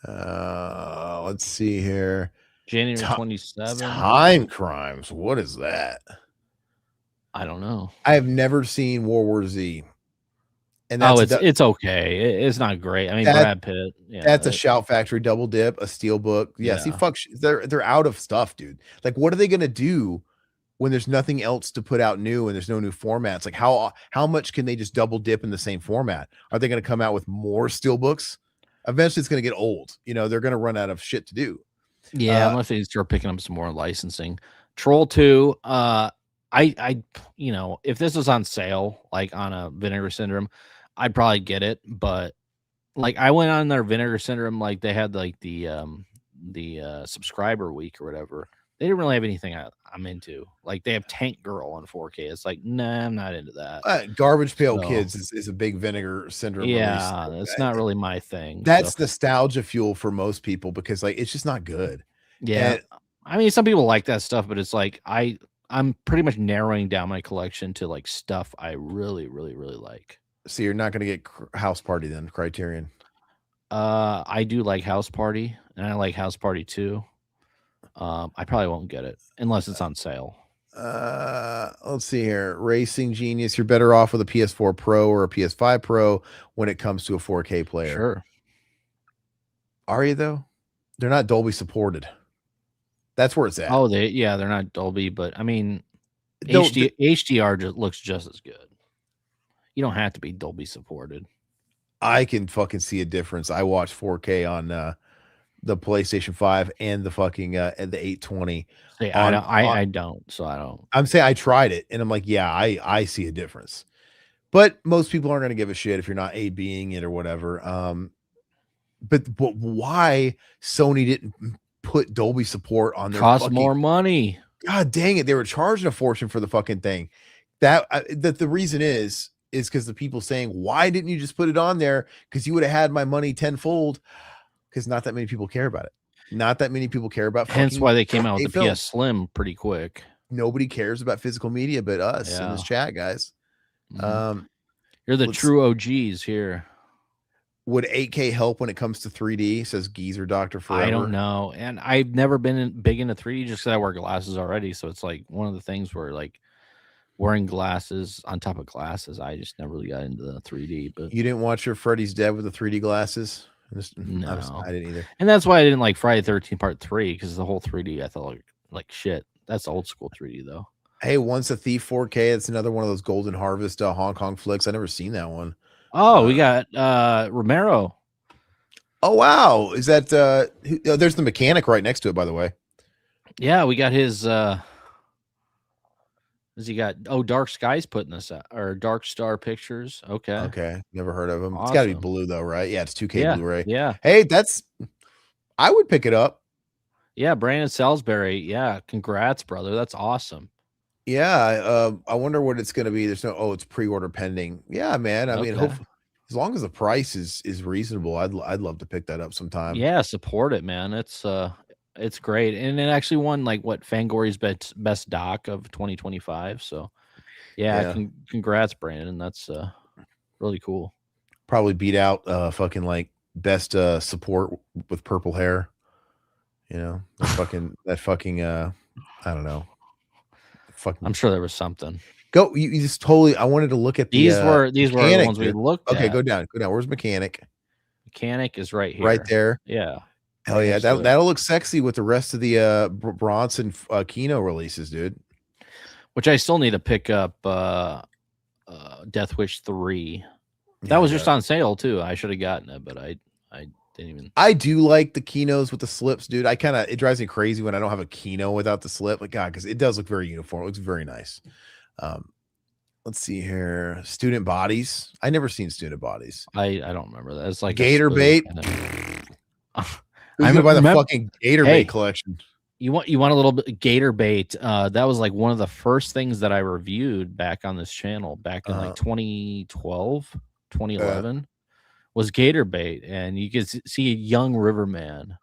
Yeah. Let's see here. January 27th. Time Crimes. What is that? I don't know. I have never seen World War Z. And Oh, that's it's okay. It's not great. I mean, that Brad Pitt. that's Yeah, a Shout Factory double dip, a Steelbook. Yeah, see, yeah, fuck, they're out of stuff, dude. Like, what are they gonna do when there's nothing else to put out new and there's no new formats? Like, how much can they just double dip in the same format? Are they gonna come out with more Steelbooks? Eventually, it's gonna get old. They're gonna run out of shit to do. yeah. Uh, Unless they start picking up some more licensing. Troll 2. If this was on sale, like on a Vinegar Syndrome, I'd probably get it. But like, I went on their Vinegar Syndrome, like they had like the subscriber week or whatever. They didn't really have anything I'm into. Like they have Tank Girl on 4K. It's like, nah, I'm not into that. Garbage Pail So Kids is a big Vinegar Syndrome release. yeah, it's not really my thing. So That's nostalgia fuel for most people because like it's just not good. yeah, And I mean, some people like that stuff, but it's like I'm pretty much narrowing down my collection to like stuff I really, really, really like. so you're not going to get House Party then, Criterion. I do like House Party, and I like House Party 2. I probably won't get it unless it's on sale. Let's see here. Racing Genius, you're better off with a PS4 Pro or a PS5 Pro when it comes to a 4K player. Sure. Are you though? They're not Dolby supported. That's where it's at. Oh, they're not Dolby, but I mean, No, HDR looks just as good. You don't have to be Dolby supported. I can fucking see a difference. I watched 4K on the PlayStation 5 and the fucking and the 820. See, I don't, so I don't. I'm saying I tried it and I'm like, yeah, I see a difference. But most people aren't going to give a shit if you're not A-Bing it or whatever. But why Sony didn't put Dolby support on their Cost more money. God dang it, they were charging a fortune for the fucking thing. That the reason is because the people saying, why didn't you just put it on there? Because you would have had my money tenfold. Because not that many people care about it. Not that many people care about. Hence why they came out with the film. PS Slim pretty quick. Nobody cares about physical media but us in this chat, guys. You're the true OGs here. Would 8K help when it comes to 3D? Says Geezer Doctor Forever. I don't know, and I've never been big into 3D just because I wear glasses already. So it's like one of the things where like wearing glasses on top of glasses, I just never really got into the 3D. But you didn't watch your Freddy's Dead with the 3D glasses? No, I didn't either. And that's why I didn't like Friday 13 Part 3 because the whole 3D I thought like shit. That's old school 3D though. Hey, Once a Thief 4K. It's another one of those Golden Harvest Hong Kong flicks. I never seen that one. Oh, we got Romero. Oh wow, is that there's the mechanic right next to it, by the way. Yeah, we got his has he got Dark Skies putting this out, or Dark Star Pictures. Okay, Never heard of him. Awesome. It's got to be blue though, right? Yeah, it's 2K Blu-ray. Yeah. Hey, I would pick it up. Yeah, Brandon Salisbury. Yeah, congrats, brother. That's awesome. Yeah, I wonder what it's going to be. There's no it's pre-order pending. Yeah, man. I mean, hopefully, as long as the price is reasonable, I'd love to pick that up sometime. Yeah, support it, man. It's great, and it actually won like what Fangori's best doc of 2025. So, yeah. Congrats, Brandon. That's really cool. Probably beat out fucking like best support with purple hair. That fucking I don't know. Fucking, I'm sure there was something. Go, you just totally. I wanted to look at these were the ones we looked at. Okay, go down. Where's Mechanic? Mechanic is right here. Right there. Yeah. Hell yeah, that'll look sexy with the rest of the Bronson Kino releases, dude. Which I still need to pick up. Death Wish 3. That was just on sale too. I should have gotten it, but I didn't even. I do like the Kinos with the slips, dude. It drives me crazy when I don't have a Kino without the slip. Like God, because it does look very uniform. It looks very nice. Let's see here. Student Bodies. I never seen Student Bodies. I don't remember that. It's like Gator Bait. I'm gonna buy the fucking Gator Bait collection. You want a little bit Gator Bait? That was like one of the first things that I reviewed back on this channel back in like 2012, 2011. Was Gator Bait, and you can see a young Riverman.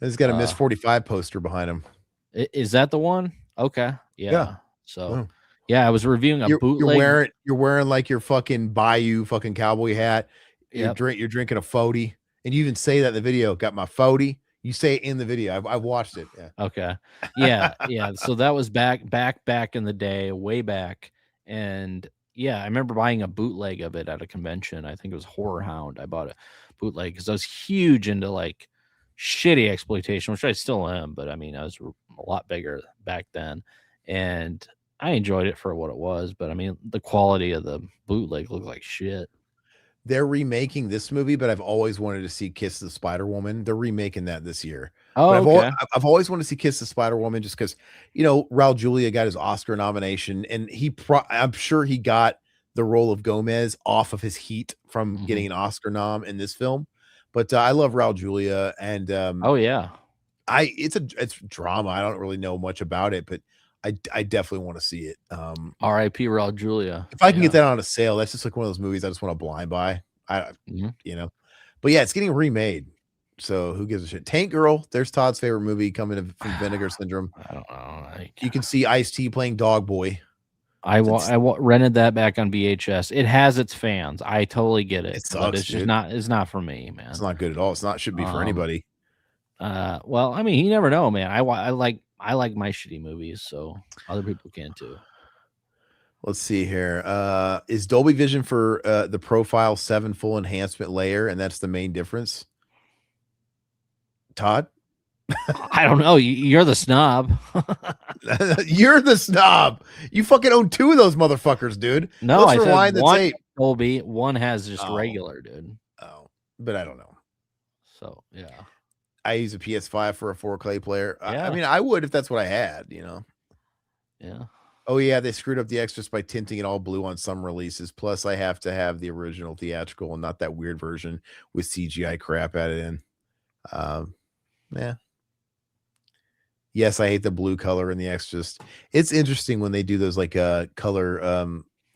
He's got a Miss 45 poster behind him. Is that the one? Okay, yeah. So, yeah, I was reviewing a bootleg. You're wearing like your fucking Bayou fucking cowboy hat. You're drinking a 40, and you even say that in the video. Got my 40. You say it in the video. I've watched it. Yeah. Okay. Yeah. So that was back in the day, way back, and Yeah, I remember buying a bootleg of it at a convention. I think it was Horror Hound. I bought a bootleg because I was huge into like shitty exploitation, which I still am. But I mean, I was a lot bigger back then, and I enjoyed it for what it was. But I mean, the quality of the bootleg looked like shit. They're remaking this movie, but I've always wanted to see Kiss the Spider Woman. They're remaking that this year. Oh, But okay. I've always wanted to see Kiss the Spider Woman just because, you know, Raul Julia got his Oscar nomination, and I'm sure he got the role of Gomez off of his heat from Hmm. getting an Oscar nom in this film. But I love Raul Julia, and Oh yeah. it's drama. I don't really know much about it, but I definitely want to see it. R.I.P. Raul Julia. If I can get Yeah. that on a sale, that's just like one of those movies I just want to blind buy. Mhm. You know, but yeah, it's getting remade. So who gives a shit? Tank Girl, there's Todd's favorite movie coming from Vinegar Syndrome. I don't know. You can see Ice-T playing Dog Boy. It's, Rented that back on VHS. It has its fans. I totally get it, it but sucks, it's just dude. not. It's not for me, It's man. not good at all. Should be for Um. anybody. Well, I mean, you never know, man. I like my shitty movies, so other people can too. Let's see here. Is Dolby Vision for the Profile 7 full enhancement layer, and that's the main difference? Todd? I don't know. You're the snob. You're the snob. You fucking own 2 of those motherfuckers, dude. No, Let's I said rewind the one tape. Dolby, one has just Oh, regular, dude. oh, but I don't know. So yeah, I use a PS5 for a 4K player. I yeah, mean, I would if that's what I had, you know. yeah. Oh yeah, they screwed up the extras by tinting it all blue on some releases. Plus, I have to have the original theatrical and not that weird version with CGI crap added in. Um, yeah. Yes, I hate the blue color in the extras. It's interesting when they do those like color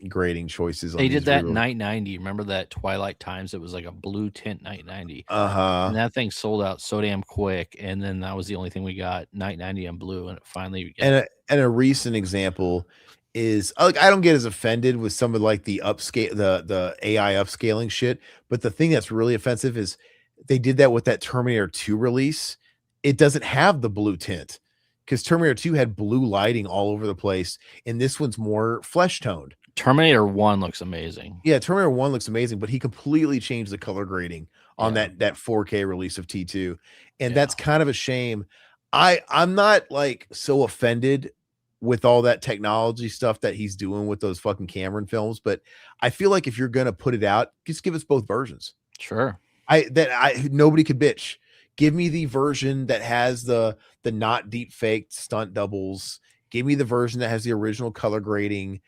grading choices on They did these that in reruns. Night 90. Remember that Twilight Times? It was like a blue tint Night 90. Uh-huh. And that thing sold out so damn quick. And then that was the only thing we got, Night 90 on blue. And it finally got And a recent example is like I don't get as offended with some of like the upscale the AI upscaling shit, but the thing that's really offensive is they did that with that Terminator 2 release. It doesn't have the blue tint because Terminator 2 had blue lighting all over the place, and this one's more flesh toned. Terminator 1 looks amazing. Yeah, Terminator 1 looks amazing, but he completely changed the color grading on Yeah. that 4K release of T2. And Yeah. that's kind of a shame. I'm not like so offended with all that technology stuff that he's doing with those fucking Cameron films, but I feel like if you're gonna put it out, just give us both versions. Sure. Nobody could bitch. Give me the version that has the not deep faked stunt doubles. Give me the version that has the original color grading.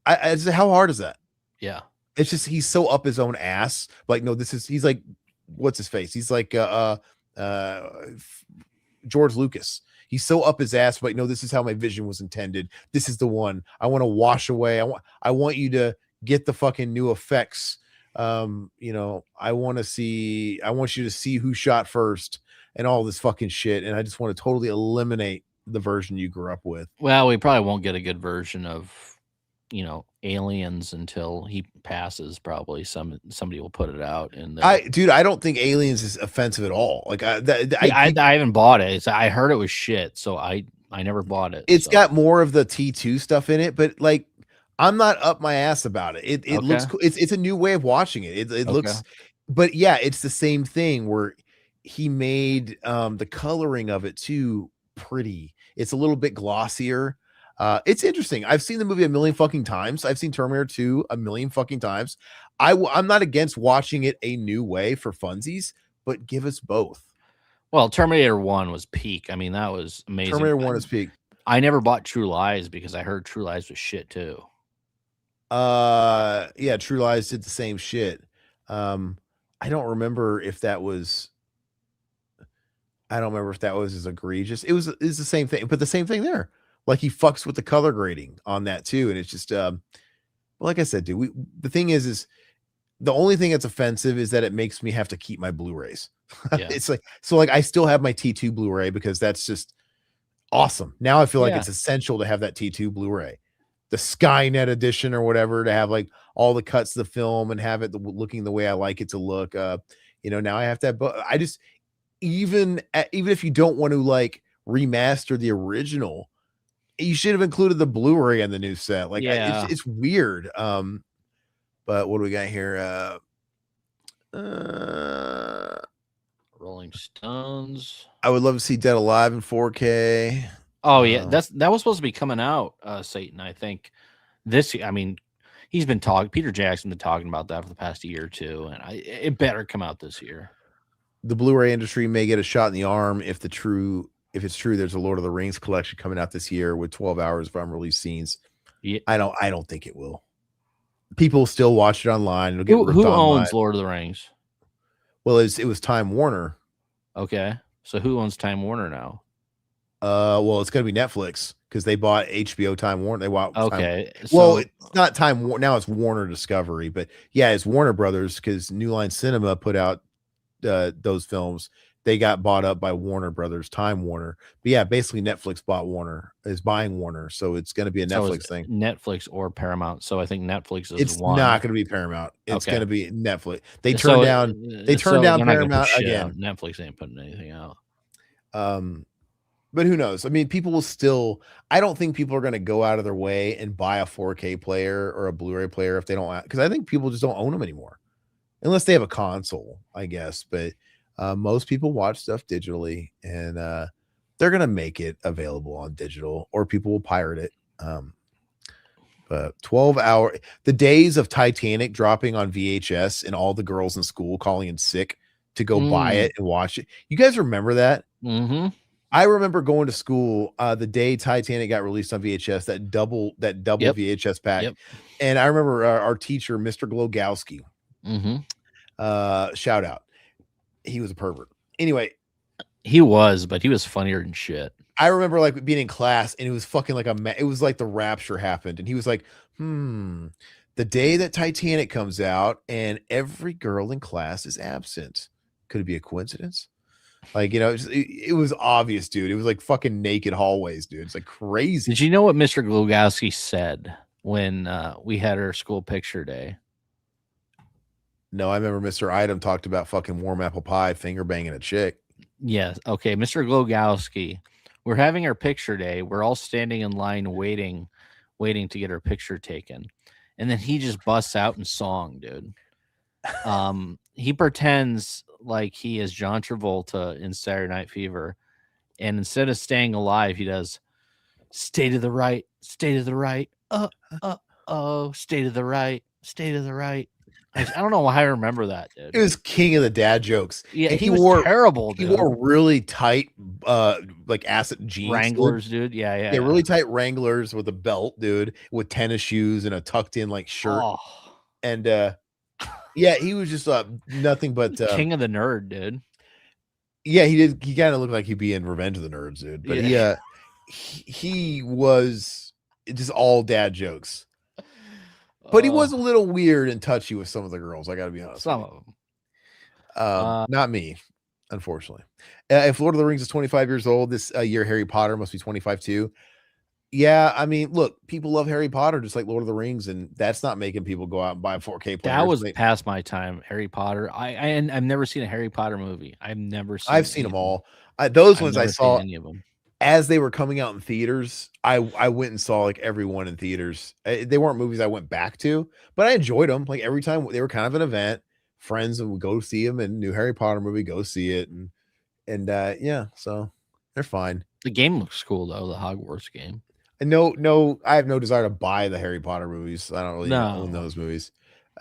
How hard is that? Yeah. It's just he's so up his own ass. Like, no, he's like, what's his face? He's like George Lucas. He's so up his ass, like, no, this is how my vision was intended. This is the one. I want to wash away. I want you to get the fucking new effects. You know, I want you to see who shot first and all this fucking shit. And I just want to totally eliminate the version you grew up with. Well, we probably won't get a good version of, Aliens until he passes. Probably somebody will put it out. And I don't think Aliens is offensive at all. Like I haven't bought it. I heard it was shit, so I never bought it. it's got more of the T2 stuff in it, but like I'm not up my ass about it. It looks Okay. cool. It's a new way of watching it. It looks, but yeah, it's the same thing where he made the coloring of it too pretty. It's a little bit glossier. It's interesting. I've seen the movie a million fucking times. I've seen Terminator 2 a million fucking times. I'm not against watching it a new way for funsies, but give us both. Well, Terminator 1 was peak. I mean, that was amazing. Terminator 1 is peak. I never bought True Lies because I heard True Lies was shit too. Yeah, True Lies did the same shit. I don't remember if that was as egregious. It's the same thing, but the same thing there. Like he fucks with the color grading on that too, and it's just like I said, dude. The thing is the only thing that's offensive is that it makes me have to keep my Blu-rays. Yeah. It's like I still have my T2 Blu-ray because that's just awesome. Now I feel like it's essential to have that T2 Blu-ray, the Skynet edition or whatever, to have like all the cuts of the film and have it looking the way I like it to look. Now I have to have. I just even if you don't want to like remaster the original, You should have included the Blu-ray in the new set. Like, Yeah. it's weird. But what do we got here? Rolling Stones. I would love to see Dead Alive in 4K. Oh yeah, that was supposed to be coming out, Satan. I think this. I mean, he's been talking. Peter Jackson been talking about that for the past year or two, and it better come out this year. The Blu-ray industry may get a shot in the arm if it's true. There's a Lord of the Rings collection coming out this year with 12 hours of unreleased scenes. Yeah. I don't think it will. People still watch it online. It'll get Who owns Lord of the Rings? Well, it was Time Warner. Okay, so who owns Time Warner now? Well, it's going to be Netflix because they bought HBO Time Warner. They bought. Okay, well, it's not Time Warner now. It's Warner Discovery, but yeah, it's Warner Brothers because New Line Cinema put out those films. They got bought up by Warner Brothers, Time Warner. But yeah, basically Netflix is buying Warner, so it's going to be a Netflix thing. Netflix or Paramount. So I think Netflix is it's one. not going to be Paramount. It's going to be Netflix. They turned down. They turned down Paramount again. Netflix ain't putting anything out. But who knows? I mean, people will still. I don't think people are going to go out of their way and buy a 4K player or a Blu-ray player if they don't, because I think people just don't own them anymore, unless they have a console, I guess. But most people watch stuff digitally, and they're going to make it available on digital, or people will pirate it. But 12-hour, the days of Titanic dropping on VHS and all the girls in school calling in sick to go buy it and watch it. You guys remember that? Mm-hmm. I remember going to school the day Titanic got released on VHS, that double VHS pack. Yep. And I remember our teacher, Mr. Glogowski, shout out. He was a pervert. Anyway, he was, but he was funnier than shit. I remember like being in class and it was fucking like it was like the rapture happened. And he was like, the day that Titanic comes out and every girl in class is absent. Could it be a coincidence? Like, it was obvious, dude. It was like fucking naked hallways, dude. It's like crazy. Did you know what Mr. Glogowski said when we had our school picture day? No, I remember Mr. Item talked about fucking warm apple pie, finger banging a chick. Yes. Okay. Mr. Glogowski, we're having our picture day. We're all standing in line waiting to get our picture taken. And then he just busts out in song, dude. He pretends like he is John Travolta in Saturday Night Fever. And instead of staying alive, he does stay to the right, stay to the right. Stay to the right, stay to the right. I don't know why I remember that, dude. It was king of the dad jokes. Yeah, and he was terrible, dude. He wore really tight like acid jeans. Wranglers, dude. Yeah. Really tight Wranglers with a belt, dude, with tennis shoes and a tucked in like shirt. Oh. And yeah, he was just nothing but king of the nerd, dude. Yeah, he did. He kind of looked like he'd be in Revenge of the Nerds, dude. But he was just all dad jokes. But he was a little weird and touchy with some of the girls. I got to be honest. Some of them. Not me, unfortunately. If Lord of the Rings is 25 years old, this year Harry Potter must be 25 too. Yeah, I mean, look, people love Harry Potter just like Lord of the Rings, and that's not making people go out and buy 4K players. That was past my time. Harry Potter. I've never seen a Harry Potter movie. I've seen them all. Those ones I saw any of them. As they were coming out in theaters. I went and saw like every one in theaters. They weren't movies I went back to, but I enjoyed them. Like every time they were kind of an event. Friends and would go see them, and new Harry Potter movie, go see it, and yeah, so they're fine. The game looks cool though, the Hogwarts game. And no, I have no desire to buy the Harry Potter movies. I don't really own those movies.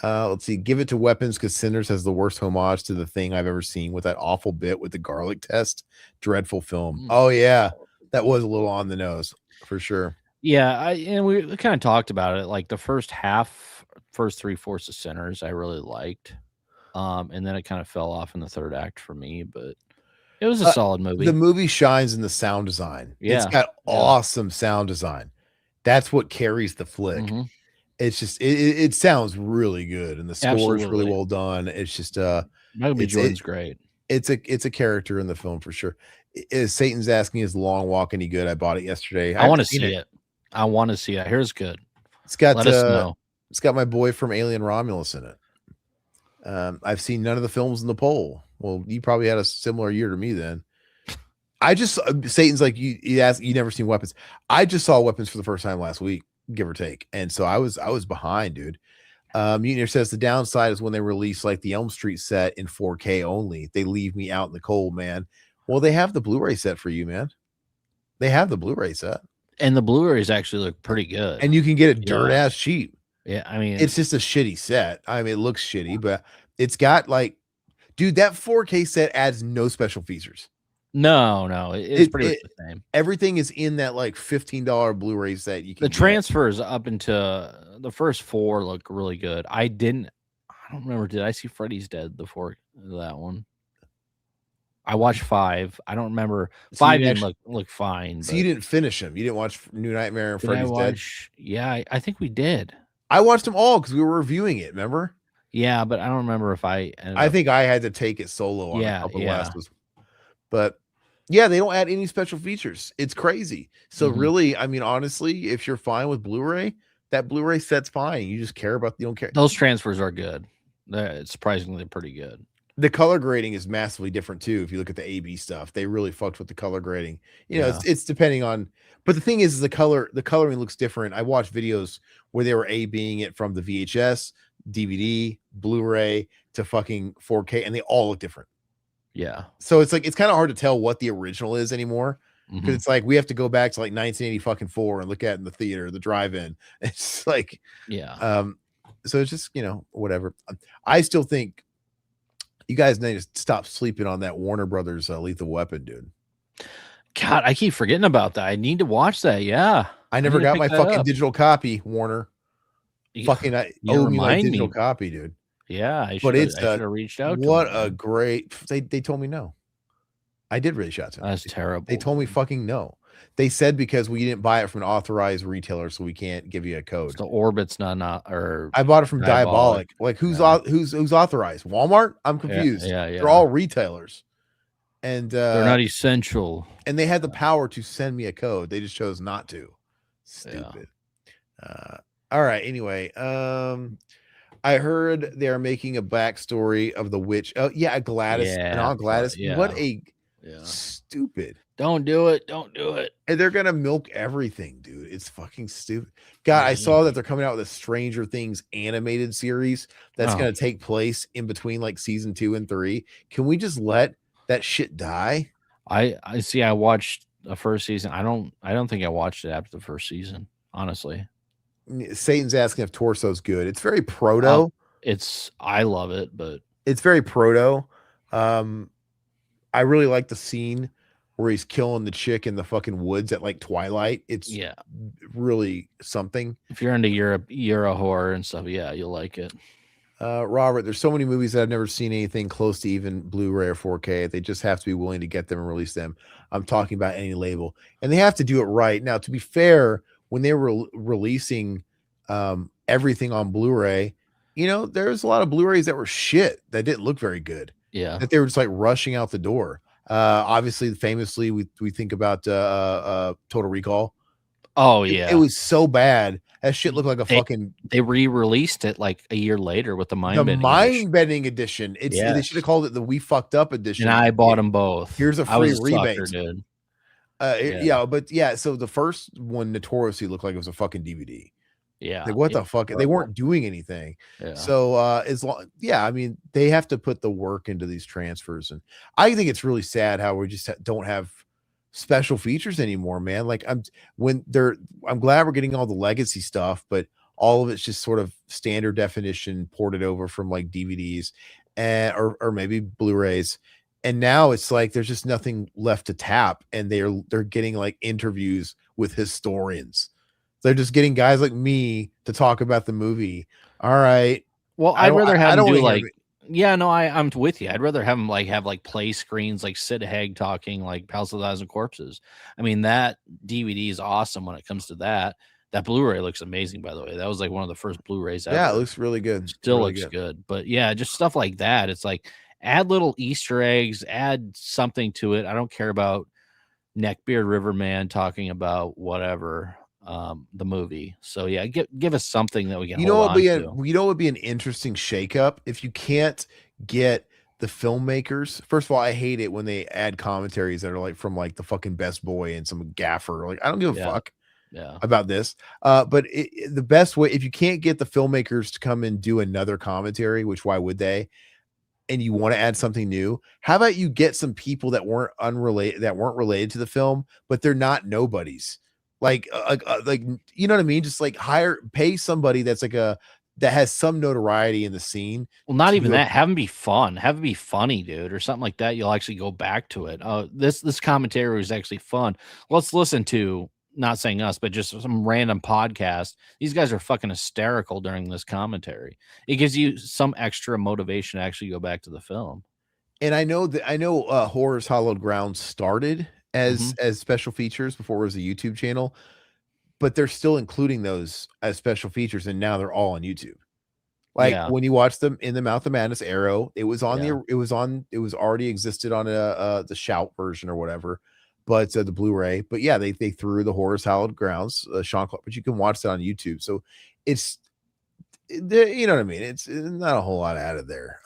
Let's see. Give it to Weapons because Sinners has the worst homage to The Thing I've ever seen with that awful bit with the garlic test. Dreadful film. Oh yeah, that was a little on the nose for sure. Yeah, and we kind of talked about it. Like the first 3/4 of Sinners, I really liked, and then it kind of fell off in the third act for me. But it was a solid movie. The movie shines in the sound design. Yeah. It's got awesome sound design. That's what carries the flick. It's just it sounds really good, and the score is really well done. It's just Michael B. Jordan's great. It's a character in the film for sure. Satan's asking, is Long Walk any good? I bought it yesterday. I want to see it. I want to see it. Here's good. It's got let us know. It's got my boy from Alien Romulus in it. I've seen none of the films in the poll. Well, you probably had a similar year to me then. I just Satan's like you asked, you never seen Weapons. I just saw Weapons for the first time last week, give or take, and so I was behind, dude. Mutineer says the downside is when they release like the Elm Street set in 4K only, they leave me out in the cold, man. Well, they have the Blu-ray set for you, man. They have the Blu-ray set, and the Blu-rays actually look pretty good, and you can get it dirt ass cheap. Yeah, I mean, it's just a shitty set. I mean, it looks shitty, but it's got like, dude, that 4K set adds no special features. No, it's pretty much the same. Everything is in that like $15 Blu-ray set. You can the transfers up into the first 4 look really good. I don't remember. Did I see Freddy's Dead that one? I watched 5. I don't remember. 5 didn't look fine. So you didn't finish them. You didn't watch New Nightmare and Freddy's Dead. Yeah, I think we did. I watched them all because we were reviewing it. Remember? Yeah, but I don't remember if I think I had to take it solo on a couple last ones. But yeah, they don't add any special features. It's crazy. So really, I mean, honestly, if you're fine with Blu-ray, that Blu-ray set's fine. You just care about, you don't care. Those transfers are good. They're surprisingly pretty good. The color grading is massively different too. If you look at the AB stuff, they really fucked with the color grading. You know, it's depending on, but the thing is the coloring looks different. I watched videos where they were A-Bing it from the VHS, DVD, Blu-ray to fucking 4K, and they all look different. Yeah. So it's like, it's kind of hard to tell what the original is anymore. Because it's like we have to go back to like 1984 and look at it in the theater, the drive-in. It's like, yeah. So it's just, you know, whatever. I still think you guys need to stop sleeping on that Warner Brothers Lethal Weapon, dude. God, I keep forgetting about that. I need to watch that. Yeah. I never got my fucking digital copy, Warner. Fucking owe me my digital copy, dude. Yeah, I should have reached out. What a great. They told me no. I did reach out to them. That's terrible. They told me fucking no. They said because we didn't buy it from an authorized retailer, so we can't give you a code. So Orbit's not or I bought it from Diabolic. Like who's authorized? Walmart? I'm confused. Yeah. They're all retailers. And they're not essential. And they had the power to send me a code. They just chose not to. Stupid. Yeah. All right. Anyway, I heard they're making a backstory of the witch. Oh, yeah, Gladys. Yeah, Not Gladys. yeah. What a stupid. Don't do it. Don't do it. And they're gonna milk everything, dude. It's fucking stupid. God, I saw that they're coming out with a Stranger Things animated series that's gonna take place in between like season 2 and 3. Can we just let that shit die? I see. I watched the first season. I don't think I watched it after the first season, honestly. Satan's asking if Torso's good. It's very proto. I love it, but it's very proto. I really like the scene where he's killing the chick in the fucking woods at like twilight. It's really something. If you're into Euro horror and stuff, yeah, you'll like it. Robert, there's so many movies that I've never seen anything close to even Blu-ray or 4K. They just have to be willing to get them and release them. I'm talking about any label, and they have to do it right. Now, to be fair, when they were releasing everything on Blu-ray, you know, there's a lot of Blu-rays that were shit that didn't look very good. Yeah, that they were just like rushing out the door. Obviously, famously, we think about Total Recall. Oh yeah, it was so bad. That shit looked like a fucking. They re-released it like a year later with the mind-bending edition. They should have called it the We Fucked Up edition. And I bought them both. Here's a free rebate, dude. So the first one notoriously looked like it was a fucking DVD. Yeah. Like, what the fuck? They weren't doing anything. Yeah. So I mean, they have to put the work into these transfers, and I think it's really sad how we just don't have special features anymore, man. Like I'm glad we're getting all the legacy stuff, but all of it's just sort of standard definition ported over from like DVDs or maybe Blu-rays. And now it's like there's just nothing left to tap, and they're getting like interviews with historians. They're just getting guys like me to talk about the movie. All right. Well, I'd rather have them do like. Yeah, no, I'm with you. I'd rather have them have play screens like Sid Haig talking like Palace of the Thousand Corpses. I mean, that DVD is awesome when it comes to that. That Blu-ray looks amazing, by the way. That was like one of the first Blu-rays ever. Yeah, it looks really good. Still really looks good. But yeah, just stuff like that. It's like add little Easter eggs, add something to it. I don't care about Neckbeard Riverman talking about whatever. The movie. So yeah, give us something that we can. You know what would be an interesting shakeup if you can't get the filmmakers. First of all, I hate it when they add commentaries that are like from like the fucking Best Boy and some gaffer. Like, I don't give a Yeah. fuck Yeah. about this. But the best way, if you can't get the filmmakers to come and do another commentary, which why would they? And you want to add something new, how about you get some people that weren't related to the film, but they're not nobodies. Like you know what I mean? Just like pay somebody that's like that has some notoriety in the scene Well, not to even do a that. Have them be fun. Have it be funny, dude, or something like that. You'll actually go back to it. This commentary was actually fun. Let's listen to, not saying us, but just some random podcast. These guys are fucking hysterical during this commentary. It gives you some extra motivation to actually go back to the film. And I know Horror's Hallowed Ground started Mhm. as special features before it was a YouTube channel, but they're still including those as special features, and now they're all on YouTube. Like Yeah, when you watch them in the Mouth of Madness Arrow, it was on yeah. it was already existed on the Shout version or whatever, but the Blu-ray. But yeah, they threw the Horror's Hallowed Grounds, Sean Clark, but you can watch that on YouTube. So it's you know what I mean? It's not a whole lot added there.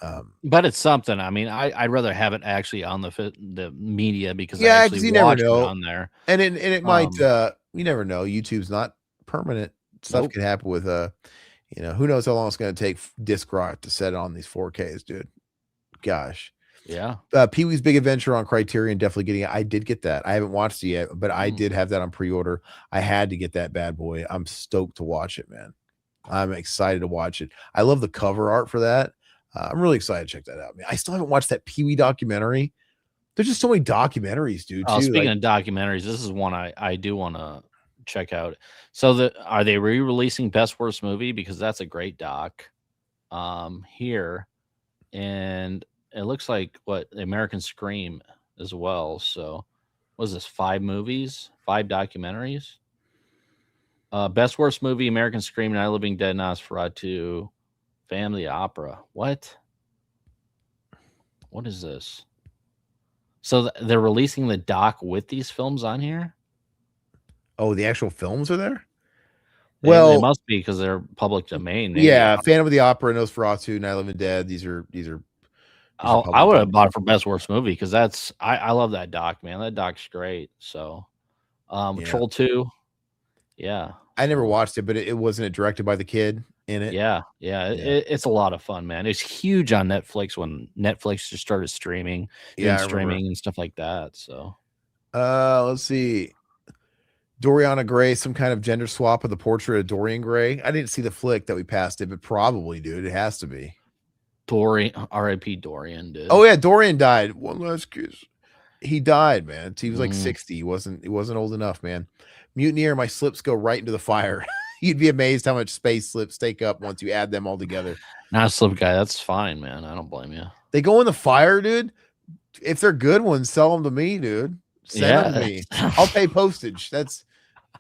But it's something. I mean, I'd rather have it actually on the media because I Yeah, actually because you never watched it know. on there. And it might Um, you never know. YouTube's not permanent. Stuff nope. can happen with who knows how long it's gonna take Disc Rock to set it on these 4Ks, dude. Gosh. Yeah. Pee-wee's Big Adventure on Criterion, definitely getting it. I did get that. I haven't watched it yet, but I Mm. did have that on pre-order. I had to get that bad boy. I'm stoked to watch it, man. I'm excited to watch it. I love the cover art for that. I'm really excited to check that out. Man, I still haven't watched that Pee-wee documentary. There's just so many documentaries, dude, Oh, too. speaking Like, of documentaries, this is one I do want to check out. So are they re-releasing Best Worst Movie? Because that's a great doc. Here, and it looks like what American Scream as well. So what is this? 5 movies, 5 documentaries. Best Worst Movie: American Scream, Night of the Living Dead, Nosferatu, Family Opera. What? What is this? So they're releasing the doc with these films on here. oh, the actual films are there? They Well, must be because they're public domain. Maybe yeah, Phantom of the Opera, Nosferatu, Night of the Living Dead. These are I public would have domain. bought it for Best Worst Movie because I love that doc, man. That doc's great. So, Yeah. Troll 2, yeah. I never So watched it, but it wasn't it directed by the kid in it? yeah, Yeah. it's a lot of fun, man. It's huge on Netflix when Netflix just started doing Yeah, I remember. streaming and stuff like that. So Let's see. Doriana Gray, some kind of gender swap of the portrait of Dorian Gray. I didn't see the flick that we passed it, but probably, dude, it has to be. Dorian, R.I.P. Dorian, dude. Oh yeah, Dorian died. One last kiss. He died, man. He was like Mm, 60. He wasn't old enough, man. Mutineer, my slips go right into the fire. You'd be amazed how much space slips take up once you add them all together. not a slip guy. That's fine, man. I don't blame you. They go in the fire, dude. If they're good ones, sell them to me, dude. Send them to Yeah. me. I'll pay postage. That's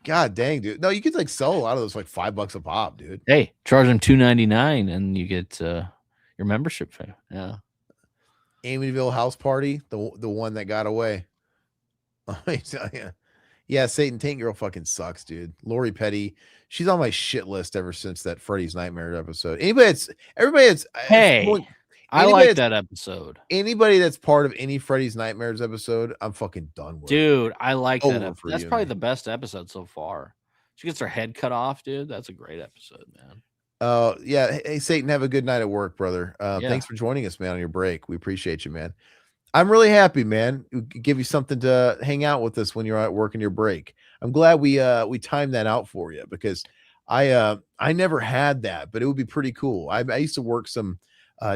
god dang, dude. No, you could like sell a lot of those like $5 a pop, dude. Hey, charge them $2.99 and you get your membership fee. Yeah. Amityville House Party, the one that got away. Yeah. Yeah, Satan Tank Girl fucking sucks, dude. Lori Petty, she's on my shit list ever since that Freddy's Nightmare episode. Everybody that's Hey, I anybody like that's that episode. anybody that's part of any Freddy's Nightmares episode, I'm fucking done with. Dude, I like that Over for That's you, probably man. the best episode so far. She gets her head cut off, dude. That's a great episode, man. Yeah. Hey, Satan, have a good night at work, brother. Yeah. Thanks for joining us, man, on your break. We appreciate you, man. I'm really happy, man. We could give you something to hang out with us when you're at work in your break. I'm glad we timed that out for you because I never had that, but it would be pretty cool. I used to work some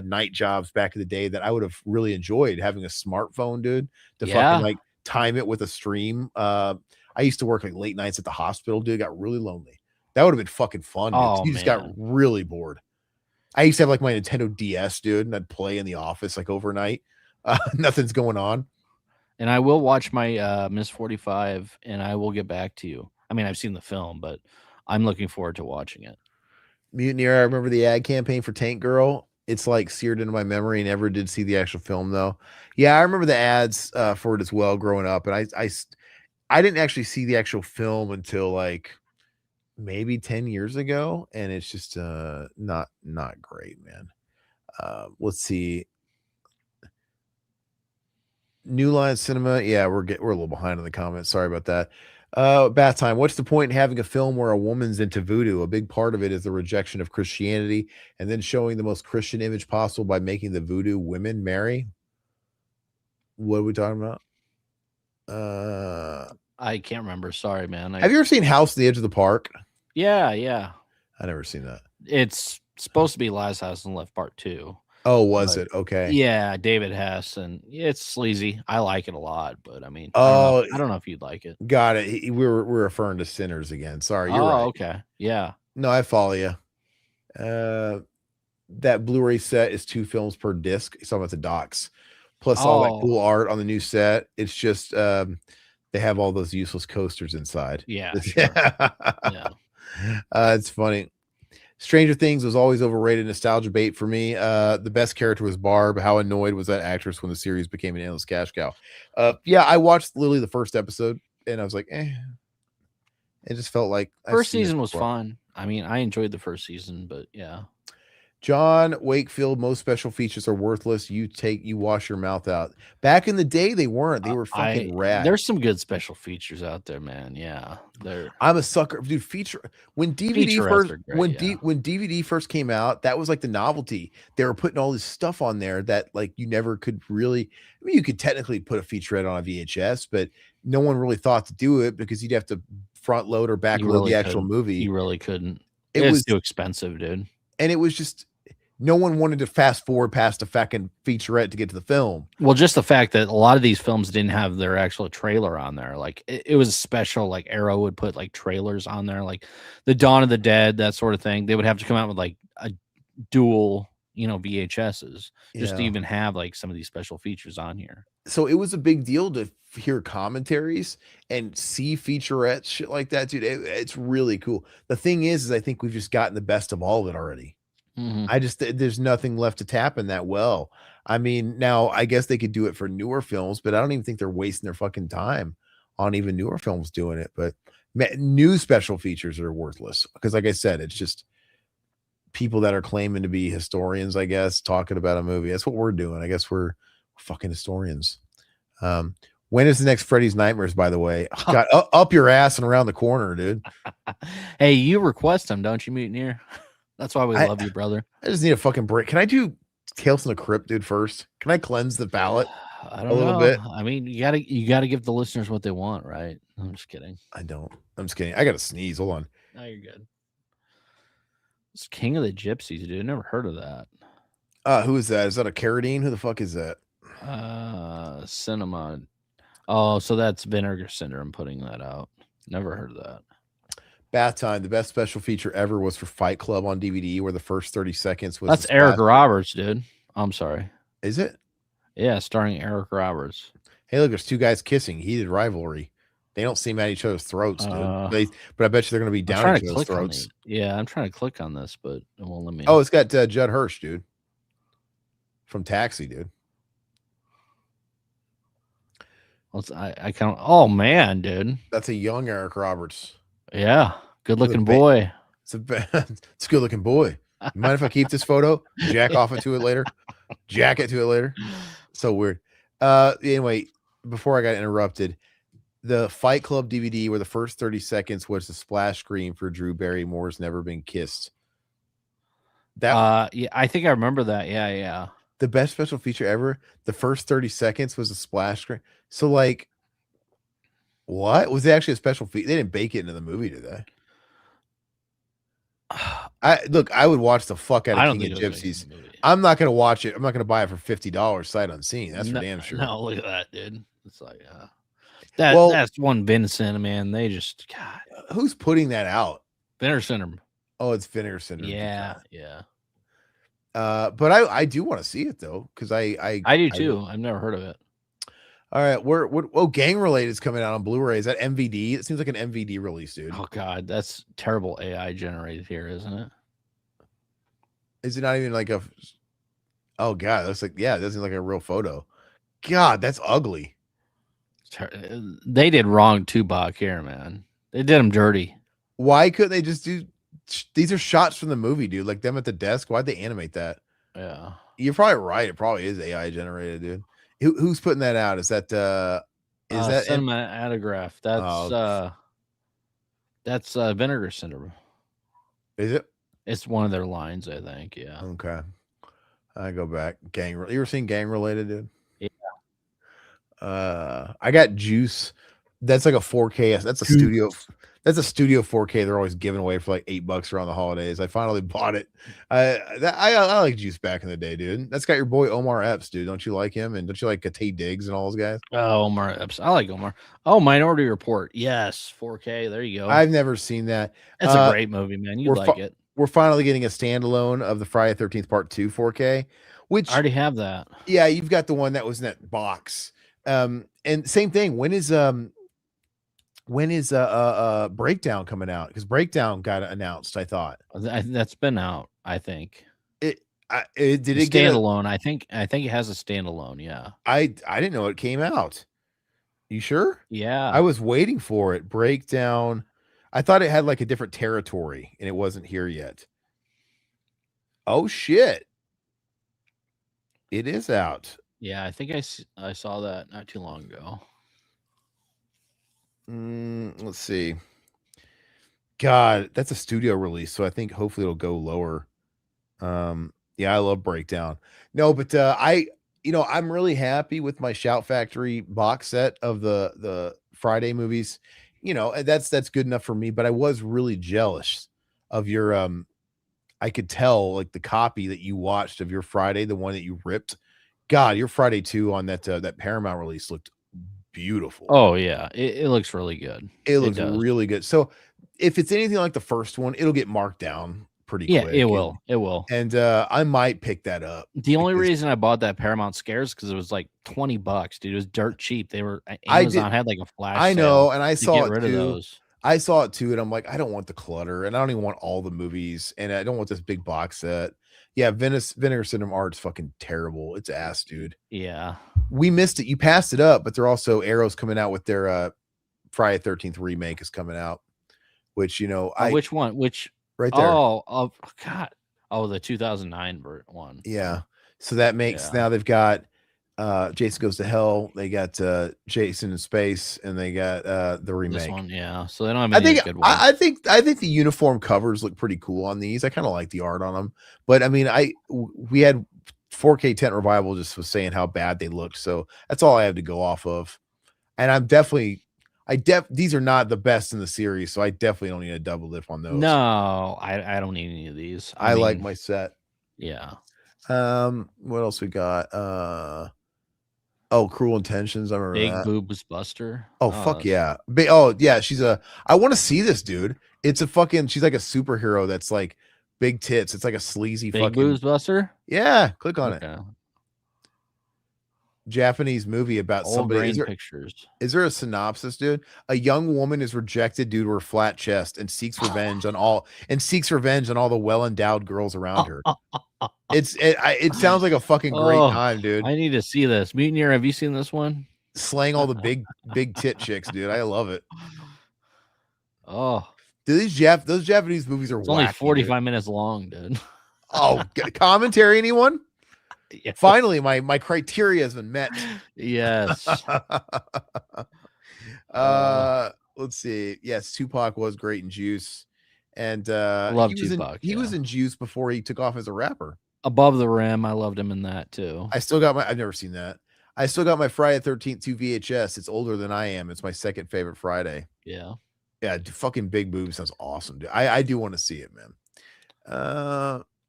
night jobs back in the day that I would have really enjoyed having a smartphone, dude, to fucking Yeah. like time it with a stream. I used to work like late nights at the hospital, dude. Got really lonely. That would have been fucking fun, dude. Oh, You just got man. really bored. I used to have like my Nintendo DS, dude, and I'd play in the office like overnight. Nothing's going on. And I will watch my Miss 45 and I will get back to you. I mean, I've seen the film, but I'm looking forward to watching it. Mutineer, I remember the ad campaign for Tank Girl. It's like seared into my memory. Never did see the actual film though. Yeah, I remember the ads for it as well growing up, and I didn't actually see the actual film until like maybe 10 years ago, and it's just not great, man. Let's see. New Line Cinema. Yeah, we're a little behind in the comments. Sorry about that. Bath time. What's the point in having a film where a woman's into voodoo? A big part of it is the rejection of Christianity, and then showing the most Christian image possible by making the voodoo women marry. What are we talking about? I can't remember. Sorry, man. Have you ever seen House at the Edge of the Park? Yeah. I never seen that. It's supposed to be Last House on the Left Part 2. Oh, was it? Okay. Yeah, David Hess, and it's sleazy. I like it a lot, but I mean, Oh, I don't know if you'd like it. got it. We're referring to Sinners again. Sorry, you're right. Okay. Yeah. No, I follow you. That Blu-ray set is 2 films per disc. It's talking about the docs, plus all that cool art on the new set. It's just they have all those useless coasters inside. Yeah. Sure. Yeah. It's funny. Stranger Things was always overrated nostalgia bait for me. The best character was Barb. How annoyed was that actress when the series became an endless cash cow? Yeah, I watched literally the first episode and I was like, eh. It just felt like first season was fun. I mean, I enjoyed the first season, but yeah. John Wakefield, most special features are worthless. You wash your mouth out. Back in the day, they weren't. They were fucking rad. There's some good special features out there, man. Yeah, I'm a sucker, dude. When DVD when DVD first came out, that was like the novelty. They were putting all this stuff on there that like you never could really. I mean, you could technically put a featurette on a VHS, but no one really thought to do it because you'd have to front load or back load the actual movie. You really couldn't. It was too expensive, dude. And it was just. No one wanted to fast forward past a fucking featurette to get to the film. Well, just the fact that a lot of these films didn't have their actual trailer on there. Like it was special, like Arrow would put like trailers on there, like the Dawn of the Dead, that sort of thing. They would have to come out with like a dual, VHSs just to even have like some of these special features on here. So it was a big deal to hear commentaries and see featurettes, shit like that, dude. It's really cool. The thing is I think we've just gotten the best of all of it already. Mm-hmm. There's nothing left to tap in that well. I mean, now I guess they could do it for newer films, but I don't even think they're wasting their fucking time on even newer films doing it. But new special features are worthless because, like I said, it's just people that are claiming to be historians, I guess, talking about a movie. That's what we're doing. I guess we're fucking historians. When is the next Freddy's Nightmares, by the way? God, up your ass and around the corner, dude. Hey, you request them, don't you, Mutineer? That's why we love you, brother. I just need a fucking break. Can I do Tales from the Crypt, dude, first? Can I cleanse the palate a little bit? I mean, you gotta give the listeners what they want, right? I'm just kidding. I'm just kidding. I gotta sneeze. Hold on. No, you're good. It's King of the Gypsies, dude. Never heard of that. Who is that? Is that a Carradine? Who the fuck is that? Cinema. Oh, so that's Vinegar Syndrome putting that out. Never heard of that. Bath Time, the best special feature ever was for Fight Club on DVD, where the first 30 seconds was. That's Eric Roberts, dude. I'm sorry. Is it? Yeah, starring Eric Roberts. Hey, look, there's 2 guys kissing. Heated rivalry. They don't seem at each other's throats, dude. But I bet you they're going to be down each other's throats. Yeah, I'm trying to click on this, but it won't let me. Oh, it's got Judd Hirsch, dude. From Taxi, dude. I count. Oh, man, dude. That's a young Eric Roberts. Yeah, good-looking boy. It's a good-looking boy. You mind if I keep this photo? Jack it to it later. So weird. Anyway, before I got interrupted, the Fight Club DVD where the first 30 seconds was the splash screen for Drew Barrymore's Never Been Kissed. That yeah, I think I remember that. Yeah. The best special feature ever. The first 30 seconds was a splash screen. So like, what was it actually a special feature? They didn't bake it into the movie, did they? I would watch the fuck out of King of Gypsies. I'm not gonna watch it. I'm not gonna buy it for $50 sight unseen. That's for damn sure. No, look at that, dude. It's like that's one Vincent, man. They just God. Who's putting that out? Vinegar Syndrome. Oh, it's Vinegar Syndrome. Yeah. But I do want to see it though, because I do too. I've never heard of it. All right, Gang Related is coming out on Blu-ray. Is that MVD? It seems like an MVD release, dude. Oh God, that's terrible AI generated here, isn't it? Is it not even like a? Oh God, that's like that seems like a real photo. God, that's ugly. They did wrong Tupac here, man. They did him dirty. Why couldn't they just do? These are shots from the movie, dude. Like them at the desk. Why'd they animate that? Yeah, you're probably right. It probably is AI generated, dude. Who's putting that out? Is that Cinematograph. That's Vinegar Syndrome. is it? It's one of their lines, I think. Yeah. Okay. I go back. You ever seen Gang Related, dude? Yeah. I got Juice. That's like a 4K. That's a studio. That's a studio 4K. They're always giving away for like $8 around the holidays. I finally bought it. I like Juice back in the day, dude. That's got your boy Omar Epps, dude. Don't you like him? And don't you like Tay Diggs and all those guys? Oh, Omar Epps. I like Omar. Oh, Minority Report. Yes, 4K. There you go. I've never seen that. It's a great movie, man. You like it. We're finally getting a standalone of the Friday 13th Part 2 4K, which I already have that. Yeah, you've got the one that was in that box. And same thing. When is Breakdown coming out? Because Breakdown got announced, I thought. That's been out, I think. Did it get standalone? I think it has a standalone. Yeah. I didn't know it came out. You sure? Yeah. I was waiting for it. Breakdown. I thought it had like a different territory and it wasn't here yet. Oh shit. It is out. Yeah, I think I saw that not too long ago. Let's see. God, that's a studio release, so I think hopefully it'll go lower. Yeah, I love Breakdown. No, but I'm really happy with my Shout Factory box set of the Friday movies. That's good enough for me, but I was really jealous of your I could tell like the copy that you watched of your Friday, the one that you ripped. God, your Friday 2 on that Paramount release looked beautiful. Oh yeah, it looks really good. It looks really good. So if it's anything like the first one, it'll get marked down pretty quick. Yeah, it will. And I might pick that up. The only reason I bought that Paramount Scares because it was like $20, dude. It was dirt cheap. They were Amazon had like a flash. I know, and I saw it too. I saw it too, and I'm like, I don't want the clutter, and I don't even want all the movies, and I don't want this big box set. Yeah, Vinegar Syndrome art's fucking terrible. It's ass, dude. Yeah. We missed it. You passed it up, but they're also Arrow's coming out with their Friday 13th remake is coming out, which which one? Which right there. Oh God. Oh, the 2009 one. Yeah. So that makes now they've got Jason Goes to Hell. They got Jason in Space, and they got the remake. This one, yeah. So they don't have any good ones. I think the uniform covers look pretty cool on these. I kind of like the art on them, but I mean, we had 4K Tent Revival just was saying how bad they looked, so that's all I have to go off of. And these are not the best in the series, so I definitely don't need a double lift on those. No, I don't need any of these. I like my set. Yeah. What else we got? Cruel Intentions. I remember Big that. Boobs Buster. Oh, fuck yeah. Yeah. I want to see this, dude. It's she's like a superhero that's like big tits. It's like a sleazy Big Boobs Buster. Yeah. Click on it. Japanese movie about somebody. Pictures. Is there a synopsis, dude? A young woman is rejected due to her flat chest and seeks revenge on all the well-endowed girls around her. It sounds like a fucking great time, dude. I need to see this. Mutineer, have you seen this one? Slaying all the big tit chicks, dude. I love it. Oh, dude, those Japanese movies are only 45 minutes long, dude. Oh, commentary, anyone? Yeah. Finally, my criteria has been met. Yes. Let's see. Yes, Tupac was great in Juice, and love Tupac. He was in Juice before he took off as a rapper. Above the Rim, I loved him in that too. I've never seen that. I still got my Friday 13th 2 VHS. It's older than I am. It's my second favorite Friday. Yeah. Yeah, fucking Big Boob sounds awesome, dude. I do want to see it, man.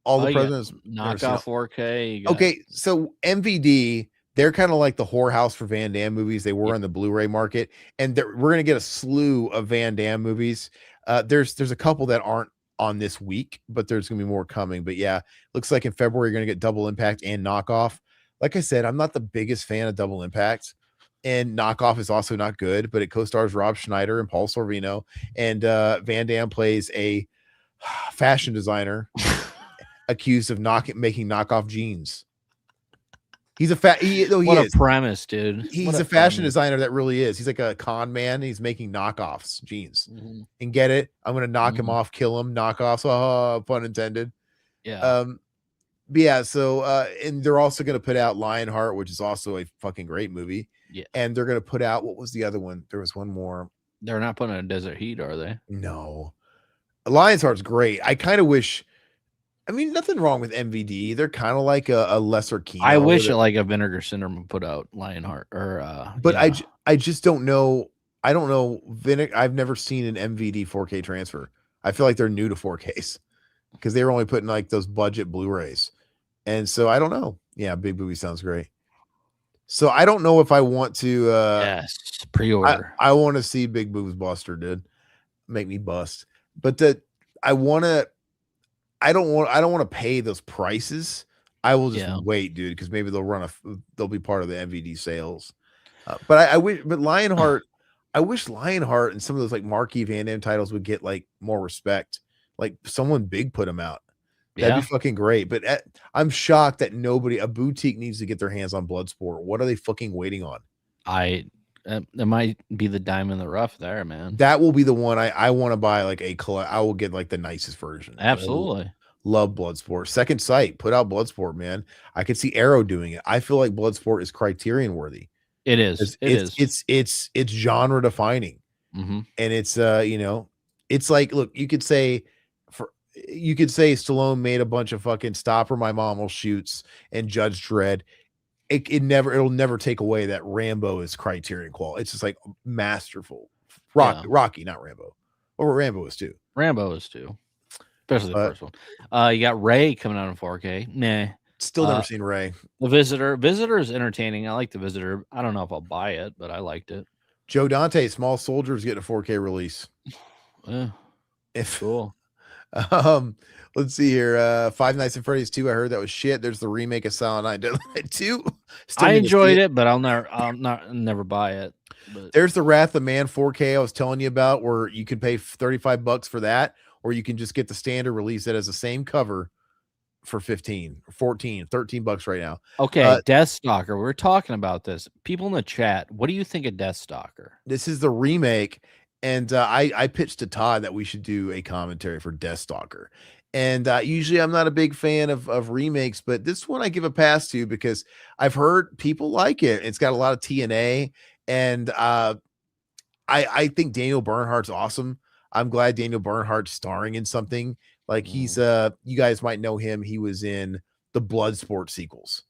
All the Presidents knockoff 4K. Okay, so MVD, they're kind of like the whorehouse for Van Damme movies. They were on the Blu-ray market, and we're gonna get a slew of Van Damme movies. There's a couple that aren't on this week, but there's gonna be more coming. But yeah, looks like in February you're gonna get Double Impact and Knockoff. Like I said, I'm not the biggest fan of Double Impact, and Knockoff is also not good, but it co-stars Rob Schneider and Paul Sorvino, and Van Damme plays a fashion designer accused of making knockoff jeans. He's a premise, dude. He's a fashion designer that really is. He's like a con man. He's making knockoffs jeans. And get it? I'm gonna knock him off, kill him, knockoffs. Oh, pun intended. Yeah. yeah, so and they're also going to put out Lionheart, which is also a fucking great movie. Yeah, And they're going to put out, what was the other one? There was one more. they're not putting a Desert Heat, are they? No, Lionheart's great. I kind of wish. I mean, nothing wrong with MVD. They're kind of like a lesser I Kino. wish like a Vinegar Syndrome would put out Lionheart or But yeah. I just don't know. I don't know. I've never seen an MVD 4K transfer. I feel like they're new to 4Ks because they were only putting like those budget Blu-rays. And so I don't know. Yeah, Big Movie sounds great. So I don't know if I want to Yes, pre-order. I want to see Big Boobs Buster, dude. Make me bust. But that I want to I don't want to pay those prices. I will just wait, dude, because maybe they'll be part of the MVD sales. But I wish, but Lionheart, I wish Lionheart and some of those like Marquis Van Damme titles would get like more respect. Like someone big put them out. That'd be fucking great. But I'm shocked that a boutique needs to get their hands on Bloodsport. What are they fucking waiting on? It might be the diamond in the rough there, man. That will be the one I want to buy. Like I will get like the nicest version. Absolutely. Love Bloodsport. Second Sight put out Bloodsport, man. I could see Arrow doing it. I feel like Bloodsport is Criterion worthy. It is. It's genre defining. Mm-hmm. And it's it's like, look, you could say Stallone made a bunch of fucking Stop or My Mom Will Shoots and Judge Dredd. It'll never take away that Rambo is Criterion quality. It's just like masterful. Rocky, not Rambo. Or Rambo is too. Rambo is too. Especially the first one. You got Ray coming out in 4K. Nah. Still never seen Ray. The Visitor is entertaining. I like The Visitor. I don't know if I'll buy it, but I liked it. Joe Dante, Small Soldiers getting a 4K release. Cool. Let's see here. Five Nights at Freddy's 2. I heard that was shit. There's the remake of Silent Night Deadly Night 2. I enjoyed it, but I'll never buy it. But there's the Wrath of Man 4K I was telling you about, where you can pay $35 for that, or you can just get the standard release that has the same cover for 15, 14, $13 right now. Okay, Deathstalker. We're talking about this. People in the chat, what do you think of Deathstalker? This is the remake, and I pitched to Todd that we should do a commentary for Deathstalker. And usually I'm not a big fan of remakes, but this one I give a pass to because I've heard people like it. It's got a lot of TNA, and I think Daniel Bernhardt's awesome. I'm glad Daniel Bernhardt's starring in something. Like he's you guys might know him. He was in the Bloodsport sequels.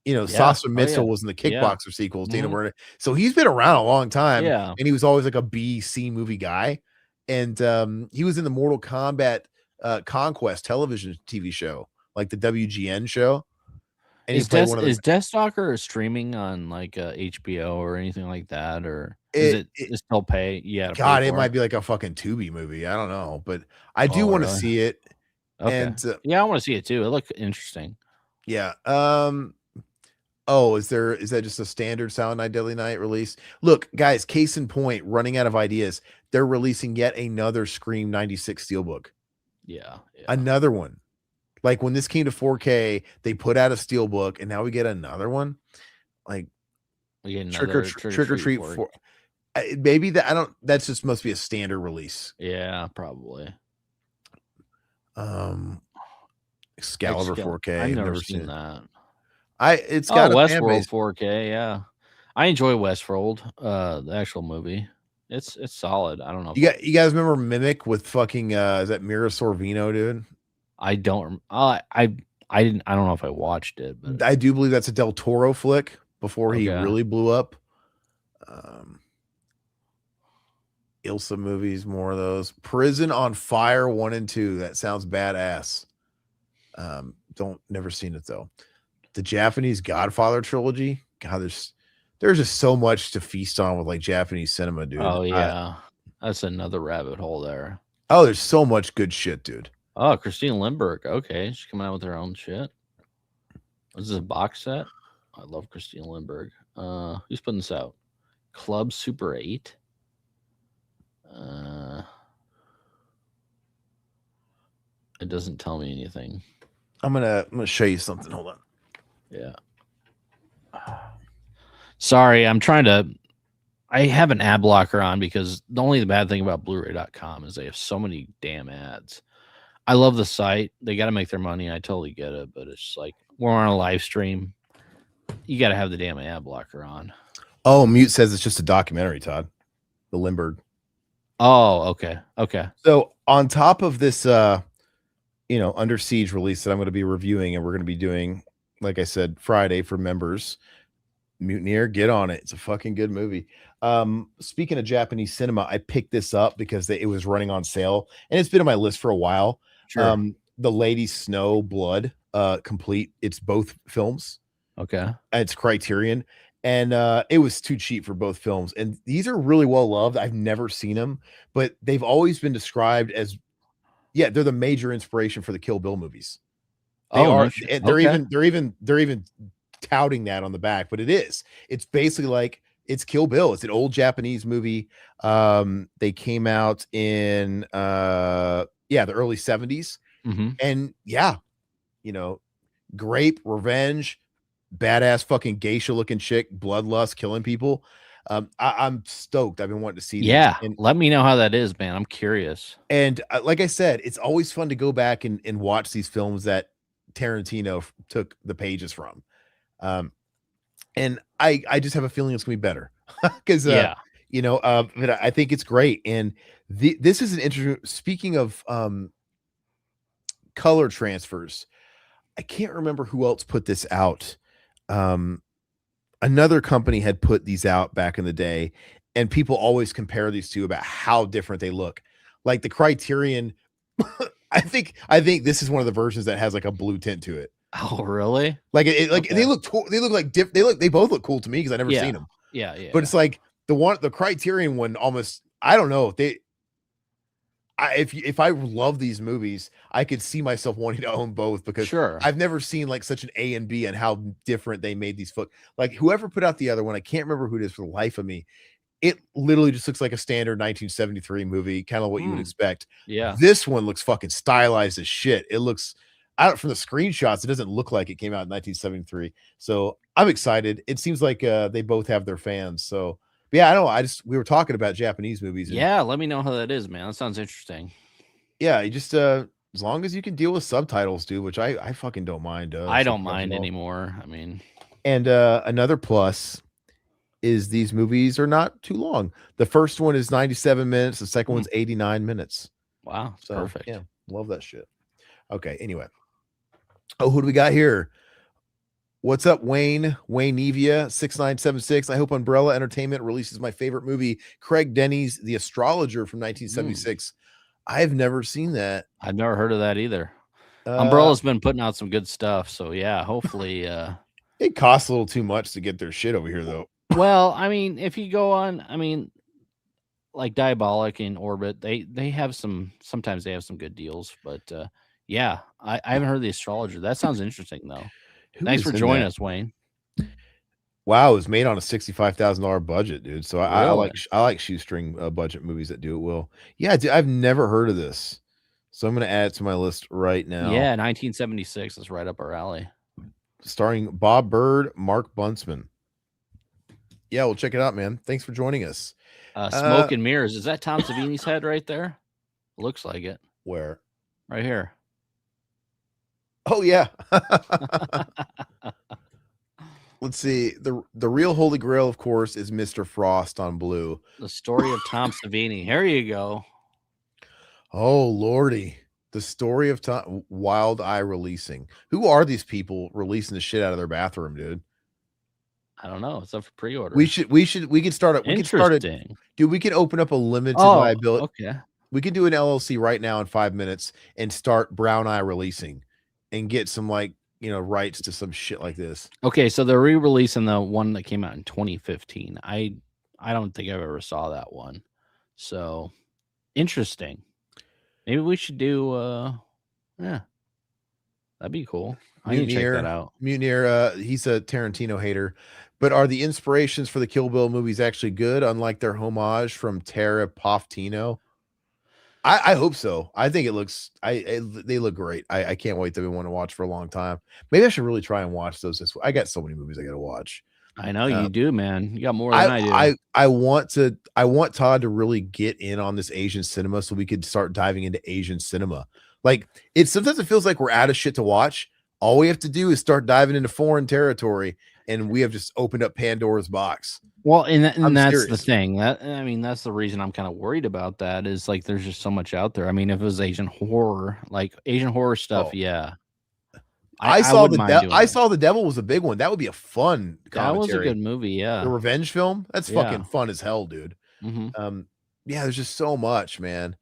Sasha Mitchell was in the Kickboxer sequels. Daniel Bernhardt. So he's been around a long time. Yeah. And he was always like a B-C movie guy. And he was in the Mortal Kombat Conquest television TV show, like the WGN show. And is Deathstalker streaming on like HBO or anything like that, or is it still pay? Yeah, God, it might be like a fucking Tubi movie. I don't know, but I do want to see it. Okay. And yeah, I want to see it too. It looked interesting. Yeah. Is that just a standard Silent Night Deadly Night release? Look, guys, case in point, running out of ideas. They're releasing yet another Scream 96 Steelbook. Yeah. Another one. Like when this came to 4K, they put out a Steelbook, and now we get another one. Like Trick or Treat. Maybe that that's just must be a standard release. Yeah, probably. Excalibur 4K. I've never seen that. It's got Westworld 4K. Yeah, I enjoy Westworld. The actual movie. It's solid. I don't know. You guys remember Mimic with fucking is that Mira Sorvino, dude? I don't. I didn't. I don't know if I watched it, but I do believe that's a Del Toro flick before he really blew up. Ilsa movies, more of those. Prison on Fire 1 and 2. That sounds badass. Never seen it though. The Japanese Godfather trilogy. God, there's just so much to feast on with like Japanese cinema, dude. Oh yeah, that's another rabbit hole there. Oh, there's so much good shit, dude. Oh, Christine Lindbergh. Okay, she's coming out with her own shit. Is this a box set? I love Christine Lindbergh. Who's putting this out? Club Super 8. It doesn't tell me anything. I'm gonna show you something. Hold on. Yeah. Sorry, I have an ad blocker on because the bad thing about Blu-ray.com is they have so many damn ads. I love the site. They got to make their money. I totally get it, but it's just like we're on a live stream. You got to have the damn ad blocker on. Oh, Mute says it's just a documentary, Todd. The Limburg. Oh, okay. Okay. So on top of this, Under Siege release that I'm going to be reviewing, and we're going to be doing, like I said, Friday for members. Mutineer, get on it. It's a fucking good movie. Speaking of Japanese cinema, I picked this up because it was running on sale, and it's been on my list for a while. Sure. The Lady Snow Blood, complete. It's both films. Okay. It's Criterion, and it was too cheap for both films. And these are really well loved. I've never seen them, but they've always been described as, they're the major inspiration for the Kill Bill movies. They are. No shit. They're Okay. they're even touting that on the back, but it's basically like it's Kill Bill. It's an old Japanese movie. They came out in the early 70s. Mm-hmm. And grape, revenge, badass fucking geisha looking chick, bloodlust, killing people. I'm stoked. I've been wanting to see these. Yeah. And Let me know how that is, man. I'm curious. like I said, it's always fun to go back and watch these films that Tarantino took the pages from. And I just have a feeling it's gonna be better because but I think it's great. And this is an interesting. Speaking of color transfers, I can't remember who else put this out. Another company had put these out back in the day, and people always compare these two about how different they look. Like the Criterion, I think this is one of the versions that has like a blue tint to it. Oh, really? Like okay. They look like they both look cool to me because I never seen them. Yeah. But it's like the Criterion one almost, I don't know, if I love these movies, I could see myself wanting to own both because I've never seen like such an A and B and how different they made these like whoever put out the other one, I can't remember who it is for the life of me. It literally just looks like a standard 1973 movie, kind of what you would expect. Yeah. This one looks fucking stylized as shit. It looks from the screenshots, it doesn't look like it came out in 1973. So I'm excited. It seems like they both have their fans. So but yeah, I don't know. We were talking about Japanese movies. Let me know how that is, man. That sounds interesting. Yeah, you just as long as you can deal with subtitles, dude, which I fucking don't mind. I don't mind anymore. I mean, and another plus is these movies are not too long. The first one is 97 minutes. The second one's 89 minutes. Wow, so perfect. Yeah, love that shit. Okay, anyway. Oh, who do we got here? What's up, Wayne Nevia 6976? I hope Umbrella Entertainment releases my favorite movie, Craig Denny's The Astrologer from 1976. I've never seen that. I've never heard of that either. Umbrella's been putting out some good stuff, so yeah, hopefully it costs a little too much to get their shit over here though. Well, I mean, if you go on, I mean, like Diabolic in Orbit, they have sometimes they have some good deals, but yeah, I haven't heard The Astrologer. That sounds interesting though. Thanks for joining us, Wayne. Wow, it was made on a $65,000 budget, dude. So I like shoestring budget movies that do it well. Yeah, dude, I've never heard of this, so I'm gonna add it to my list right now. Yeah, 1976 is right up our alley. Starring Bob Bird, Mark Buntsman. Yeah, we'll check it out, man. Thanks for joining us. Smoke and Mirrors. Is that Tom Savini's head right there? Looks like it. Where? Right here. Oh yeah. Let's see. The real Holy Grail, of course, is Mr. Frost on blue. The story of Tom Savini. Here you go. Oh lordy. The story of Tom Wild Eye releasing. Who are these people releasing the shit out of their bathroom, dude? I don't know. It's up for pre-order. We could start it. Dude, we can open up a limited liability. Okay. We could do an LLC right now in 5 minutes and start Brown Eye releasing and get some rights to some shit like this. Okay, so they're re-releasing the one that came out in 2015. I don't think I've ever saw that one. So interesting. Maybe we should do that'd be cool. I need to check that out. Mutineer, he's a Tarantino hater. But are the inspirations for the Kill Bill movies actually good, unlike their homage from Tara Poftino? I hope so. I think it looks they look great. I can't wait to be one to watch for a long time. Maybe I should really try and watch those this way. I got so many movies I gotta watch. I know you do, man. You got more than I do. I want Todd to really get in on this Asian cinema so we could start diving into Asian cinema. Like sometimes it feels like we're out of shit to watch. All we have to do is start diving into foreign territory, and we have just opened up Pandora's box. Well, and I'm that's the serious. thing. That's the reason I'm kind of worried about that. Is like there's just so much out there. I mean, if it was Asian horror, like Asian horror stuff, Oh, yeah, I I saw wouldn't mind doing that. the Devil was a big one. That would be a fun That was a commentary. good movie. The Yeah, revenge film. That's yeah. fucking fun as hell, dude. hmm Yeah, there's just so much, man.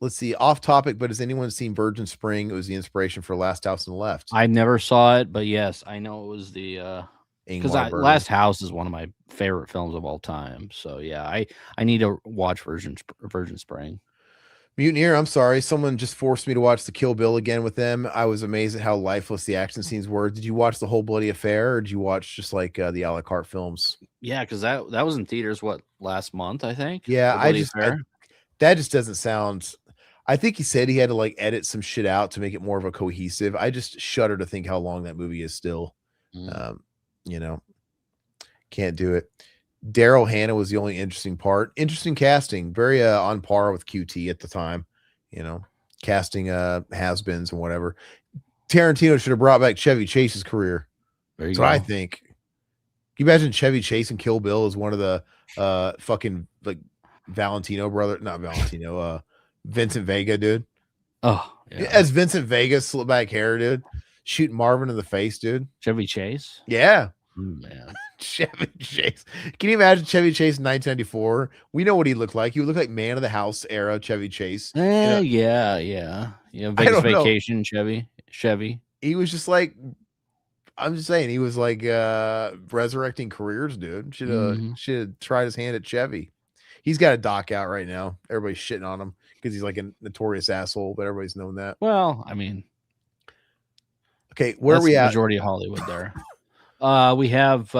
Let's see, off topic, but has anyone seen Virgin Spring? It was the inspiration for Last House on the Left. I never saw it, but yes, I know it was the because Ingmar Bergman. Last House is one of my favorite films of all time. So yeah, I need to watch Virgin Spring. Mutineer, I'm sorry. Someone just forced me to watch the Kill Bill again with them. I was amazed at how lifeless the action scenes were. Did you watch the whole bloody affair, or did you watch just like the a la carte films? Yeah, because that was in theaters last month, I think. Yeah, The Bloody Affair? that just doesn't sound. I think he said he had to like edit some shit out to make it more of a cohesive. I just shudder to think how long that movie is still. You know, can't do it. Daryl Hannah was the only interesting part. Interesting casting, very on par with QT at the time. You know, casting has-beens and whatever. Tarantino should have brought back Chevy Chase's career. That's what I think. Can you imagine Chevy Chase and Kill Bill as one of the fucking like Valentino brother? Not Valentino. Vincent Vega, dude. Oh, yeah. As Vincent Vega, slick back hair, dude. Shooting Marvin in the face, dude. Chevy Chase? Yeah. Man. Chevy Chase. Can you imagine Chevy Chase in 1994? We know what he looked like. He would look like Man of the House era Chevy Chase. Yeah. Vegas Vacation, know. Chevy. He was just like, I'm just saying, he was like resurrecting careers, dude. Should have tried his hand at Chevy. He's got a doc out right now. Everybody's shitting on him because he's like a notorious asshole, but everybody's known that. Well, I mean, okay, where are we at? Majority of Hollywood there. We have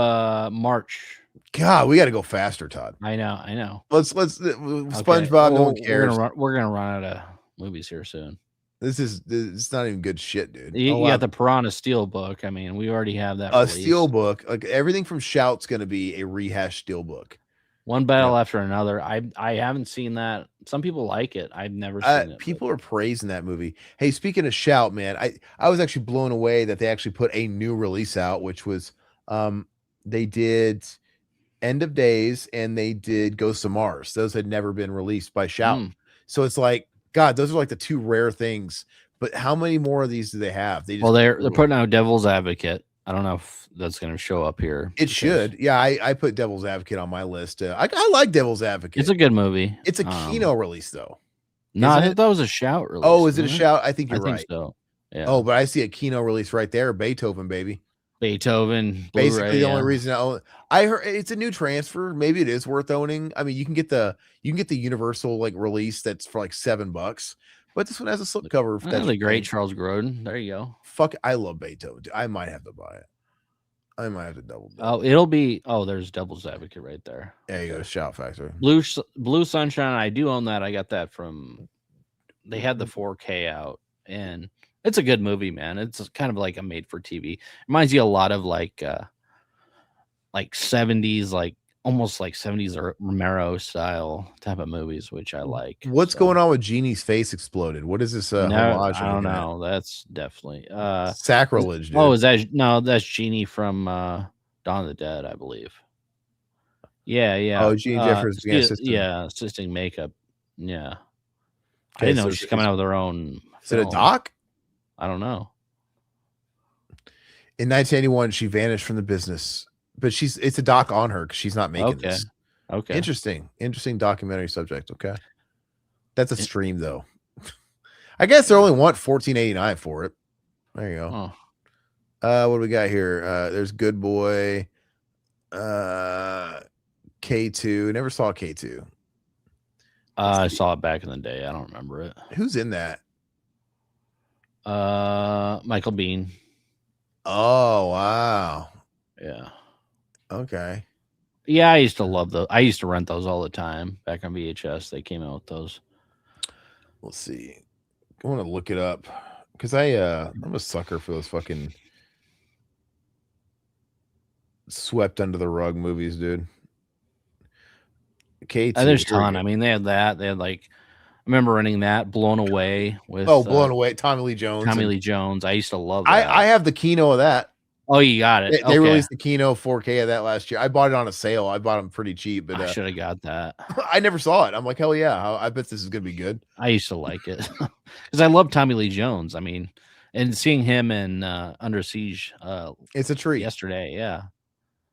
March. God, we got to go faster, Todd. I know. Let's SpongeBob. Okay. No one cares. We're gonna run out of movies here soon. It's not even good shit, dude. You got the Piranha Steelbook. I mean, we already have that. A Steelbook, like everything from Shout's going to be a rehash Steelbook. One battle after another. I haven't seen that. Some people like it. I've never seen it. People are praising that movie. Hey, speaking of Shout, man, I was actually blown away that they actually put a new release out, which was they did End of Days and they did Ghosts of Mars. Those had never been released by Shout. So it's like, God, those are like the two rare things. But how many more of these do they have? They're putting out Devil's Advocate. I don't know if that's going to show up here. It should. Yeah, I put Devil's Advocate on my list. I like Devil's Advocate. It's a good movie. It's a Kino release, though. No, I think that was a Shout release. Oh, is it a Shout? I think you're right. Think so. Yeah. Oh, but I see a Kino release right there. Beethoven, baby. Beethoven. Basically, the only reason I heard it's a new transfer. Maybe it is worth owning. I mean, you can get the Universal like release that's for like $7, but this one has a slipcover. That's really great. Charles Grodin. There you go. Fuck, I love Beethoven. I might have to buy it. I might have to double. Oh, it'll be. Oh, there's Devil's Advocate right there. There you go. Shout Factory. Blue Sunshine. I do own that. I got that from. They had the 4K out, and it's a good movie, man. It's kind of like a made for TV. Reminds you a lot of like 70s, like almost like 70s or Romero style type of movies, which I like. What's going on with Genie's face exploded? What is this homage? I don't know. That's definitely sacrilege. Dude. Oh, that's Genie from Dawn of the Dead, I believe. Yeah. Oh, Genie Jeffers, assisting makeup. Yeah. I didn't know she's coming out with her own. Is it a doc? I don't know. In 1981, she vanished from the business, but it's a doc on her because she's not making this. Okay. Interesting documentary subject. Okay. That's a stream though. I guess they only want $14.89 for it. There you go. Oh. What do we got here? There's Good Boy. K2. Never saw K2. I saw it back in the day. I don't remember it. Who's in that? Michael Biehn. Oh, wow. Yeah. Okay. Yeah, I used to rent those all the time back on VHS. They came out with those. Let's see. I want to look it up because I'm a sucker for those fucking swept under the rug movies, dude. K2. There's a ton. I mean, they had that. They had like remember renting that. Blown Away with Blown Away, Tommy Lee Jones. Tommy Lee Jones. I used to love that. I have the Kino of that. Oh, you got it. They released the Kino 4K of that last year. I bought it on a sale. I bought them pretty cheap, but I should have got that. I never saw it. I'm like, hell yeah! I bet this is gonna be good. I used to like it because I love Tommy Lee Jones. I mean, and seeing him in Under Siege, it's a treat. Yesterday, yeah.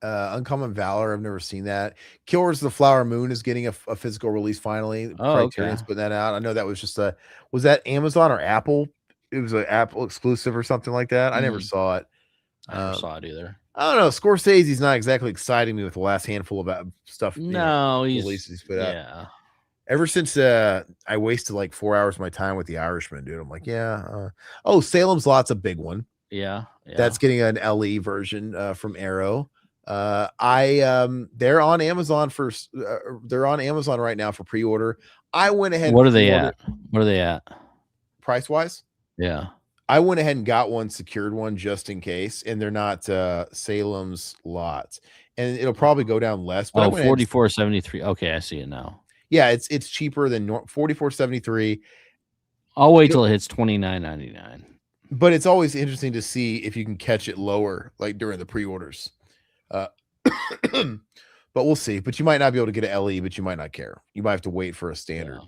Uncommon Valor, I've never seen that. Killers of the Flower Moon is getting a physical release finally. Criterion's putting that out. I know that was just was that Amazon or Apple? It was an Apple exclusive or something like that. I never saw it. I never saw it either. I don't know. Scorsese's not exactly exciting me with the last handful of stuff. No, releases he's put out. Yeah. Ever since I wasted like 4 hours of my time with The Irishman, dude. I'm like, Salem's Lot's a big one. Yeah. That's getting an LE version from Arrow. They're on Amazon they're on Amazon right now for pre-order. I went ahead. What are they at? What are they at? Price wise? Yeah. I went ahead and got one, secured one just in case, and they're not Salem's Lot, and it'll probably go down less. But $44.73. Okay, I see it now. Yeah, it's cheaper than $44.73. I'll wait till it hits $29.99. But it's always interesting to see if you can catch it lower, like during the pre-orders. But we'll see. But you might not be able to get an LE, but you might not care. You might have to wait for a standard. Yeah.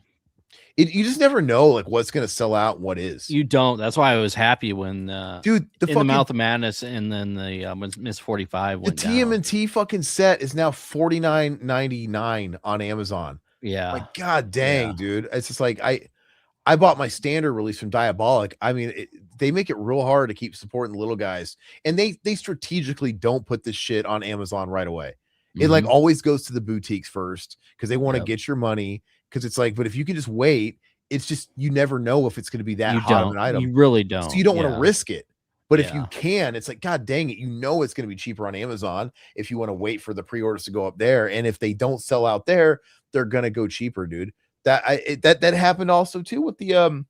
You just never know like what's going to sell out and what is. You don't. That's why I was happy when dude the Mouth of Madness and then the Miss 45 went the TMNT fucking set is now $49.99 on Amazon. Yeah. Like god dang, dude. It's just like I bought my standard release from Diabolic. I mean, they make it real hard to keep supporting the little guys, and they strategically don't put this shit on Amazon right away. It like always goes to the boutiques first because they want to get your money. Because it's like, but if you can just wait, it's just you never know if it's going to be that hot of an item. You really don't. So you don't want to risk it. But if you can, it's like, god dang it, you know it's going to be cheaper on Amazon if you want to wait for the pre-orders to go up there. And if they don't sell out there, they're going to go cheaper, dude. That happened also too with the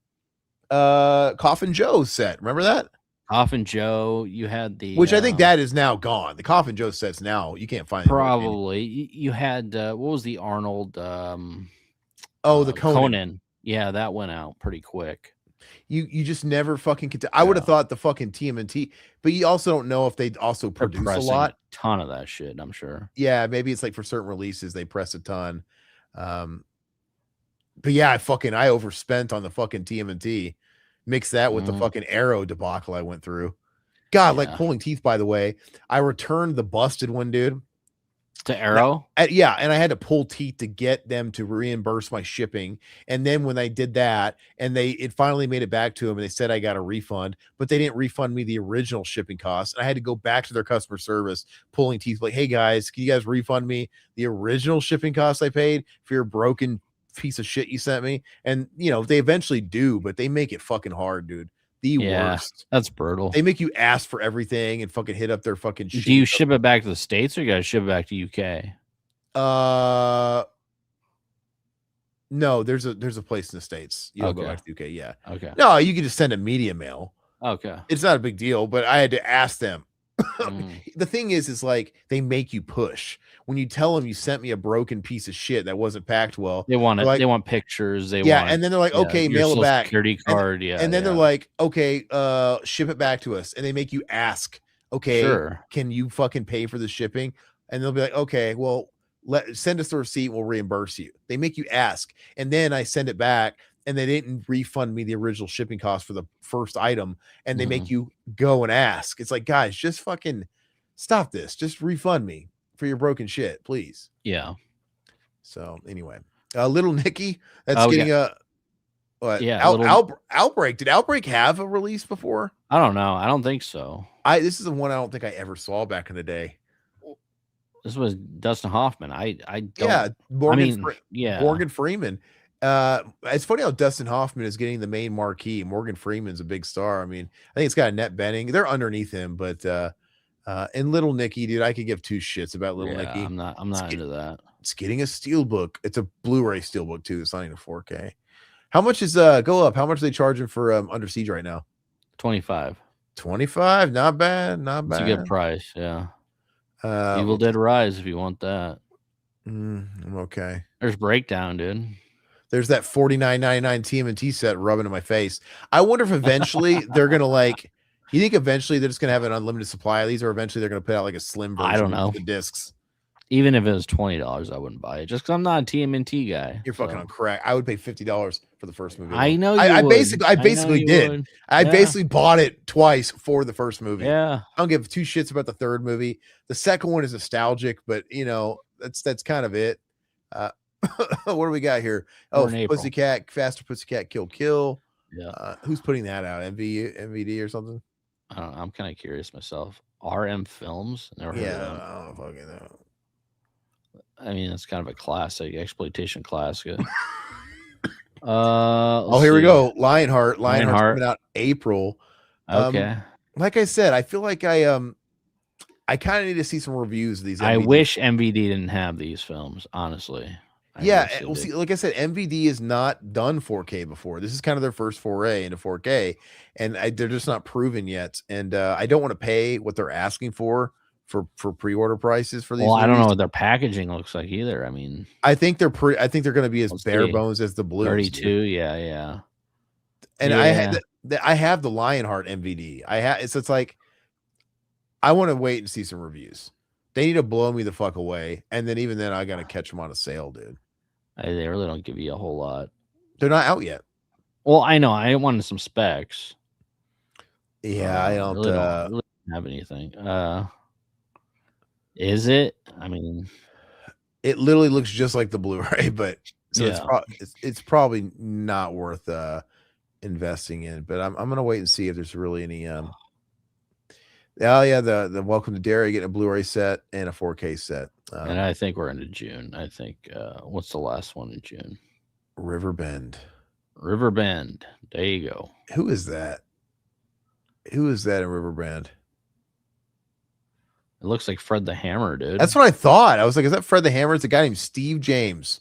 Coffin Joe set. Remember that? Coffin Joe, you had the which I think that is now gone. The Coffin Joe set's now you can't find probably. You had what was the Arnold? The Conan. Yeah, that went out pretty quick. You just never fucking can. I would have thought the fucking TMNT, but you also don't know if they also produce a lot. Ton of that shit, I'm sure. Yeah, maybe it's like for certain releases they press a ton. But yeah, I overspent on the fucking TMNT. Mix that with the fucking Arrow debacle I went through. God, like pulling teeth. By the way, I returned the busted one, dude. To Arrow? And I had to pull teeth to get them to reimburse my shipping. And then when I did that, and it finally made it back to them, and they said I got a refund, but they didn't refund me the original shipping cost. And I had to go back to their customer service, pulling teeth, like, hey guys, can you guys refund me the original shipping cost I paid for your broken piece of shit you sent me? And they eventually do, but they make it fucking hard, dude. The worst. That's brutal. They make you ask for everything and fucking hit up their fucking shit. Do you ship it back to the States or you guys ship it back to UK? No, there's a place in the States. You don't go back to UK. Yeah. Okay. No, you can just send a media mail. Okay. It's not a big deal, but I had to ask them. The thing is like they make you push. When you tell them you sent me a broken piece of shit that wasn't packed well, they want it. Like, they want pictures. And then they're like, okay, mail it back. Security card. And then they're like, okay, ship it back to us. And they make you ask, okay, can you fucking pay for the shipping? And they'll be like, okay, well, send us the receipt. We'll reimburse you. They make you ask. And then I send it back. And they didn't refund me the original shipping cost for the first item. And they make you go and ask. It's like, guys, just fucking stop this. Just refund me for your broken shit, please. Yeah. So anyway, Little Nicky, that's getting Outbreak. Did Outbreak have a release before? I don't know. I don't think so. This is the one I don't think I ever saw back in the day. This was Dustin Hoffman. I don't. Morgan Freeman. It's funny how Dustin Hoffman is getting the main marquee. Morgan Freeman's a big star. I mean, I think it's got Annette Bening. They're underneath him, but and Little Nicky, dude, I could give two shits about Little Nicky. I'm not into that. It's getting a steelbook. It's a Blu-ray steelbook too. It's not even a 4K. How much is go up? How much are they charging for Under Siege right now? 25. 25, not bad, not bad. It's a good price, yeah. Evil Dead Rise if you want that. Okay. There's Breakdown, dude. There's that $49.99 TMNT set rubbing in my face. I wonder if eventually they're gonna like. You think eventually they're just gonna have an unlimited supply of these, or eventually they're gonna put out like a slim I version don't know. with the discs? Even if it was $20, I wouldn't buy it just because I'm not a TMNT guy. You're fucking on crack. I would pay $50 for the first movie. I know you I would. basically did. Would. I Yeah. basically bought it twice for the first movie. Yeah. I don't give two shits about the third movie. The second one is nostalgic, but you know, that's kind of it. What do we got here? Oh, Pussycat, Faster Pussycat, Kill. Yeah. Who's putting that out? MVD or something? I don't know. I'm kind of curious myself. RM Films? Never heard of them. I don't fucking know. I mean, it's kind of a classic, exploitation classic. Here we go. Lionheart's coming out April. Okay. Like I said, I feel like I kind of need to see some reviews of these. I wish MVD didn't have these films, honestly. Well, see, like I said, MVD is not done 4K before. This is kind of their first foray into 4K, and they're just not proven yet. And I don't want to pay what they're asking for pre-order prices for these. Well, I don't know what their packaging looks like either. I mean, I think they're going to be as bare bones as the Blues. 32, yeah. And I have the Lionheart MVD. It's like I want to wait and see some reviews. They need to blow me the fuck away, and then even then, I gotta catch them on a sale, dude. They really don't give you a whole lot. They're not out yet. Well, I know. I wanted some specs. Yeah, I don't really have anything. Is it? I mean, it literally looks just like the Blu-ray, but so it's probably not worth investing in. But I'm gonna wait and see if there's really any. The Welcome to Derry getting a Blu-ray set and a 4K set. And I think we're into June. I think what's the last one in June? Riverbend. There you go. Who is that? Who is that in Riverbend? It looks like Fred the Hammer, dude. That's what I thought. I was like, is that Fred the Hammer? It's a guy named Steve James.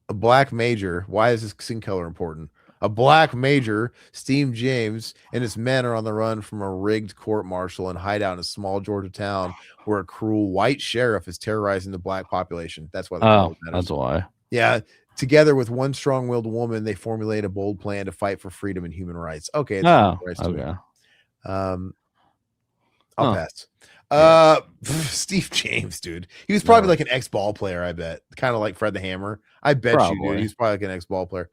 A black major. Why is this skin color important? A black major, Steve James, and his men are on the run from a rigged court-martial and hideout in a small Georgia town where a cruel white sheriff is terrorizing the black population. That's why. That's why. Yeah. Together with one strong-willed woman, they formulate a bold plan to fight for freedom and human rights. Okay. Okay. I'll pass. Steve James, dude. He was probably like an ex-ball player, I bet. Kind of like Fred the Hammer. I bet you, dude. He's probably like an ex-ball player.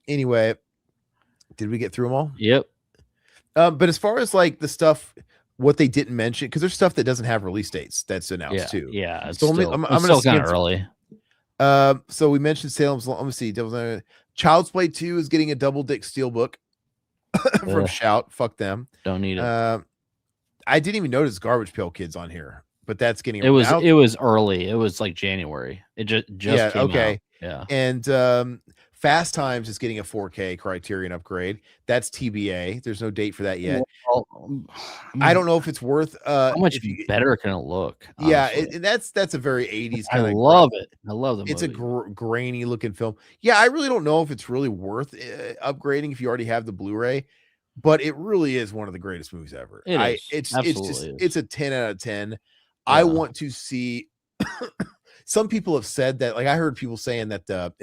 Anyway, did we get through them all? Yep. But as far as like the stuff, what they didn't mention, because there's stuff that doesn't have release dates that's announced too. Yeah. So I'm still kind of early. So we mentioned Salem's. Let me see. Child's Play 2 is getting a double dick steelbook from Shout. Fuck them. Don't need it. I didn't even notice Garbage Pail Kids on here, but that's getting. It was early. It was like January. It just came out. Yeah. And Fast Times is getting a 4K Criterion upgrade. That's TBA. There's no date for that yet. Well, I don't know if it's worth how much better can it look? Honestly. Yeah, that's a very 80s kind of. I love it. I love the movie. It's a grainy looking film. Yeah, I really don't know if it's really worth upgrading if you already have the Blu-ray, but it really is one of the greatest movies ever. It's a 10 out of 10. Yeah. I want to see. Some people have said that, like I heard people saying that the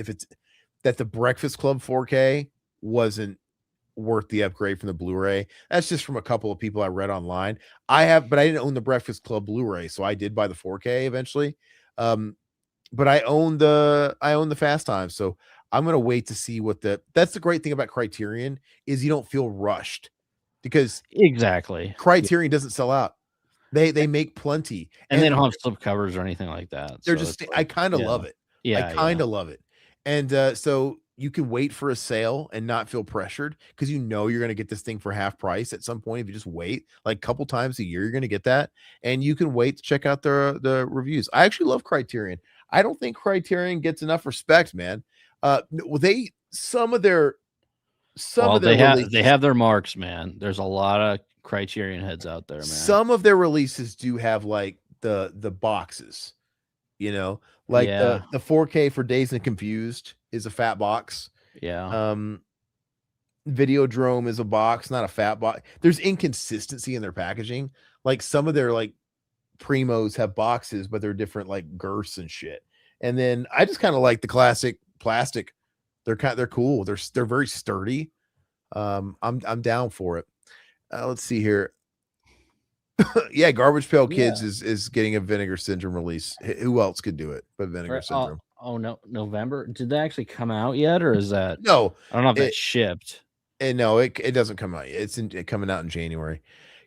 Breakfast Club 4K wasn't worth the upgrade from the Blu-ray. That's just from a couple of people I read online. But I didn't own the Breakfast Club Blu-ray, so I did buy the 4K eventually. But I own the Fast Times, so I'm gonna wait to see that's the great thing about Criterion is you don't feel rushed because exactly Criterion doesn't sell out. They make plenty, and they don't have slip covers or anything like that. They're just I kind of love it. Yeah, I kind of love it. And so you can wait for a sale and not feel pressured because you're going to get this thing for half price at some point. If you just wait like a couple times a year, you're going to get that. And you can wait to check out the reviews. I actually love Criterion. I don't think Criterion gets enough respect, man. They have their marks, man. There's a lot of Criterion heads out there, man. Some of their releases do have like the boxes. You know, like the 4K for Dazed and Confused is a fat box. Yeah. Videodrome is a box, not a fat box. There's inconsistency in their packaging. Like some of their like primos have boxes, but they're different like girths and shit. And then I just kind of like the classic plastic. They're cool. They're very sturdy. I'm down for it. Let's see here. Yeah, Garbage Pail Kids Yeah. is getting a Vinegar Syndrome release. Who else could do it but Vinegar Right. Syndrome? Oh no, November. Did that actually come out yet, or is that? No, I don't know if it, that shipped. no, it doesn't come out yet. It's coming out in January.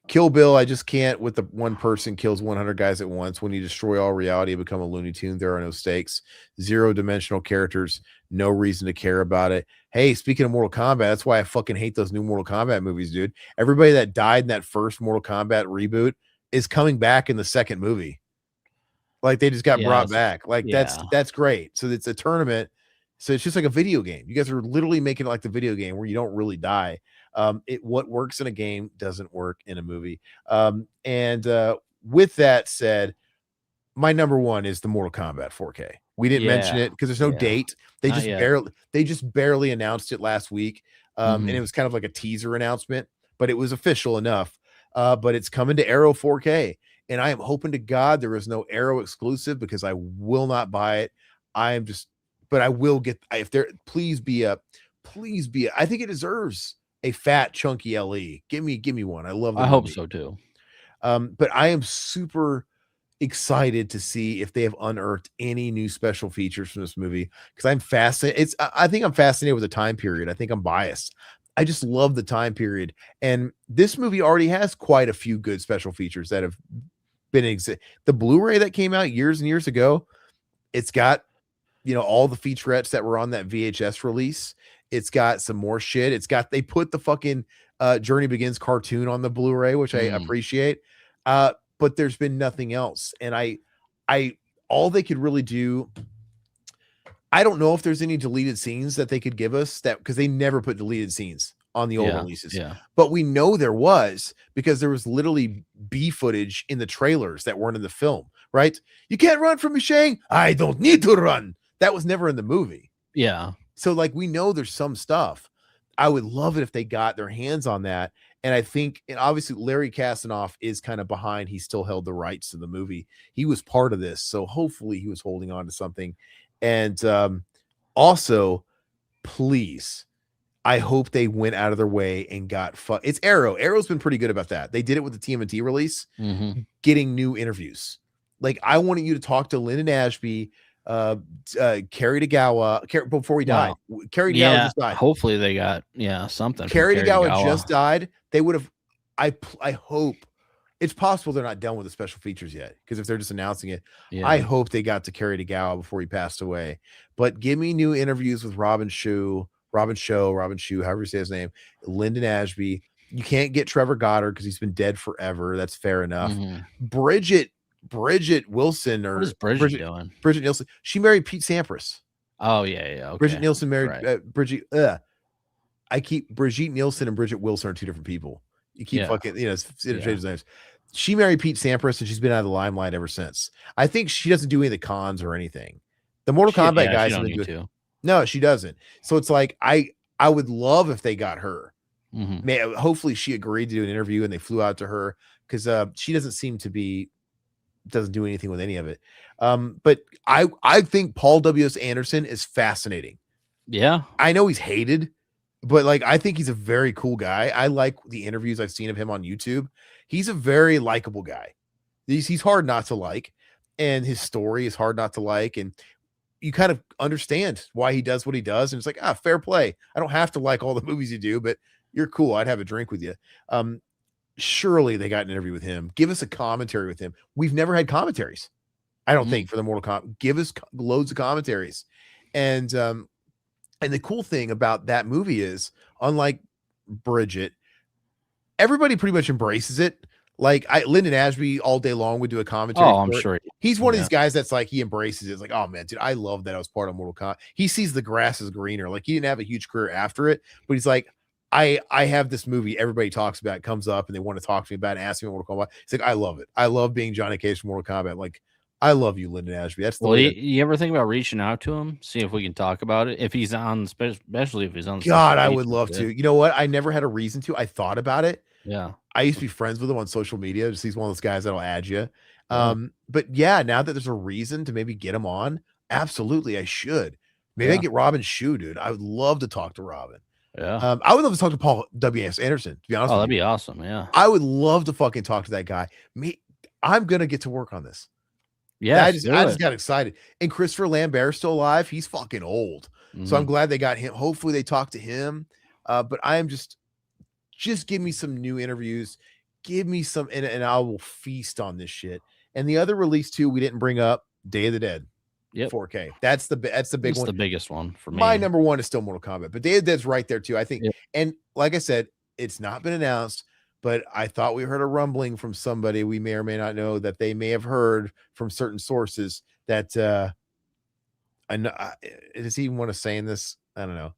Kill Bill, I just can't with the one person kills 100 guys at once. When you destroy all reality and become a Looney Tune, there are no stakes, zero-dimensional characters, no reason to care about it. Hey, speaking of Mortal Kombat, that's why I fucking hate those new Mortal Kombat movies, dude. Everybody that died in that first Mortal Kombat reboot is coming back in the second movie. Like they just got brought back. Like that's great. So it's a tournament. So it's just like a video game. You guys are literally making it like the video game where you don't really die. What works in a game doesn't work in a movie. With that said, my number one is the Mortal Kombat 4K. We didn't mention it because there's no date. They just barely announced it last week. And it was kind of like a teaser announcement, but it was official enough. But it's coming to Arrow 4K. And I am hoping to God there is no Arrow exclusive because I will not buy it. But I will get, if there, please be a, I think it deserves a fat chunky LE. Give me one. I love I hope so too. But I am super excited to see if they have unearthed any new special features from this movie because I'm fascinated. I think I'm fascinated with the time period. I think I'm biased. I just love the time period. And this movie already has quite a few good special features that have been the Blu-ray that came out years and years ago. It's got, all the featurettes that were on that VHS release. It's got some more shit. They put the fucking Journey Begins cartoon on the Blu-ray, which I appreciate. But there's been nothing else. And I all they could really do, I don't know if there's any deleted scenes that they could give us because they never put deleted scenes on the old releases. Yeah. But we know there was because there was literally B footage in the trailers that weren't in the film, right? You can't run from me, Shang. I don't need to run. That was never in the movie. Yeah. So like we know there's some stuff. I would love it if they got their hands on that. And I think, and obviously Larry Kasanoff is kind of behind. He still held the rights to the movie. He was part of this. So hopefully he was holding on to something. And also, please, I hope they went out of their way and got it's Arrow. Arrow's been pretty good about that. They did it with the TMNT release, getting new interviews. Like I wanted you to talk to Lyndon Ashby, Carrie Tagawa before he died. Carrie Tagawa just died. Hopefully they got something. Carrie Tagawa just died. They would have. I hope it's possible they're not done with the special features yet because if they're just announcing it, I hope they got to Carrie Tagawa before he passed away. But give me new interviews with Robin Shue, however you say his name, Lyndon Ashby. You can't get Trevor Goddard because he's been dead forever. That's fair enough. Bridget Wilson or what is Bridget doing? Bridget Nielsen. She married Pete Sampras. Oh yeah. Okay. Bridget Nielsen married Bridget. Brigitte Nielsen and Bridget Wilson are two different people. You keep fucking, interchange names. She married Pete Sampras and she's been out of the limelight ever since. I think she doesn't do any of the cons or anything. The Mortal Kombat guys have been doing. No, she doesn't. So it's like I would love if they got her. Hopefully she agreed to do an interview and they flew out to her because she doesn't do anything with any of it. But I think Paul W.S. Anderson is fascinating. Yeah. I know he's hated, but like I think he's a very cool guy. I like the interviews I've seen of him on YouTube. He's a very likable guy. He's hard not to like, and his story is hard not to like, and you kind of understand why he does what he does. And it's like, fair play. I don't have to like all the movies you do, but you're cool. I'd have a drink with you. Surely they got an interview with him. Give us a commentary with him. We've never had commentaries, I don't think, for the Mortal Kombat. Give us loads of commentaries. And the cool thing about that movie is, unlike Bridget, everybody pretty much embraces it. Like Lyndon Ashby all day long would do a commentary. Oh, I'm sure. He's one of these guys that's like, he embraces it. It's like, oh man, dude, I love that I was part of Mortal Kombat. He sees the grass is greener. Like he didn't have a huge career after it, but he's like, I have this movie everybody talks about, it comes up and they want to talk to me about it and ask me Mortal Kombat. He's like, I love it. I love being Johnny Cage from Mortal Kombat. Like, I love you, Lyndon Ashby. That's the way. You ever think about reaching out to him, see if we can talk about it? If he's on, especially if he's on. God, I would love to. You know what? I never had a reason to. I thought about it. Yeah. I used to be friends with him on social media. Just he's one of those guys that'll add you. But yeah, now that there's a reason to maybe get him on, Absolutely, I should. Maybe I get Robin's shoe, dude. I would love to talk to Robin. Yeah. I would love to talk to Paul W.S. Anderson, to be honest Oh, with that'd you. be awesome. Yeah. I would love to fucking talk to that guy. I'm gonna get to work on this. Yeah. I just got excited. And Christopher Lambert's still alive. He's fucking old. So I'm glad they got him. Hopefully they talk to him. But I am just give me some new interviews. Give me some, and I will feast on this shit. And the other release too, we didn't bring up, Day of the Dead. Yep. 4K. That's the big one. The biggest one for me. My number one is still Mortal Kombat, but Day of the Dead's right there too. I think, and like I said, it's not been announced, but I thought we heard a rumbling from somebody we may or may not know that they may have heard from certain sources that I know. Does he even want to say in this? I don't know.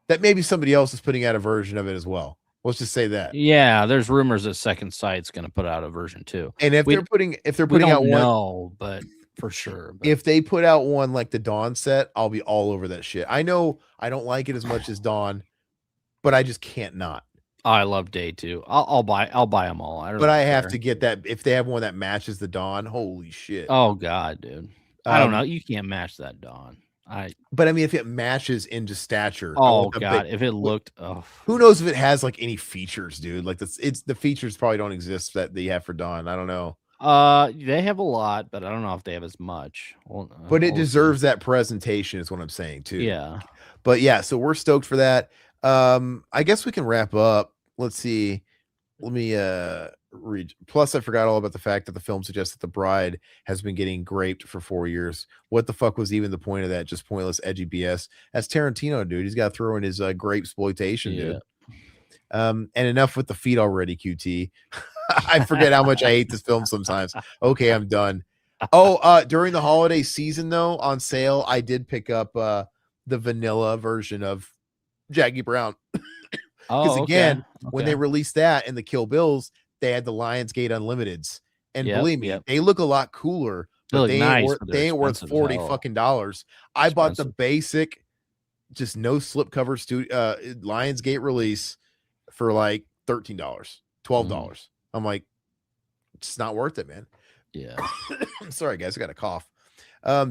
That maybe somebody else is putting out a version of it as well. Let's just say that. Yeah, there's rumors that Second Sight's going to put out a version too. And if they're putting out one, no, but for sure. But. If they put out one like the Dawn set, I'll be all over that shit. I know I don't like it as much as Dawn, but I just can't not. I love Day too. I'll buy them all. I have to get that if they have one that matches the Dawn. Holy shit! Oh god, dude. I don't know. You can't match that Dawn. But I mean, if it matches into stature. Oh god, if it looked. Who knows if it has like any features, dude? Like the features probably don't exist that they have for Dawn. I don't know. They have a lot, but I don't know if they have as much. But it deserves that presentation, is what I'm saying too. Yeah. But yeah, so we're stoked for that. I guess we can wrap up. Let's see. Let me read. Plus, I forgot all about the fact that the film suggests that the bride has been getting graped for 4 years. What the fuck was even the point of that? Just pointless, edgy BS. That's Tarantino, dude. He's got to throw in his grape exploitation, dude. And enough with the feet already, QT. I forget how much I hate this film sometimes. Okay, I'm done. During the holiday season, though, on sale, I did pick up the vanilla version of Jackie Brown. Because again, when they released that and the Kill Bills, they had the Lionsgate Unlimiteds. And believe me, they look a lot cooler, but they ain't worth $40 fucking dollars. I bought the basic, just no slipcover Lionsgate release for like $13, $12. I'm like, it's not worth it, man. Yeah. Sorry, guys. I got a cough.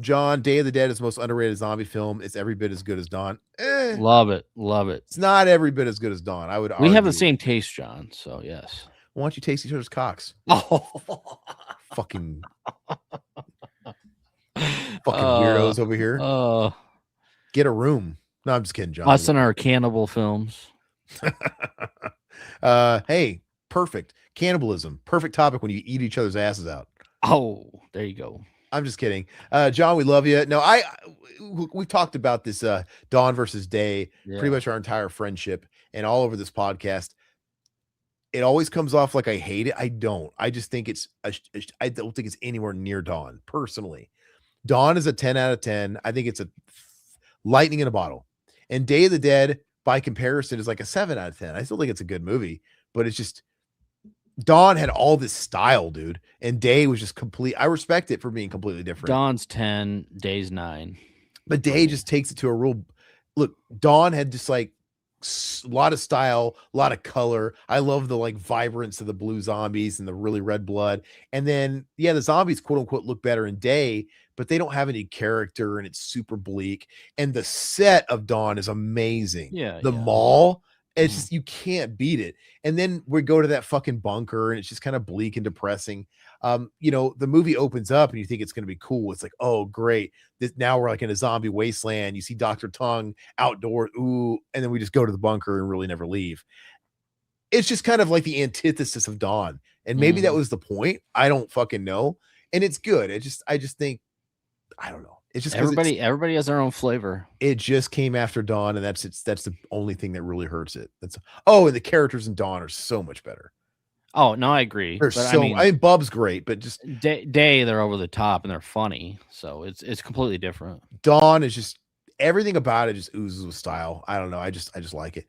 John, Day of the Dead is the most underrated zombie film. It's every bit as good as Dawn. Love it. It's not every bit as good as Dawn. I would argue. We have the same taste, John. So yes. Why don't you taste each other's cocks? Fucking weirdos over here. Get a room. No, I'm just kidding, John. Us and our cannibal films. Hey, perfect. Cannibalism. Perfect topic when you eat each other's asses out. Oh, there you go. I'm just kidding. John, we love you. No, we've talked about this Dawn versus Day, pretty much our entire friendship and all over this podcast. It always comes off like I hate it. I don't. I just think I don't think it's anywhere near Dawn, personally. Dawn is a 10 out of 10. I think it's a lightning in a bottle. And Day of the Dead, by comparison, is like a 7 out of 10. I still think it's a good movie, but it's just Dawn had all this style, dude, and Day was just complete. I respect it for being completely different. Dawn's 10, Day's 9. But Day just takes it to a real look. Dawn had just like a lot of style, a lot of color. I love the like vibrance of the blue zombies and the really red blood. And then, the zombies, quote unquote, look better in Day, but they don't have any character and it's super bleak. And the set of Dawn is amazing. The mall. It's just, you can't beat it. And then we go to that fucking bunker and it's just kind of bleak and depressing. The movie opens up and you think it's going to be cool. It's like, oh, great. Now we're like in a zombie wasteland. You see Dr. Tongue outdoors. Ooh. And then we just go to the bunker and really never leave. It's just kind of like the antithesis of Dawn. And maybe that was the point. I don't fucking know. And it's good. I just think, I don't know. It's just everybody has their own flavor. It just came after Dawn, and that's the only thing that really hurts it. And the characters in Dawn are so much better. Oh no, I agree. I mean, Bub's great, but just Day they're over the top and they're funny, so it's completely different. Dawn is just everything about it just oozes with style. I don't know. I just like it.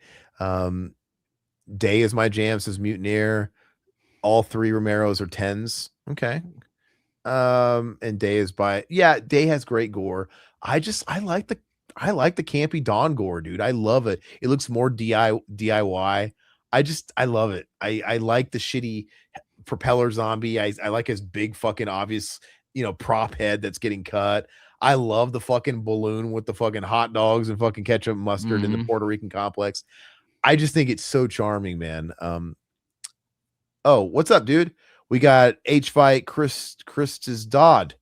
Day is my jam, says Mutineer. All three Romeros are 10s. Okay. And Day is Day has great gore. I like the campy Dawn gore, dude. I love it. It looks more DIY. I love it. I like the shitty propeller zombie. I like his big fucking obvious, prop head that's getting cut. I love the fucking balloon with the fucking hot dogs and fucking ketchup and mustard in the Mhm. Puerto Rican complex. I just think it's so charming, man. Oh, what's up, dude? We got H Fight Christus Dodd.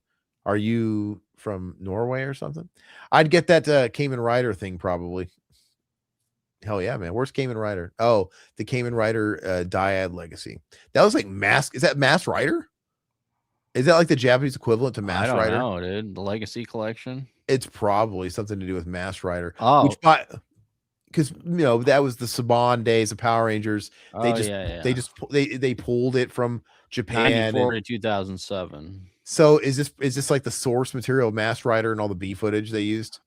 Are you from Norway or something? I'd get that Cayman Rider thing probably. Hell yeah, man. Where's Cayman Rider? Oh, the Cayman Rider Dyad Legacy. That was like Mask. Is that Mask Rider? Is that like the Japanese equivalent to I Mask don't Rider? know, dude. The Legacy Collection. It's probably something to do with Mask Rider, Oh. which by because that was the Saban days of Power Rangers. They Oh just yeah, they yeah. just they pulled it from Japan. 94 And to 2007. so is this like the source material of Mask Rider and all the B footage they used?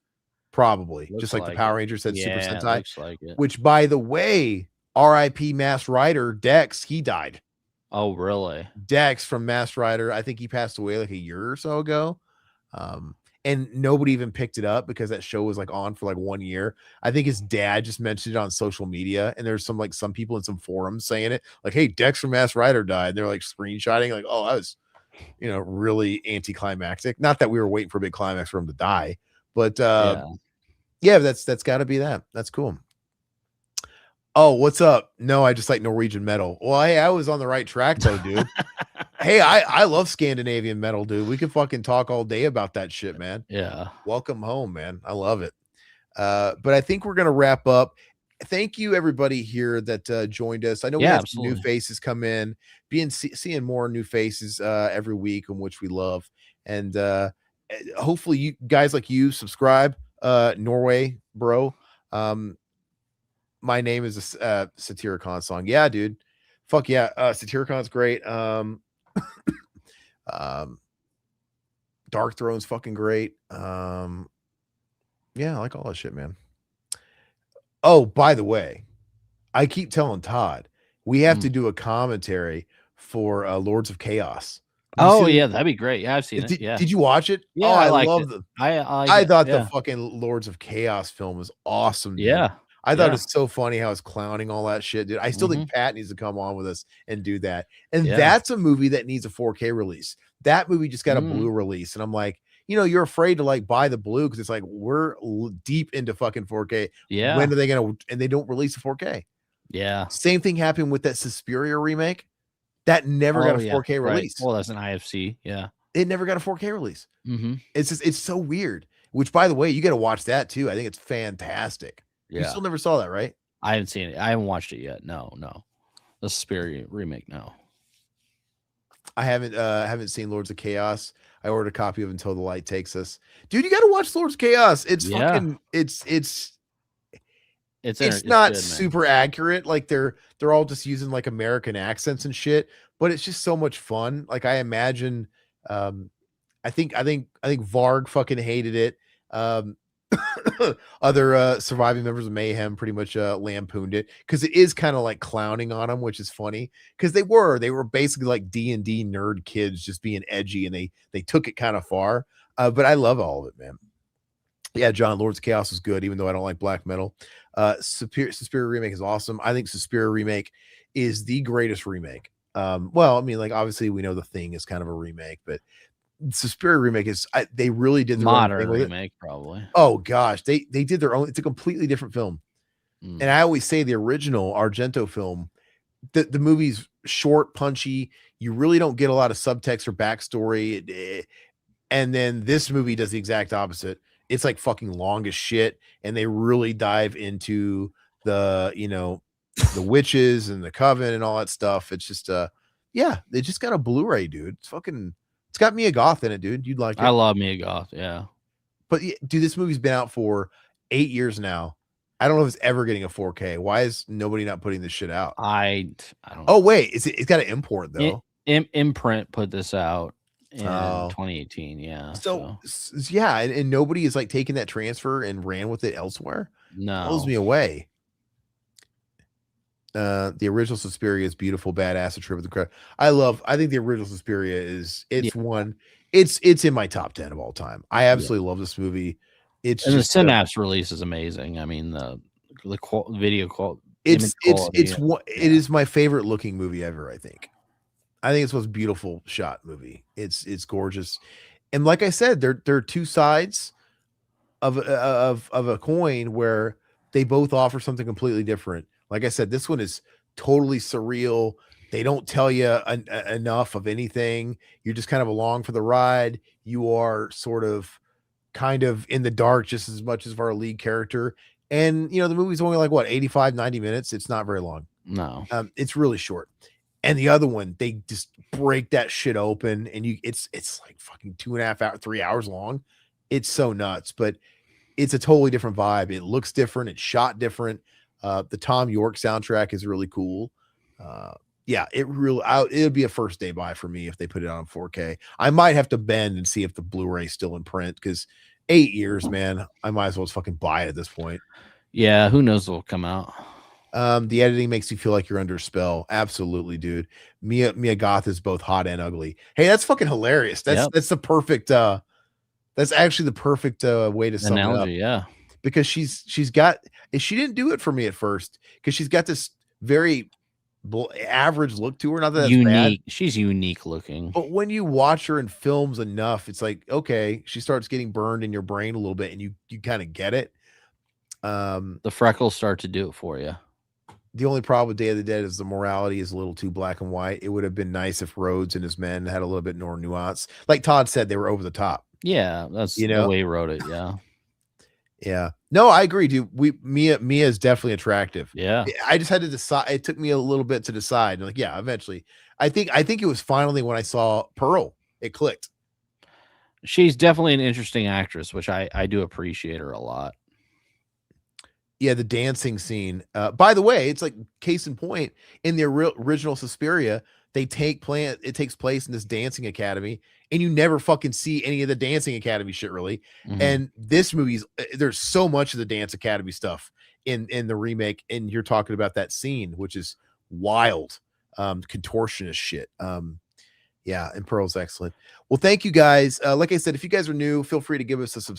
Probably just Looks like the like Power it. Rangers said Super Yeah, it Sentai. looks like it. Which, by the way, R.I.P. Mask Rider Dex, he died. Oh, really? Dex from Mask Rider, I think he passed away like a year or so ago. And nobody even picked it up because that show was like on for like 1 year. I think his dad just mentioned it on social media, and there's some people in some forums saying it, like, "Hey, Dex from Mask Rider died." And they're like screenshotting, like, "Oh, that was, really anticlimactic." Not that we were waiting for a big climax for him to die, but Yeah. yeah, that's got to be that. That's cool. Oh, what's up? No, I just like Norwegian metal. Well, hey, I was on the right track though, dude. Hey, I love Scandinavian metal, dude. We can fucking talk all day about that shit, man. Yeah. Welcome home, man. I love it. But I think we're gonna wrap up. Thank you, everybody here that joined us. I know we Yeah, had some new absolutely. faces come in, seeing more new faces every week, in which we love. And hopefully, you guys like you subscribe. Norway, bro. My name is a Satyricon song. Yeah, dude. Fuck yeah. Satyricon's great. Um, Dark Throne's fucking great. Yeah, I like all that shit, man. Oh, by the way, I keep telling Todd we have to Mm. do a commentary for Lords of Chaos. You Oh, see yeah, that'd be great. Yeah, I've seen it. Yeah. did you watch it? Oh, Yeah, I I liked love it. the I like I it. thought the Yeah. fucking Lords of Chaos film was awesome, dude. Yeah. I thought Yeah. it's so funny how it's clowning all that shit, dude. I still think Mhm. Pat needs to come on with us and do that. And Yeah. that's a movie that needs a 4K release. That movie just got a Mhm. blue release, and I'm like, you're afraid to like buy the blue because it's like we're deep into fucking 4K. Yeah. When are they gonna? And they don't release a 4K. Yeah. Same thing happened with that Suspiria remake. That never got Oh, a yeah. 4K Right. release. Well, that's an IFC. Yeah. It never got a 4K release. Mhm. It's so weird. Which, by the way, you got to watch that too. I think it's fantastic. You Yeah. still never saw that, right? I haven't seen it. I haven't watched it yet. No, no. The Suspiria remake, no. I haven't seen Lords of Chaos. I ordered a copy of Until the Light Takes Us. Dude, you got to watch Lords of Chaos. It's Yeah. fucking it's It's not good, man. super accurate. Like they're all just using like American accents and shit, but it's just so much fun. Like I imagine I think Varg fucking hated it. Um other surviving members of Mayhem pretty much lampooned it because it is kind of like clowning on them, which is funny because they were basically like D&D nerd kids just being edgy, and they took it kind of far. But I love all of it, man. Yeah, John, Lords of Chaos is good, even though I don't like black metal. Suspiria remake is awesome. I think Suspiria remake is the greatest remake. Well, I mean, like obviously we know The Thing is kind of a remake, but Suspiria remake they really did their own thing Modern with it. remake, probably. Oh gosh, they did their own. It's a completely different film. Mm. And I always say the original Argento film, the movie's short, punchy. You really don't get a lot of subtext or backstory. And then this movie does the exact opposite. It's like fucking long as shit, and they really dive into the the witches and the coven and all that stuff. It's just yeah, they just got a Blu-ray, dude. It's got Mia Goth in it, dude. You'd like it. I love Mia Goth, yeah. But dude, this movie's been out for 8 years now. I don't know if it's ever getting a 4K. Why is nobody not putting this shit out? I don't know. Oh wait, it's got an import though. Imprint put this out in Oh. 2018, yeah. So yeah, and nobody is like taking that transfer and ran with it elsewhere. Blows No. me away. The original Suspiria is beautiful, badass, a trip with the crowd. I think the original Suspiria is it's in my top 10 of all time. I absolutely love this movie. It's And just the Synapse release is amazing. I mean, the video quality. it is my favorite looking movie ever. I think it's the most beautiful shot movie. It's gorgeous. And like I said, they're two sides of a coin where they both offer something completely different. Like I said, this one is totally surreal. They don't tell you enough of anything. You're just kind of along for the ride. You are sort of kind of in the dark just as much as our lead character. And the movie's only like what, 85, 90 minutes. It's not very long. No. It's really short. And the other one, they just break that shit open, and it's like fucking 2.5 hours, 3 hours long. It's so nuts, but it's a totally different vibe. It looks different. It's shot different. The Tom York soundtrack is really cool. Yeah, it would be a first day buy for me if they put it on 4K. I might have to bend and see if the Blu-ray is still in print, because 8 years, man, I might as well just fucking buy it at this point. Yeah, who knows what'll come out. The editing makes you feel like you're under a spell. Absolutely, dude. Mia Goth is both hot and ugly. Hey, that's fucking hilarious. That's the perfect that's actually the perfect way to sum Analogy, it up. yeah. Because she didn't do it for me at first, because she's got this very average look to her. Not that that's unique. bad. She's unique looking. But when you watch her in films enough, it's like, okay, she starts getting burned in your brain a little bit, and you kind of get it. The freckles start to do it for you. The only problem with Day of the Dead is the morality is a little too black and white. It would have been nice if Rhodes and his men had a little bit more nuance. Like Todd said, they were over the top. Yeah, that's the way he wrote it. Yeah. Yeah. No, I agree, dude. Mia is definitely attractive. Yeah. I just had to decide. It took me a little bit to decide. Like, yeah, eventually. I think it was finally when I saw Pearl, it clicked. She's definitely an interesting actress, which I do appreciate her a lot. Yeah, the dancing scene. By the way, it's like case in point, in the original Suspiria, it takes place in this dancing academy, and you never fucking see any of the dancing academy shit, really. Mm-hmm. And this movie's there's so much of the dance academy stuff in the remake, and you're talking about that scene, which is wild, contortionist shit. Yeah, and Pearl's excellent. Well, thank you guys. Like I said, if you guys are new, feel free to give us a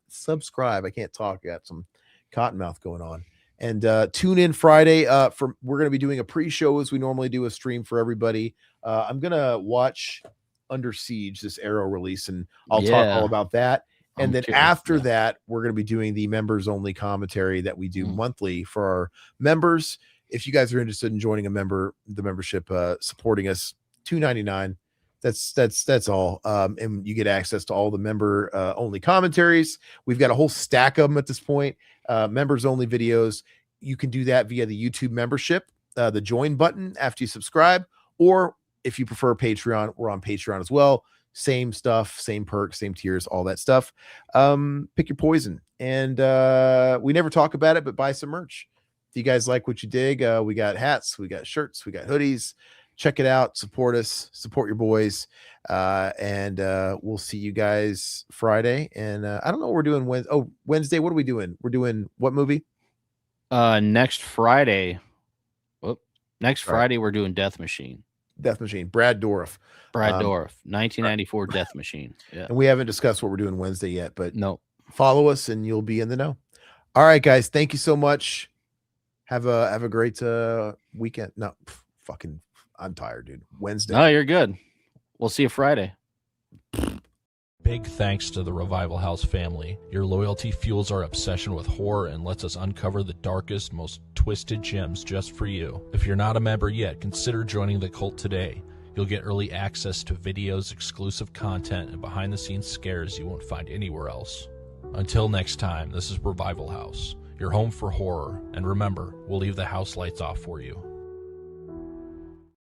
subscribe. I can't talk. I got some cottonmouth going on. And tune in Friday we're going to be doing a pre-show as we normally do, a stream for everybody. I'm going to watch Under Siege, this Arrow release, and I'll talk all about that. And then after that, we're going to be doing the members only commentary that we do monthly for our members. If you guys are interested in joining the membership, supporting us, $2.99. That's all. And you get access to all the member only commentaries. We've got a whole stack of them at this point. Members only videos. You can do that via the YouTube membership, the join button after you subscribe, or if you prefer Patreon, we're on Patreon as well. Same stuff, same perks, same tiers, all that stuff. Pick your poison. And we never talk about it, but buy some merch. If you guys like what you dig, we got hats, we got shirts, we got hoodies. Check it out. Support us. Support your boys. And we'll see you guys Friday. And I don't know what we're doing. Wednesday. What are we doing? We're doing what movie? Next Friday. Friday, we're doing Death Machine. Death Machine. Brad Dourif. 1994 Death Machine. Yeah. And we haven't discussed what we're doing Wednesday yet, but no. Follow us and you'll be in the know. All right, guys. Thank you so much. Have a great weekend. No, fucking. I'm tired, dude. Wednesday. No, you're good. We'll see you Friday. Big thanks to the Revival House family. Your loyalty fuels our obsession with horror and lets us uncover the darkest, most twisted gems just for you. If you're not a member yet, consider joining the cult today. You'll get early access to videos, exclusive content, and behind-the-scenes scares you won't find anywhere else. Until next time, this is Revival House, your home for horror. And remember, we'll leave the house lights off for you.